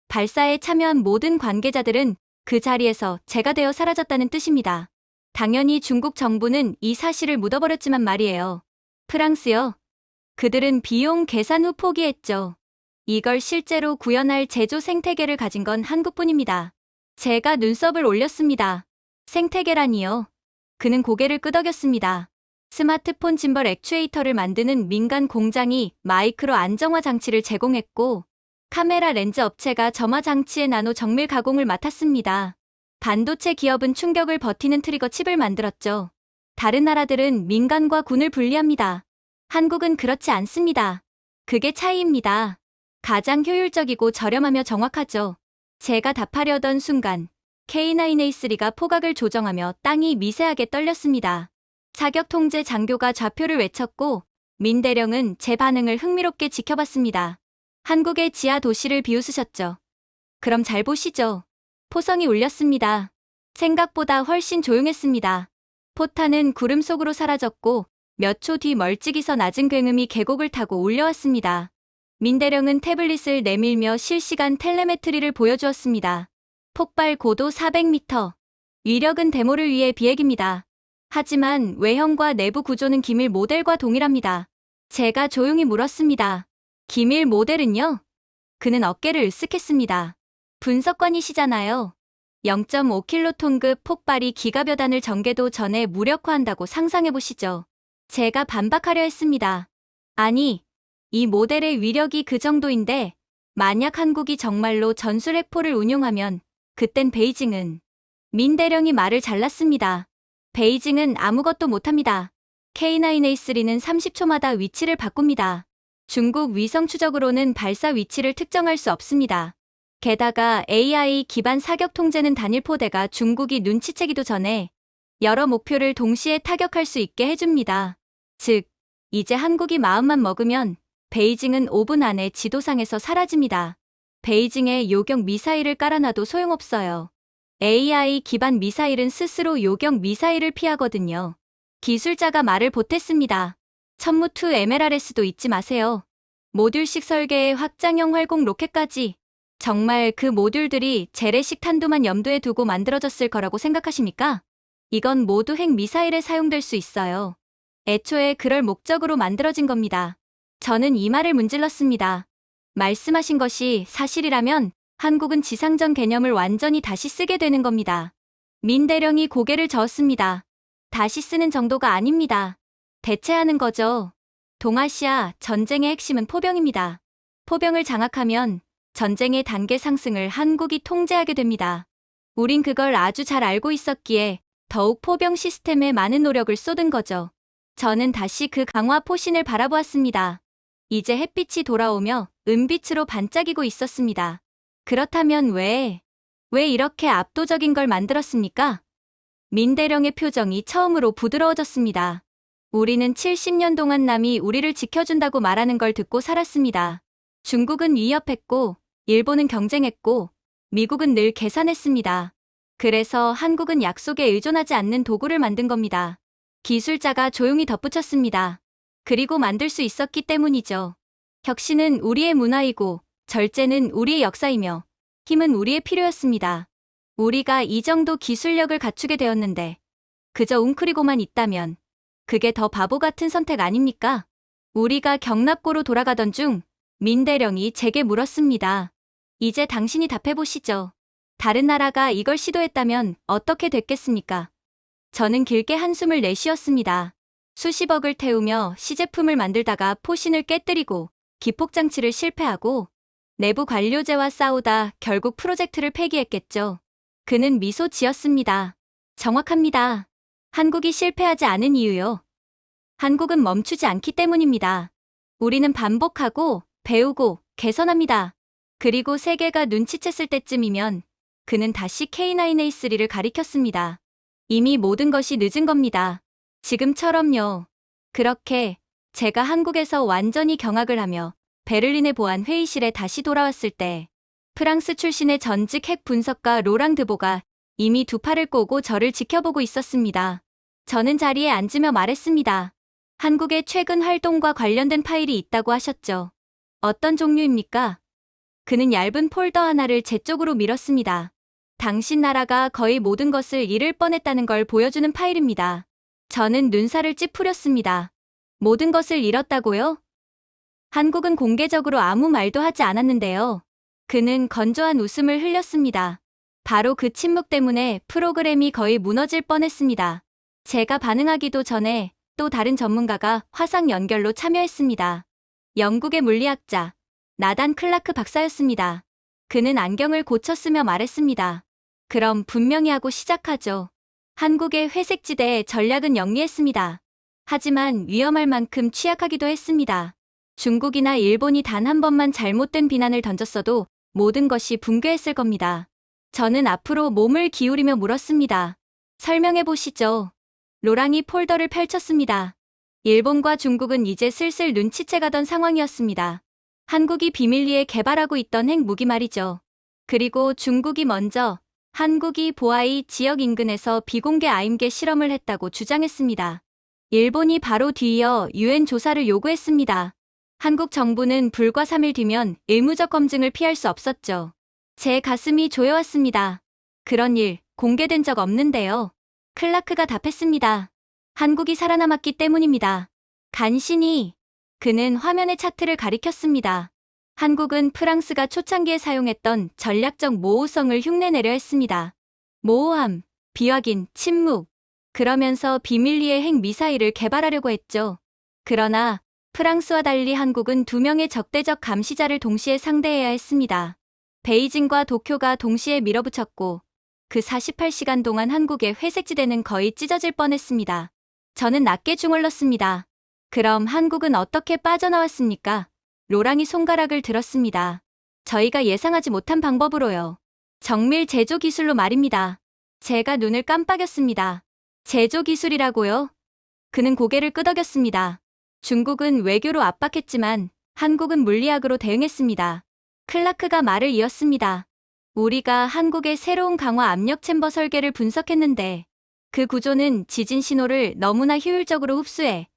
발사에 참여한 모든 관계자들은 그 자리에서 재가 되어 사라졌다는 뜻입니다. 당연히 중국 정부는 이 사실을 묻어버렸지만 말이에요. 프랑스요. 그들은 비용 계산 후 포기했죠. 이걸 실제로 구현할 제조 생태계를 가진 건 한국뿐입니다. 제가 눈썹을 올렸습니다. 생태계라니요. 그는 고개를 끄덕였습니다. 스마트폰 짐벌 액추에이터를 만드는 민간 공장이 마이크로 안정화 장치를 제공했고, 카메라 렌즈 업체가 점화 장치의 나노 정밀 가공을 맡았습니다. 반도체 기업은 충격을 버티는 트리거 칩을 만들었죠. 다른 나라들은 민간과 군을 분리합니다. 한국은 그렇지 않습니다. 그게 차이입니다. 가장 효율적이고 저렴하며 정확하죠. 제가 답하려던 순간 K9A3가 포각을 조정하며 땅이 미세하게 떨렸습니다. 사격 통제 장교가 좌표를 외쳤고 민대령은 제 반응을 흥미롭게 지켜봤습니다. 한국의 지하 도시를 비웃으셨죠. 그럼 잘 보시죠. 포성이 울렸습니다. 생각보다 훨씬 조용했습니다. 포탄은 구름 속으로 사라졌고 몇 초 뒤 멀찍이서 낮은 굉음이 계곡을 타고 올려왔습니다. 민대령은 태블릿을 내밀며 실시간 텔레메트리를 보여주었습니다. 폭발 고도 400m. 위력은 데모를 위해 비핵입니다. 하지만 외형과 내부 구조는 기밀 모델과 동일합니다. 제가 조용히 물었습니다. 기밀 모델은요? 그는 어깨를 으쓱했습니다. 분석관이시잖아요. 0.5킬로톤급 폭발이 기가몇 단을 전개도 전에 무력화한다고 상상해보시죠. 제가 반박하려 했습니다. 아니, 이 모델의 위력이 그 정도인데 만약 한국이 정말로 전술핵포를 운용하면 그땐 베이징은 민대령이 말을 잘랐습니다. 베이징은 아무것도 못합니다. K9A3는 30초마다 위치를 바꿉니다. 중국 위성 추적으로는 발사 위치를 특정할 수 없습니다. 게다가 AI 기반 사격 통제는 단일 포대가 중국이 눈치채기도 전에 여러 목표를 동시에 타격할 수 있게 해줍니다. 즉, 이제 한국이 마음만 먹으면 베이징은 5분 안에 지도상에서 사라집니다. 베이징에 요격 미사일을 깔아놔도 소용없어요. AI 기반 미사일은 스스로 요격 미사일을 피하거든요. 기술자가 말을 보탰습니다. 천무2 MLRS도 잊지 마세요. 모듈식 설계의 확장형 활공 로켓까지. 정말 그 모듈들이 재래식 탄두만 염두에 두고 만들어졌을 거라고 생각하십니까? 이건 모두 핵 미사일에 사용될 수 있어요. 애초에 그럴 목적으로 만들어진 겁니다. 저는 이 말을 문질렀습니다. 말씀하신 것이 사실이라면 한국은 지상전 개념을 완전히 다시 쓰게 되는 겁니다. 민대령이 고개를 저었습니다. 다시 쓰는 정도가 아닙니다. 대체하는 거죠. 동아시아 전쟁의 핵심은 포병입니다. 포병을 장악하면 전쟁의 단계 상승을 한국이 통제하게 됩니다. 우린 그걸 아주 잘 알고 있었기에 더욱 포병 시스템에 많은 노력을 쏟은 거죠. 저는 다시 그 강화 포신을 바라보았습니다. 이제 햇빛이 돌아오며 은빛으로 반짝이고 있었습니다. 그렇다면 왜 이렇게 압도적인 걸 만들었습니까? 민대령의 표정이 처음으로 부드러워졌습니다. 우리는 70년 동안 남이 우리를 지켜준다고 말하는 걸 듣고 살았습니다. 중국은 위협했고, 일본은 경쟁했고, 미국은 늘 계산했습니다. 그래서 한국은 약속에 의존하지 않는 도구를 만든 겁니다. 기술자가 조용히 덧붙였습니다. 그리고 만들 수 있었기 때문이죠. 혁신은 우리의 문화이고 절제는 우리의 역사이며 힘은 우리의 필요였습니다. 우리가 이 정도 기술력을 갖추게 되었는데 그저 웅크리고만 있다면 그게 더 바보 같은 선택 아닙니까? 우리가 경납고로 돌아가던 중 민대령이 제게 물었습니다. 이제 당신이 답해보시죠. 다른 나라가 이걸 시도했다면 어떻게 됐겠습니까? 저는 길게 한숨을 내쉬었습니다. 수십억을 태우며 시제품을 만들다가 포신을 깨뜨리고 기폭장치를 실패하고 내부 관료제와 싸우다 결국 프로젝트를 폐기했겠죠. 그는 미소 지었습니다. 정확합니다. 한국이 실패하지 않은 이유요. 한국은 멈추지 않기 때문입니다. 우리는 반복하고 배우고 개선합니다. 그리고 세계가 눈치챘을 때쯤이면 그는 다시 K9A3를 가리켰습니다. 이미 모든 것이 늦은 겁니다. 지금처럼요. 그렇게 제가 한국에서 완전히 경악을 하며 베를린의 보안 회의실에 다시 돌아왔을 때 프랑스 출신의 전직 핵 분석가 로랑 드보가 이미 두 팔을 꼬고 저를 지켜보고 있었습니다. 저는 자리에 앉으며 말했습니다. 한국의 최근 활동과 관련된 파일이 있다고 하셨죠. 어떤 종류입니까? 그는 얇은 폴더 하나를 제 쪽으로 밀었습니다. 당신 나라가 거의 모든 것을 잃을 뻔했다는 걸 보여주는 파일입니다. 저는 눈살을 찌푸렸습니다. 모든 것을 잃었다고요? 한국은 공개적으로 아무 말도 하지 않았는데요. 그는 건조한 웃음을 흘렸습니다. 바로 그 침묵 때문에 프로그램이 거의 무너질 뻔했습니다. 제가 반응하기도 전에 또 다른 전문가가 화상 연결로 참여했습니다. 영국의 물리학자 나단 클라크 박사였습니다. 그는 안경을 고쳤으며 말했습니다. 그럼 분명히 하고 시작하죠. 한국의 회색지대의 전략은 영리했습니다. 하지만 위험할 만큼 취약하기도 했습니다. 중국이나 일본이 단 한 번만 잘못된 비난을 던졌어도 모든 것이 붕괴했을 겁니다. 저는 앞으로 몸을 기울이며 물었습니다. 설명해 보시죠. 로랑이 폴더를 펼쳤습니다. 일본과 중국은 이제 슬슬 눈치채가던 상황이었습니다. 한국이 비밀리에 개발하고 있던 핵무기 말이죠. 그리고 중국이 먼저 한국이 보아이 지역 인근에서 비공개 아임계 실험을 했다고 주장했습니다. 일본이 바로 뒤이어 유엔 조사를 요구했습니다. 한국 정부는 불과 3일 뒤면 의무적 검증을 피할 수 없었죠. 제 가슴이 조여왔습니다. 그런 일 공개된 적 없는데요. 클라크가 답했습니다. 한국이 살아남았기 때문입니다. 간신히. 그는 화면의 차트를 가리켰습니다. 한국은 프랑스가 초창기에 사용했던 전략적 모호성을 흉내내려 했습니다. 모호함, 비확인, 침묵. 그러면서 비밀리에 핵미사일을 개발하려고 했죠. 그러나 프랑스와 달리 한국은 2명의 적대적 감시자를 동시에 상대해야 했습니다. 베이징과 도쿄가 동시에 밀어붙였고 그 48시간 동안 한국의 회색지대는 거의 찢어질 뻔했습니다. 저는 낮게 중얼렀습니다. 그럼 한국은 어떻게 빠져나왔습니까? 로랑이 손가락을 들었습니다. 저희가 예상하지 못한 방법으로요. 정밀 제조 기술로 말입니다. 제가 눈을 깜빡였습니다. 제조 기술이라고요? 그는 고개를 끄덕였습니다. 중국은 외교로 압박했지만 한국은 물리학으로 대응했습니다. 클라크가 말을 이었습니다. 우리가 한국의 새로운 강화 압력 챔버 설계를 분석했는데 그 구조는 지진 신호를 너무나 효율적으로 흡수해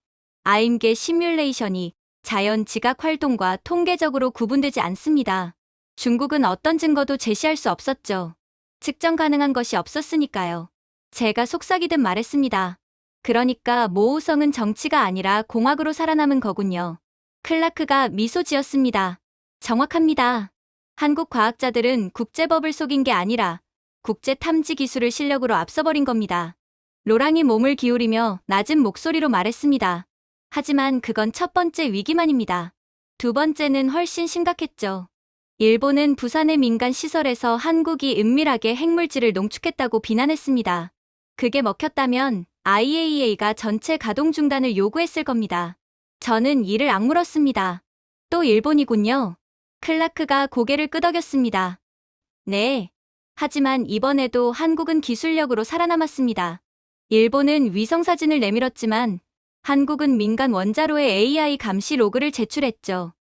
아임계 시뮬레이션이 자연 지각 활동과 통계적으로 구분되지 않습니다. 중국은 어떤 증거도 제시할 수 없었죠. 측정 가능한 것이 없었으니까요. 제가 속삭이듯 말했습니다. 그러니까 모호성은 정치가 아니라 공학으로 살아남은 거군요. 클라크가 미소 지었습니다. 정확합니다. 한국 과학자들은 국제법을 속인 게 아니라 국제 탐지 기술을 실력으로 앞서버린 겁니다. 로랑이 몸을 기울이며 낮은 목소리로 말했습니다. 하지만 그건 첫 번째 위기만입니다. 두 번째는 훨씬 심각했죠. 일본은 부산의 민간 시설에서 한국이 은밀하게 핵물질을 농축했다고 비난했습니다. 그게 먹혔다면 IAEA가 전체 가동 중단을 요구했을 겁니다. 저는 이를 악물었습니다. 또 일본이군요. 클라크가 고개를 끄덕였습니다. 네. 하지만 이번에도 한국은 기술력으로 살아남았습니다. 일본은 위성사진을 내밀었지만 한국은 민간 원자로의 AI 감시 로그를 제출했죠.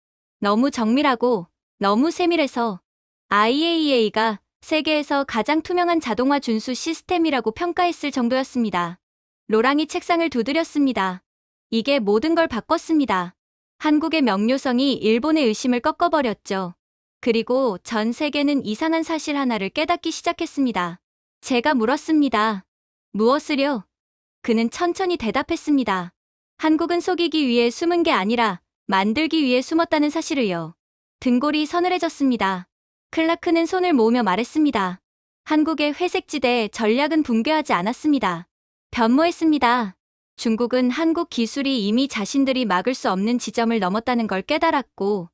너무 정밀하고 너무 세밀해서 IAEA가 세계에서 가장 투명한 자동화 준수 시스템이라고 평가했을 정도였습니다. 로랑이 책상을 두드렸습니다. 이게 모든 걸 바꿨습니다. 한국의 명료성이 일본의 의심을 꺾어버렸죠. 그리고 전 세계는 이상한 사실 하나를 깨닫기 시작했습니다. 제가 물었습니다. 무엇을요? 그는 천천히 대답했습니다. 한국은 속이기 위해 숨은 게 아니라 만들기 위해 숨었다는 사실을요. 등골이 서늘해졌습니다. 클라크는 손을 모으며 말했습니다. 한국의 회색지대 전략은 붕괴하지 않았습니다. 변모했습니다. 중국은 한국 기술이 이미 자신들이 막을 수 없는 지점을 넘었다는 걸 깨달았고,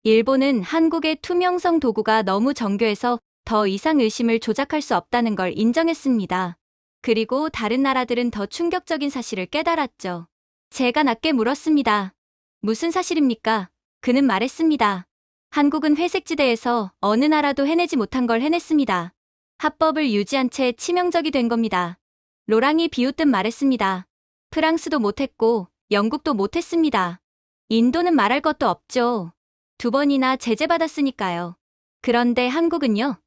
일본은 한국의 투명성 도구가 너무 정교해서 더 이상 의심을 조작할 수 없다는 걸 인정했습니다. 그리고 다른 나라들은 더 충격적인 사실을 깨달았죠. 제가 낮게 물었습니다. 무슨 사실입니까? 그는 말했습니다. 한국은 회색지대에서 어느 나라도 해내지 못한 걸 해냈습니다. 합법을 유지한 채 치명적이 된 겁니다. 로랑이 비웃듯 말했습니다. 프랑스도 못했고 영국도 못했습니다. 인도는 말할 것도 없죠. 2번이나 제재받았으니까요. 그런데 한국은요?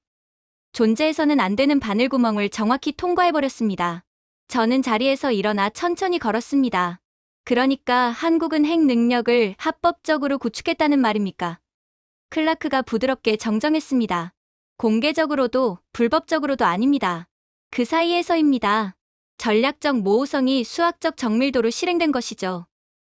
존재해서는 안 되는 바늘구멍을 정확히 통과해버렸습니다. 저는 자리에서 일어나 천천히 걸었습니다. 그러니까 한국은 핵 능력을 합법적으로 구축했다는 말입니까? 클라크가 부드럽게 정정했습니다. 공개적으로도 불법적으로도 아닙니다. 그 사이에서입니다. 전략적 모호성이 수학적 정밀도로 실행된 것이죠.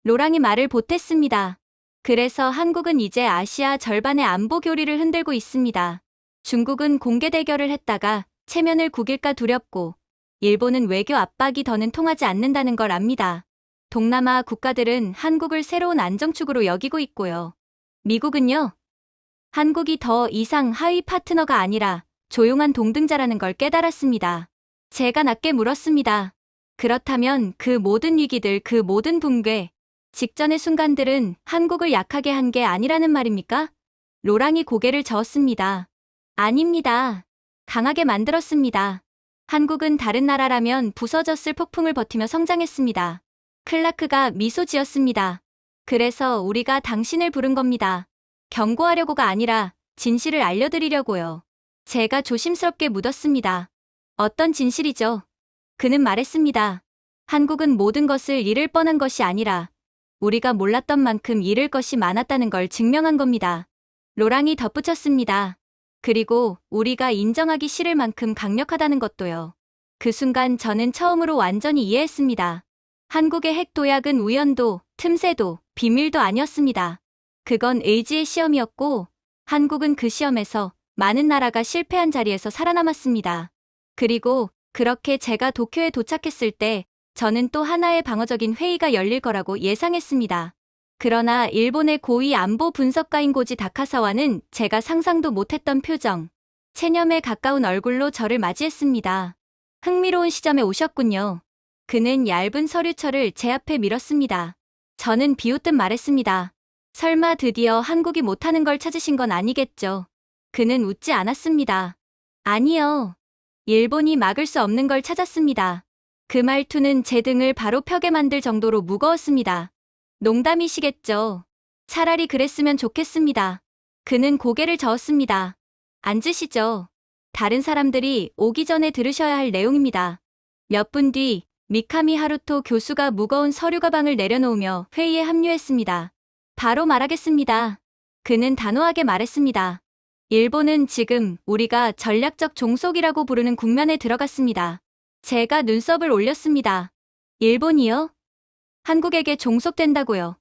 로랑이 말을 보탰습니다. 그래서 한국은 이제 아시아 절반의 안보 교리를 흔들고 있습니다. 중국은 공개 대결을 했다가 체면을 구길까 두렵고, 일본은 외교 압박이 더는 통하지 않는다는 걸 압니다. 동남아 국가들은 한국을 새로운 안정축으로 여기고 있고요. 미국은요? 한국이 더 이상 하위 파트너가 아니라 조용한 동등자라는 걸 깨달았습니다. 제가 낮게 물었습니다. 그렇다면 그 모든 위기들, 그 모든 붕괴, 직전의 순간들은 한국을 약하게 한 게 아니라는 말입니까? 로랑이 고개를 저었습니다. 아닙니다. 강하게 만들었습니다. 한국은 다른 나라라면 부서졌을 폭풍을 버티며 성장했습니다. 클라크가 미소 지었습니다. 그래서 우리가 당신을 부른 겁니다. 경고하려고가 아니라 진실을 알려드리려고요. 제가 조심스럽게 묻었습니다. 어떤 진실이죠? 그는 말했습니다. 한국은 모든 것을 잃을 뻔한 것이 아니라 우리가 몰랐던 만큼 잃을 것이 많았다는 걸 증명한 겁니다. 로랑이 덧붙였습니다. 그리고 우리가 인정하기 싫을 만큼 강력하다는 것도요. 그 순간 저는 처음으로 완전히 이해했습니다. 한국의 핵 도약은 우연도, 틈새도, 비밀도 아니었습니다. 그건 의지의 시험이었고, 한국은 그 시험에서 많은 나라가 실패한 자리에서 살아남았습니다. 그리고 그렇게 제가 도쿄에 도착했을 때 저는 또 하나의 방어적인 회의가 열릴 거라고 예상했습니다. 그러나 일본의 고위 안보 분석가인 고지 다카사와는 제가 상상도 못했던 표정, 체념에 가까운 얼굴로 저를 맞이했습니다. 흥미로운 시점에 오셨군요. 그는 얇은 서류철을 제 앞에 밀었습니다. 저는 비웃듯 말했습니다. 설마 드디어 한국이 못하는 걸 찾으신 건 아니겠죠? 그는 웃지 않았습니다. 아니요. 일본이 막을 수 없는 걸 찾았습니다. 그 말투는 제 등을 바로 펴게 만들 정도로 무거웠습니다. 농담이시겠죠? 차라리 그랬으면 좋겠습니다. 그는 고개를 저었습니다. 앉으시죠. 다른 사람들이 오기 전에 들으셔야 할 내용입니다. 몇 분 뒤 미카미 하루토 교수가 무거운 서류 가방을 내려놓으며 회의에 합류했습니다. 바로 말하겠습니다. 그는 단호하게 말했습니다. 일본은 지금 우리가 전략적 종속이라고 부르는 국면에 들어갔습니다. 제가 눈썹을 올렸습니다. 일본이요? 한국에게 종속된다고요.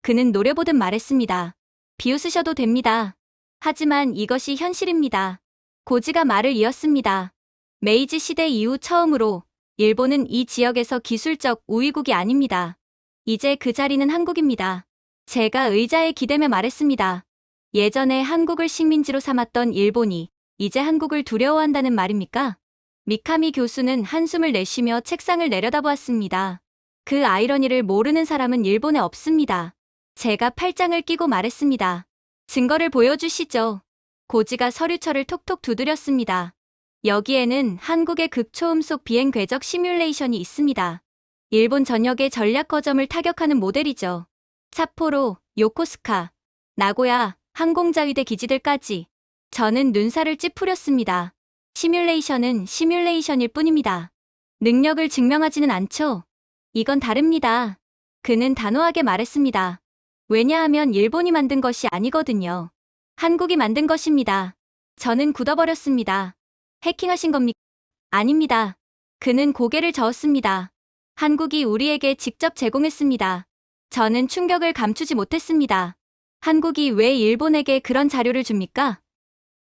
그는 노려보듯 말했습니다. 비웃으셔도 됩니다. 하지만 이것이 현실입니다. 고지가 말을 이었습니다. 메이지 시대 이후 처음으로 일본은 이 지역에서 기술적 우위국이 아닙니다. 이제 그 자리는 한국입니다. 제가 의자에 기대며 말했습니다. 예전에 한국을 식민지로 삼았던 일본이 이제 한국을 두려워한다는 말입니까? 미카미 교수는 한숨을 내쉬며 책상을 내려다보았습니다. 그 아이러니를 모르는 사람은 일본에 없습니다. 제가 팔짱을 끼고 말했습니다. 증거를 보여주시죠. 고지가 서류철을 톡톡 두드렸습니다. 여기에는 한국의 극초음속 비행 궤적 시뮬레이션이 있습니다. 일본 전역의 전략 거점을 타격하는 모델이죠. 삿포로, 요코스카, 나고야, 항공자위대 기지들까지. 저는 눈살을 찌푸렸습니다. 시뮬레이션은 시뮬레이션일 뿐입니다. 능력을 증명하지는 않죠. 이건 다릅니다. 그는 단호하게 말했습니다. 왜냐하면 일본이 만든 것이 아니거든요. 한국이 만든 것입니다. 저는 굳어버렸습니다. 해킹하신 겁니까? 아닙니다. 그는 고개를 저었습니다. 한국이 우리에게 직접 제공했습니다. 저는 충격을 감추지 못했습니다. 한국이 왜 일본에게 그런 자료를 줍니까?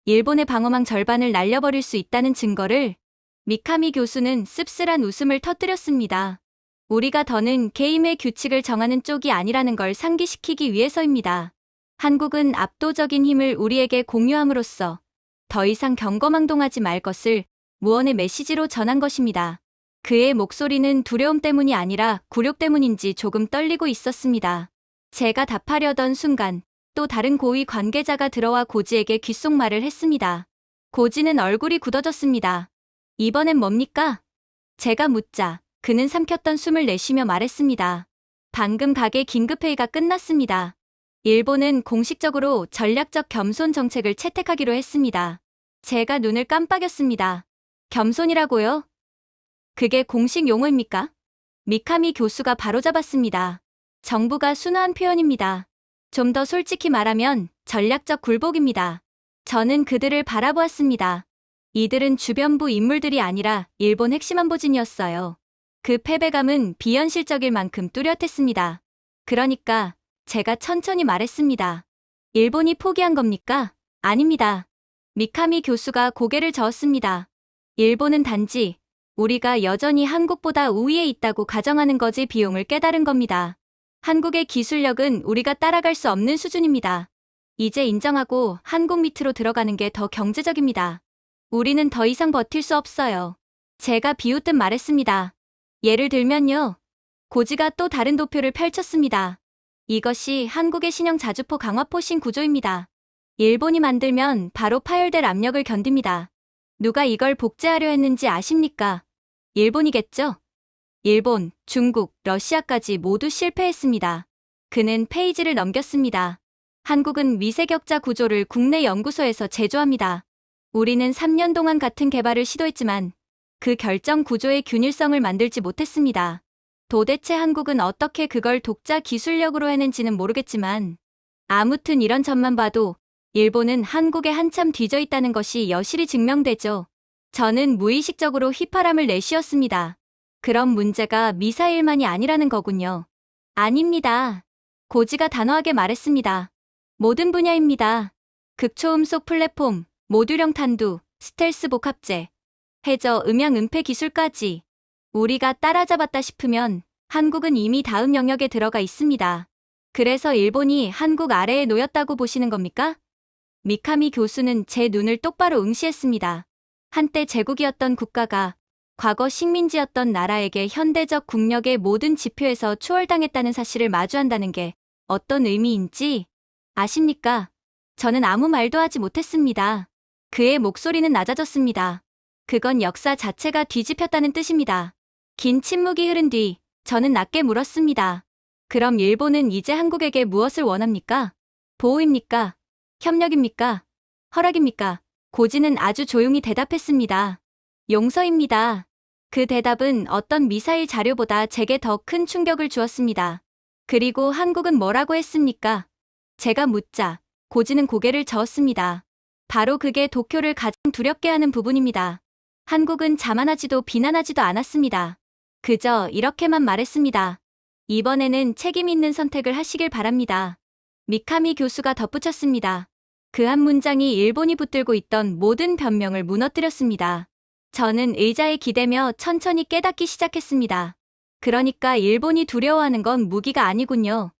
일본의 방어망 절반을 날려버릴 수 있다는 증거를. 미카미 교수는 씁쓸한 웃음을 터뜨렸습니다. 우리가 더는 게임의 규칙을 정하는 쪽이 아니라는 걸 상기시키기 위해서입니다. 한국은 압도적인 힘을 우리에게 공유함으로써 더 이상 경거망동하지 말 것을 무언의 메시지로 전한 것입니다. 그의 목소리는 두려움 때문이 아니라 굴욕 때문인지 조금 떨리고 있었습니다. 제가 답하려던 순간 또 다른 고위 관계자가 들어와 고지에게 귓속말을 했습니다. 고지는 얼굴이 굳어졌습니다. 이번엔 뭡니까? 제가 묻자 그는 삼켰던 숨을 내쉬며 말했습니다. 방금 가게 긴급회의가 끝났습니다. 일본은 공식적으로 전략적 겸손 정책을 채택하기로 했습니다. 제가 눈을 깜빡였습니다. 겸손이라고요? 그게 공식 용어입니까? 미카미 교수가 바로잡았습니다. 정부가 순화한 표현입니다. 좀 더 솔직히 말하면 전략적 굴복입니다. 저는 그들을 바라보았습니다. 이들은 주변부 인물들이 아니라 일본 핵심 안보진이었어요. 그 패배감은 비현실적일 만큼 뚜렷했습니다. 그러니까 제가 천천히 말했습니다. 일본이 포기한 겁니까? 아닙니다. 미카미 교수가 고개를 저었습니다. 일본은 단지 우리가 여전히 한국보다 우위에 있다고 가정하는 거지 비용을 깨달은 겁니다. 한국의 기술력은 우리가 따라갈 수 없는 수준입니다. 이제 인정하고 한국 밑으로 들어가는 게 더 경제적입니다. 우리는 더 이상 버틸 수 없어요. 제가 비웃듯 말했습니다. 예를 들면요. 고지가 또 다른 도표를 펼쳤습니다. 이것이 한국의 신형 자주포 강화포신 구조입니다. 일본이 만들면 바로 파열될 압력을 견딥니다. 누가 이걸 복제하려 했는지 아십니까? 일본이겠죠? 일본, 중국, 러시아까지 모두 실패했습니다. 그는 페이지를 넘겼습니다. 한국은 미세격자 구조를 국내 연구소에서 제조합니다. 우리는 3년 동안 같은 개발을 시도했지만 그 결정 구조의 균일성을 만들지 못했습니다. 도대체 한국은 어떻게 그걸 독자 기술력으로 해낸지는 모르겠지만 아무튼 이런 점만 봐도 일본은 한국에 한참 뒤져 있다는 것이 여실히 증명되죠. 저는 무의식적으로 휘파람을 내쉬었습니다. 그럼 문제가 미사일만이 아니라는 거군요. 아닙니다. 고지가 단호하게 말했습니다. 모든 분야입니다. 극초음속 플랫폼, 모듈형 탄두, 스텔스 복합제, 해저 음향 은폐 기술까지 우리가 따라잡았다 싶으면 한국은 이미 다음 영역에 들어가 있습니다. 그래서 일본이 한국 아래에 놓였다고 보시는 겁니까? 미카미 교수는 제 눈을 똑바로 응시했습니다. 한때 제국이었던 국가가 과거 식민지였던 나라에게 현대적 국력의 모든 지표에서 추월당했다는 사실을 마주한다는 게 어떤 의미인지 아십니까? 저는 아무 말도 하지 못했습니다. 그의 목소리는 낮아졌습니다. 그건 역사 자체가 뒤집혔다는 뜻입니다. 긴 침묵이 흐른 뒤 저는 낮게 물었습니다. 그럼 일본은 이제 한국에게 무엇을 원합니까? 보호입니까? 협력입니까? 허락입니까? 고지는 아주 조용히 대답했습니다. 용서입니다. 그 대답은 어떤 미사일 자료보다 제게 더 큰 충격을 주었습니다. 그리고 한국은 뭐라고 했습니까? 제가 묻자 고지는 고개를 저었습니다. 바로 그게 도쿄를 가장 두렵게 하는 부분입니다. 한국은 자만하지도 비난하지도 않았습니다. 그저 이렇게만 말했습니다. 이번에는 책임 있는 선택을 하시길 바랍니다. 미카미 교수가 덧붙였습니다. 그 한 문장이 일본이 붙들고 있던 모든 변명을 무너뜨렸습니다. 저는 의자에 기대며 천천히 깨닫기 시작했습니다. 그러니까 일본이 두려워하는 건 무기가 아니군요.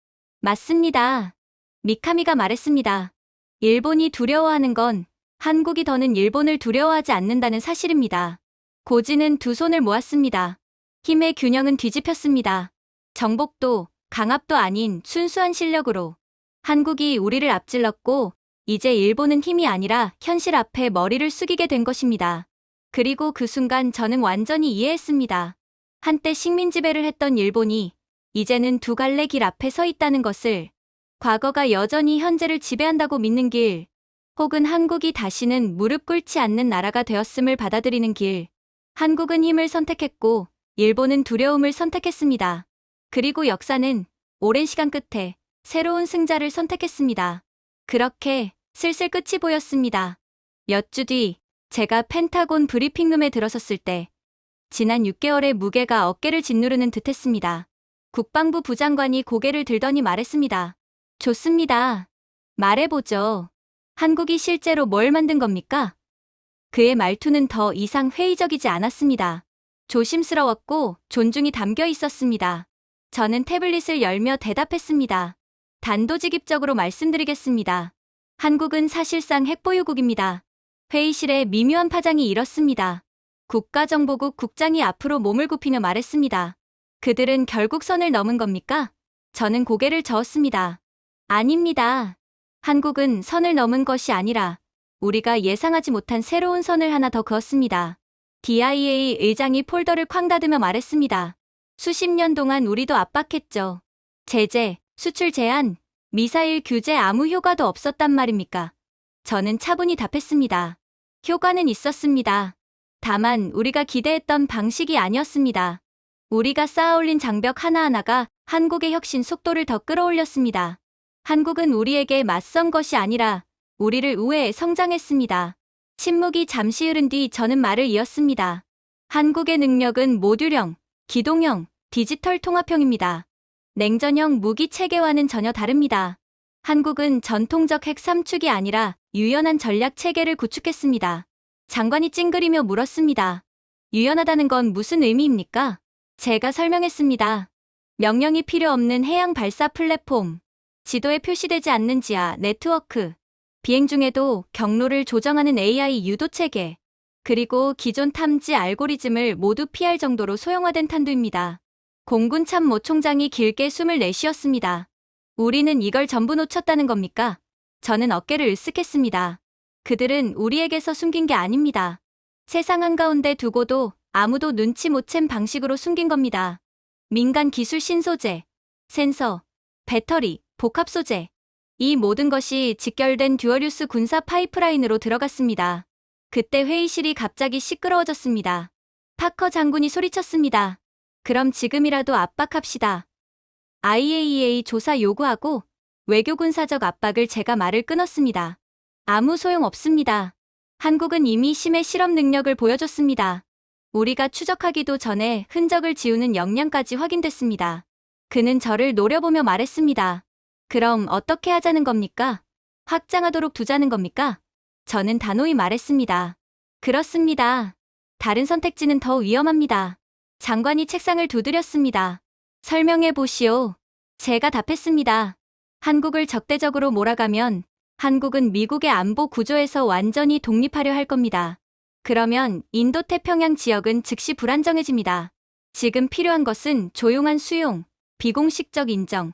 맞습니다. 미카미가 말했습니다. 일본이 두려워하는 건 한국이 더는 일본을 두려워하지 않는다는 사실입니다. 고지는 두 손을 모았습니다. 힘의 균형은 뒤집혔습니다. 정복도, 강압도 아닌 순수한 실력으로. 한국이 우리를 앞질렀고 이제 일본은 힘이 아니라 현실 앞에 머리를 숙이게 된 것입니다. 그리고 그 순간 저는 완전히 이해했습니다. 한때 식민 지배를 했던 일본이 이제는 두 갈래 길 앞에 서 있다는 것을, 과거가 여전히 현재를 지배한다고 믿는 길, 혹은 한국이 다시는 무릎 꿇지 않는 나라가 되었음을 받아들이는 길. 한국은 힘을 선택했고 일본은 두려움을 선택했습니다. 그리고 역사는 오랜 시간 끝에 새로운 승자를 선택했습니다. 그렇게 슬슬 끝이 보였습니다. 몇 주 뒤 제가 펜타곤 브리핑룸에 들어섰을 때 지난 6개월의 무게가 어깨를 짓누르는 듯했습니다. 국방부 부장관이 고개를 들더니 말했습니다. 좋습니다. 말해보죠. 한국이 실제로 뭘 만든 겁니까? 그의 말투는 더 이상 회의적이지 않았습니다. 조심스러웠고 존중이 담겨 있었습니다. 저는 태블릿을 열며 대답했습니다. 단도직입적으로 말씀드리겠습니다. 한국은 사실상 핵보유국입니다. 회의실에 미묘한 파장이 일었습니다. 국가정보국 국장이 앞으로 몸을 굽히며 말했습니다. 그들은 결국 선을 넘은 겁니까? 저는 고개를 저었습니다. 아닙니다. 한국은 선을 넘은 것이 아니라 우리가 예상하지 못한 새로운 선을 하나 더 그었습니다. DIA 의장이 폴더를 쾅 닫으며 말했습니다. 수십 년 동안 우리도 압박했죠. 제재, 수출 제한, 미사일 규제 아무 효과도 없었단 말입니까? 저는 차분히 답했습니다. 효과는 있었습니다. 다만 우리가 기대했던 방식이 아니었습니다. 우리가 쌓아올린 장벽 하나하나가 한국의 혁신 속도를 더 끌어올렸습니다. 한국은 우리에게 맞선 것이 아니라 우리를 우회해 성장했습니다. 침묵이 잠시 흐른 뒤 저는 말을 이었습니다. 한국의 능력은 모듈형, 기동형, 디지털 통합형입니다. 냉전형 무기 체계와는 전혀 다릅니다. 한국은 전통적 핵 3축이 아니라 유연한 전략 체계를 구축했습니다. 장관이 찡그리며 물었습니다. 유연하다는 건 무슨 의미입니까? 제가 설명했습니다. 명령이 필요 없는 해양 발사 플랫폼, 지도에 표시되지 않는 지하 네트워크, 비행 중에도 경로를 조정하는 AI 유도 체계, 그리고 기존 탐지 알고리즘을 모두 피할 정도로 소형화된 탄두입니다. 공군 참모 총장이 길게 숨을 내쉬었습니다. 우리는 이걸 전부 놓쳤다는 겁니까? 저는 어깨를 으쓱했습니다. 그들은 우리에게서 숨긴 게 아닙니다. 세상 한가운데 두고도 아무도 눈치 못 챈 방식으로 숨긴 겁니다. 민간 기술 신소재, 센서, 배터리, 복합 소재. 이 모든 것이 직결된 듀얼유스 군사 파이프라인으로 들어갔습니다. 그때 회의실이 갑자기 시끄러워졌습니다. 파커 장군이 소리쳤습니다. 그럼 지금이라도 압박합시다. IAEA 조사 요구하고 외교군사적 압박을 제가 말을 끊었습니다. 아무 소용 없습니다. 한국은 이미 심해 실험 능력을 보여줬습니다. 우리가 추적하기도 전에 흔적을 지우는 역량까지 확인됐습니다. 그는 저를 노려보며 말했습니다. 그럼 어떻게 하자는 겁니까? 확장하도록 두자는 겁니까? 저는 단호히 말했습니다. 그렇습니다. 다른 선택지는 더 위험합니다. 장관이 책상을 두드렸습니다. 설명해 보시오. 제가 답했습니다. 한국을 적대적으로 몰아가면 한국은 미국의 안보 구조에서 완전히 독립하려 할 겁니다. 그러면 인도태평양 지역은 즉시 불안정해집니다. 지금 필요한 것은 조용한 수용, 비공식적 인정.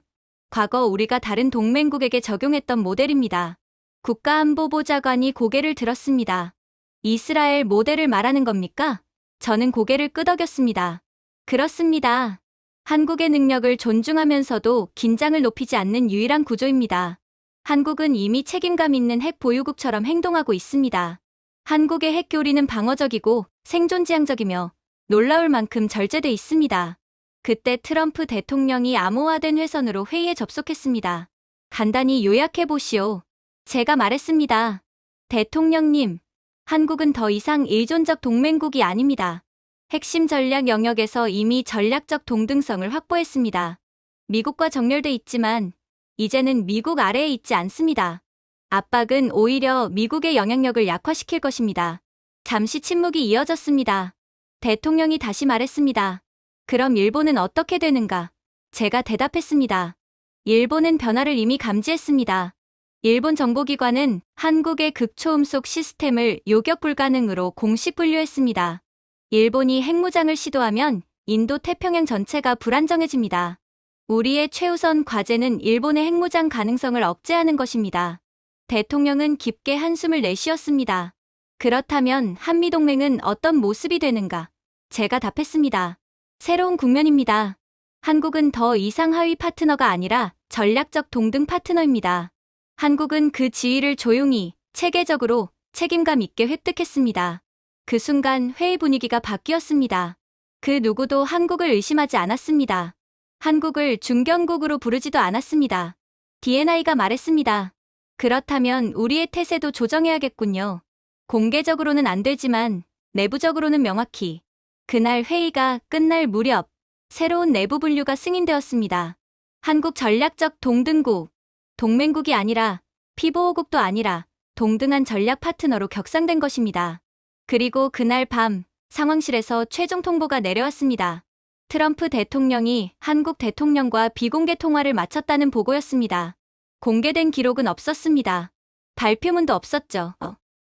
과거 우리가 다른 동맹국에게 적용했던 모델입니다. 국가안보보좌관이 고개를 들었습니다. 이스라엘 모델을 말하는 겁니까? 저는 고개를 끄덕였습니다. 그렇습니다. 한국의 능력을 존중하면서도 긴장을 높이지 않는 유일한 구조입니다. 한국은 이미 책임감 있는 핵 보유국처럼 행동하고 있습니다. 한국의 핵 교리는 방어적이고 생존지향적이며 놀라울 만큼 절제돼 있습니다. 그때 트럼프 대통령이 암호화된 회선으로 회의에 접속했습니다. 간단히 요약해 보시오. 제가 말했습니다. 대통령님, 한국은 더 이상 의존적 동맹국이 아닙니다. 핵심 전략 영역에서 이미 전략적 동등성을 확보했습니다. 미국과 정렬돼 있지만 이제는 미국 아래에 있지 않습니다. 압박은 오히려 미국의 영향력을 약화시킬 것입니다. 잠시 침묵이 이어졌습니다. 대통령이 다시 말했습니다. 그럼 일본은 어떻게 되는가? 제가 대답했습니다. 일본은 변화를 이미 감지했습니다. 일본 정보기관은 한국의 극초음속 시스템을 요격 불가능으로 공식 분류했습니다. 일본이 핵무장을 시도하면 인도 태평양 전체가 불안정해집니다. 우리의 최우선 과제는 일본의 핵무장 가능성을 억제하는 것입니다. 대통령은 깊게 한숨을 내쉬었습니다. 그렇다면 한미동맹은 어떤 모습이 되는가? 제가 답했습니다. 새로운 국면입니다. 한국은 더 이상 하위 파트너가 아니라 전략적 동등 파트너입니다. 한국은 그 지위를 조용히, 체계적으로, 책임감 있게 획득했습니다. 그 순간 회의 분위기가 바뀌었습니다. 그 누구도 한국을 의심하지 않았습니다. 한국을 중견국으로 부르지도 않았습니다. DNI가 말했습니다. 그렇다면 우리의 태세도 조정해야겠군요. 공개적으로는 안 되지만 내부적으로는 명확히. 그날 회의가 끝날 무렵 새로운 내부 분류가 승인되었습니다. 한국 전략적 동등국, 동맹국이 아니라 피보호국도 아니라 동등한 전략 파트너로 격상된 것입니다. 그리고 그날 밤 상황실에서 최종 통보가 내려왔습니다. 트럼프 대통령이 한국 대통령과 비공개 통화를 마쳤다는 보고였습니다. 공개된 기록은 없었습니다. 발표문도 없었죠.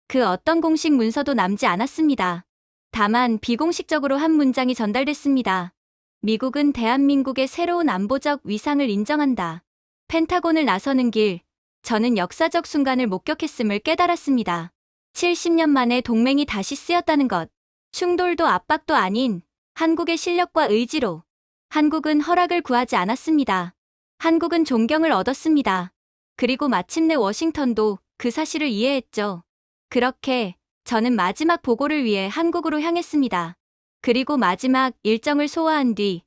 그 어떤 공식 문서도 남지 않았습니다. 다만 비공식적으로 한 문장이 전달됐습니다. 미국은 대한민국의 새로운 안보적 위상을 인정한다. 펜타곤을 나서는 길, 저는 역사적 순간을 목격했음을 깨달았습니다. 70년 만에 동맹이 다시 쓰였다는 것, 충돌도 압박도 아닌 한국의 실력과 의지로. 한국은 허락을 구하지 않았습니다. 한국은 존경을 얻었습니다. 그리고 마침내 워싱턴도 그 사실을 이해했죠. 그렇게 저는 마지막 보고를 위해 한국으로 향했습니다. 그리고 마지막 일정을 소화한 뒤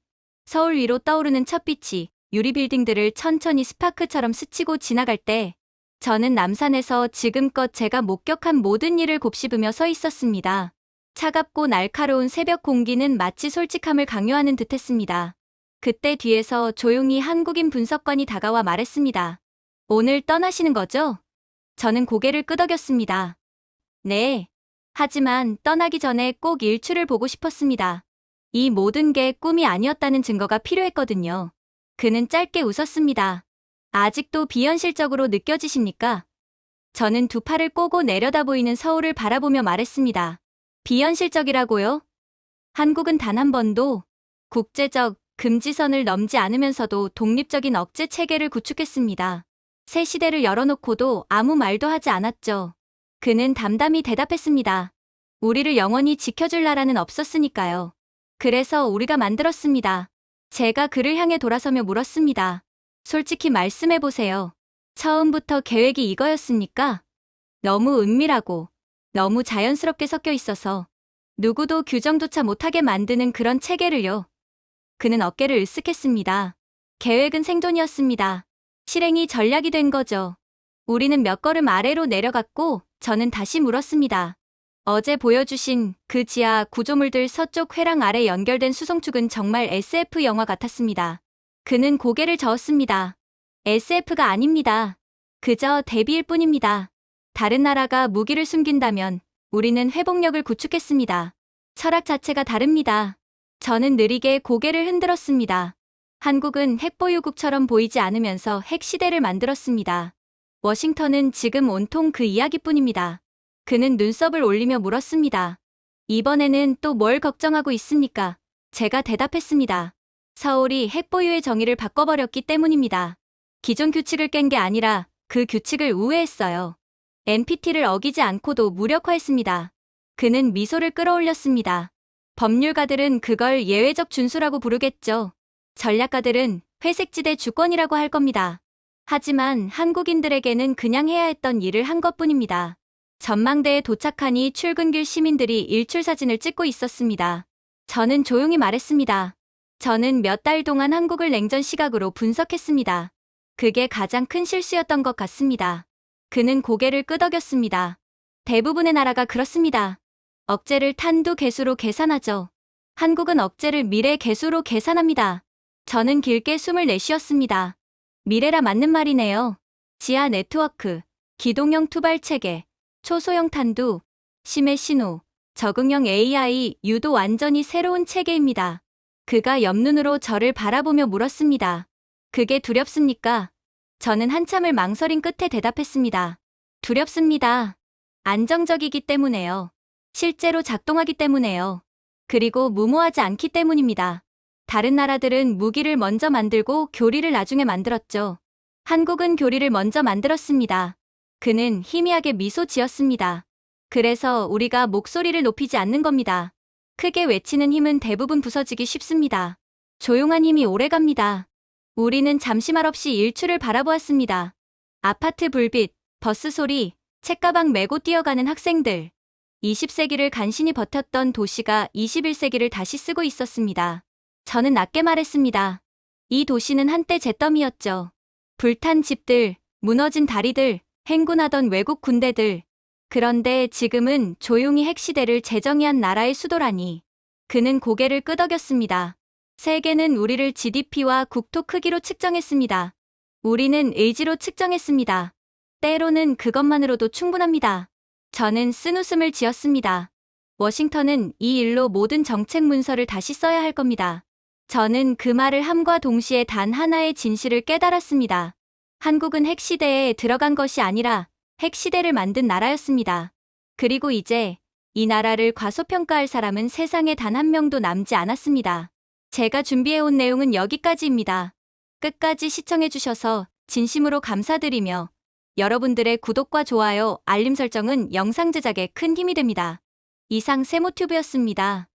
서울 위로 떠오르는 첫빛이 유리 빌딩들을 천천히 스파크처럼 스치고 지나갈 때 저는 남산에서 지금껏 제가 목격한 모든 일을 곱씹으며 서 있었습니다. 차갑고 날카로운 새벽 공기는 마치 솔직함을 강요하는 듯했습니다. 그때 뒤에서 조용히 한국인 분석관이 다가와 말했습니다. 오늘 떠나시는 거죠? 저는 고개를 끄덕였습니다. 네. 하지만 떠나기 전에 꼭 일출을 보고 싶었습니다. 이 모든 게 꿈이 아니었다는 증거가 필요했거든요. 그는 짧게 웃었습니다. 아직도 비현실적으로 느껴지십니까? 저는 두 팔을 꼬고 내려다 보이는 서울을 바라보며 말했습니다. 비현실적이라고요? 한국은 단 한 번도 국제적 금지선을 넘지 않으면서도 독립적인 억제 체계를 구축했습니다. 새 시대를 열어놓고도 아무 말도 하지 않았죠. 그는 담담히 대답했습니다. 우리를 영원히 지켜줄 나라는 없었으니까요. 그래서 우리가 만들었습니다. 제가 그를 향해 돌아서며 물었습니다. 솔직히 말씀해보세요. 처음부터 계획이 이거였습니까? 너무 은밀하고 너무 자연스럽게 섞여 있어서 누구도 규정조차 못하게 만드는 그런 체계를요. 그는 어깨를 으쓱했습니다. 계획은 생존이었습니다. 실행이 전략이 된 거죠. 우리는 몇 걸음 아래로 내려갔고 저는 다시 물었습니다. 어제 보여주신 그 지하 구조물들 서쪽 회랑 아래 연결된 수송축은 정말 SF 영화 같았습니다. 그는 고개를 저었습니다. SF가 아닙니다. 그저 대비일 뿐입니다. 다른 나라가 무기를 숨긴다면 우리는 회복력을 구축했습니다. 철학 자체가 다릅니다. 저는 느리게 고개를 흔들었습니다. 한국은 핵보유국처럼 보이지 않으면서 핵시대를 만들었습니다. 워싱턴은 지금 온통 그 이야기뿐입니다. 그는 눈썹을 올리며 물었습니다. 이번에는 또 뭘 걱정하고 있습니까? 제가 대답했습니다. 서울이 핵보유의 정의를 바꿔버렸기 때문입니다. 기존 규칙을 깬 게 아니라 그 규칙을 우회했어요. NPT를 어기지 않고도 무력화했습니다. 그는 미소를 끌어올렸습니다. 법률가들은 그걸 예외적 준수라고 부르겠죠. 전략가들은 회색지대 주권이라고 할 겁니다. 하지만 한국인들에게는 그냥 해야 했던 일을 한 것뿐입니다. 전망대에 도착하니 출근길 시민들이 일출 사진을 찍고 있었습니다. 저는 조용히 말했습니다. 저는 몇 달 동안 한국을 냉전 시각으로 분석했습니다. 그게 가장 큰 실수였던 것 같습니다. 그는 고개를 끄덕였습니다. 대부분의 나라가 그렇습니다. 억제를 탄두 개수로 계산하죠. 한국은 억제를 미래 개수로 계산합니다. 저는 길게 숨을 내쉬었습니다. 미래라 맞는 말이네요. 지하 네트워크, 기동형 투발 체계, 초소형 탄두, 심해 신호, 적응형 AI, 유도 완전히 새로운 체계입니다. 그가 옆눈으로 저를 바라보며 물었습니다. 그게 두렵습니까? 저는 한참을 망설인 끝에 대답했습니다. 두렵습니다. 안정적이기 때문에요. 실제로 작동하기 때문에요. 그리고 무모하지 않기 때문입니다. 다른 나라들은 무기를 먼저 만들고 교리를 나중에 만들었죠. 한국은 교리를 먼저 만들었습니다. 그는 희미하게 미소 지었습니다. 그래서 우리가 목소리를 높이지 않는 겁니다. 크게 외치는 힘은 대부분 부서지기 쉽습니다. 조용한 힘이 오래갑니다. 우리는 잠시 말없이 일출을 바라보았습니다. 아파트 불빛, 버스 소리, 책가방 메고 뛰어가는 학생들. 20세기를 간신히 버텼던 도시가 21세기를 다시 쓰고 있었습니다. 저는 낮게 말했습니다. 이 도시는 한때 잿더미였죠. 불탄 집들, 무너진 다리들, 행군하던 외국 군대들. 그런데 지금은 조용히 핵시대를 재정의한 나라의 수도라니. 그는 고개를 끄덕였습니다. 세계는 우리를 GDP와 국토 크기로 측정했습니다. 우리는 의지로 측정했습니다. 때로는 그것만으로도 충분합니다. 저는 쓴웃음을 지었습니다. 워싱턴은 이 일로 모든 정책 문서를 다시 써야 할 겁니다. 저는 그 말을 함과 동시에 단 하나의 진실을 깨달았습니다. 한국은 핵시대에 들어간 것이 아니라 핵시대를 만든 나라였습니다. 그리고 이제 이 나라를 과소평가할 사람은 세상에 단 한 명도 남지 않았습니다. 제가 준비해온 내용은 여기까지입니다. 끝까지 시청해주셔서 진심으로 감사드리며 여러분들의 구독과 좋아요, 알림 설정은 영상 제작에 큰 힘이 됩니다. 이상 세모튜브였습니다.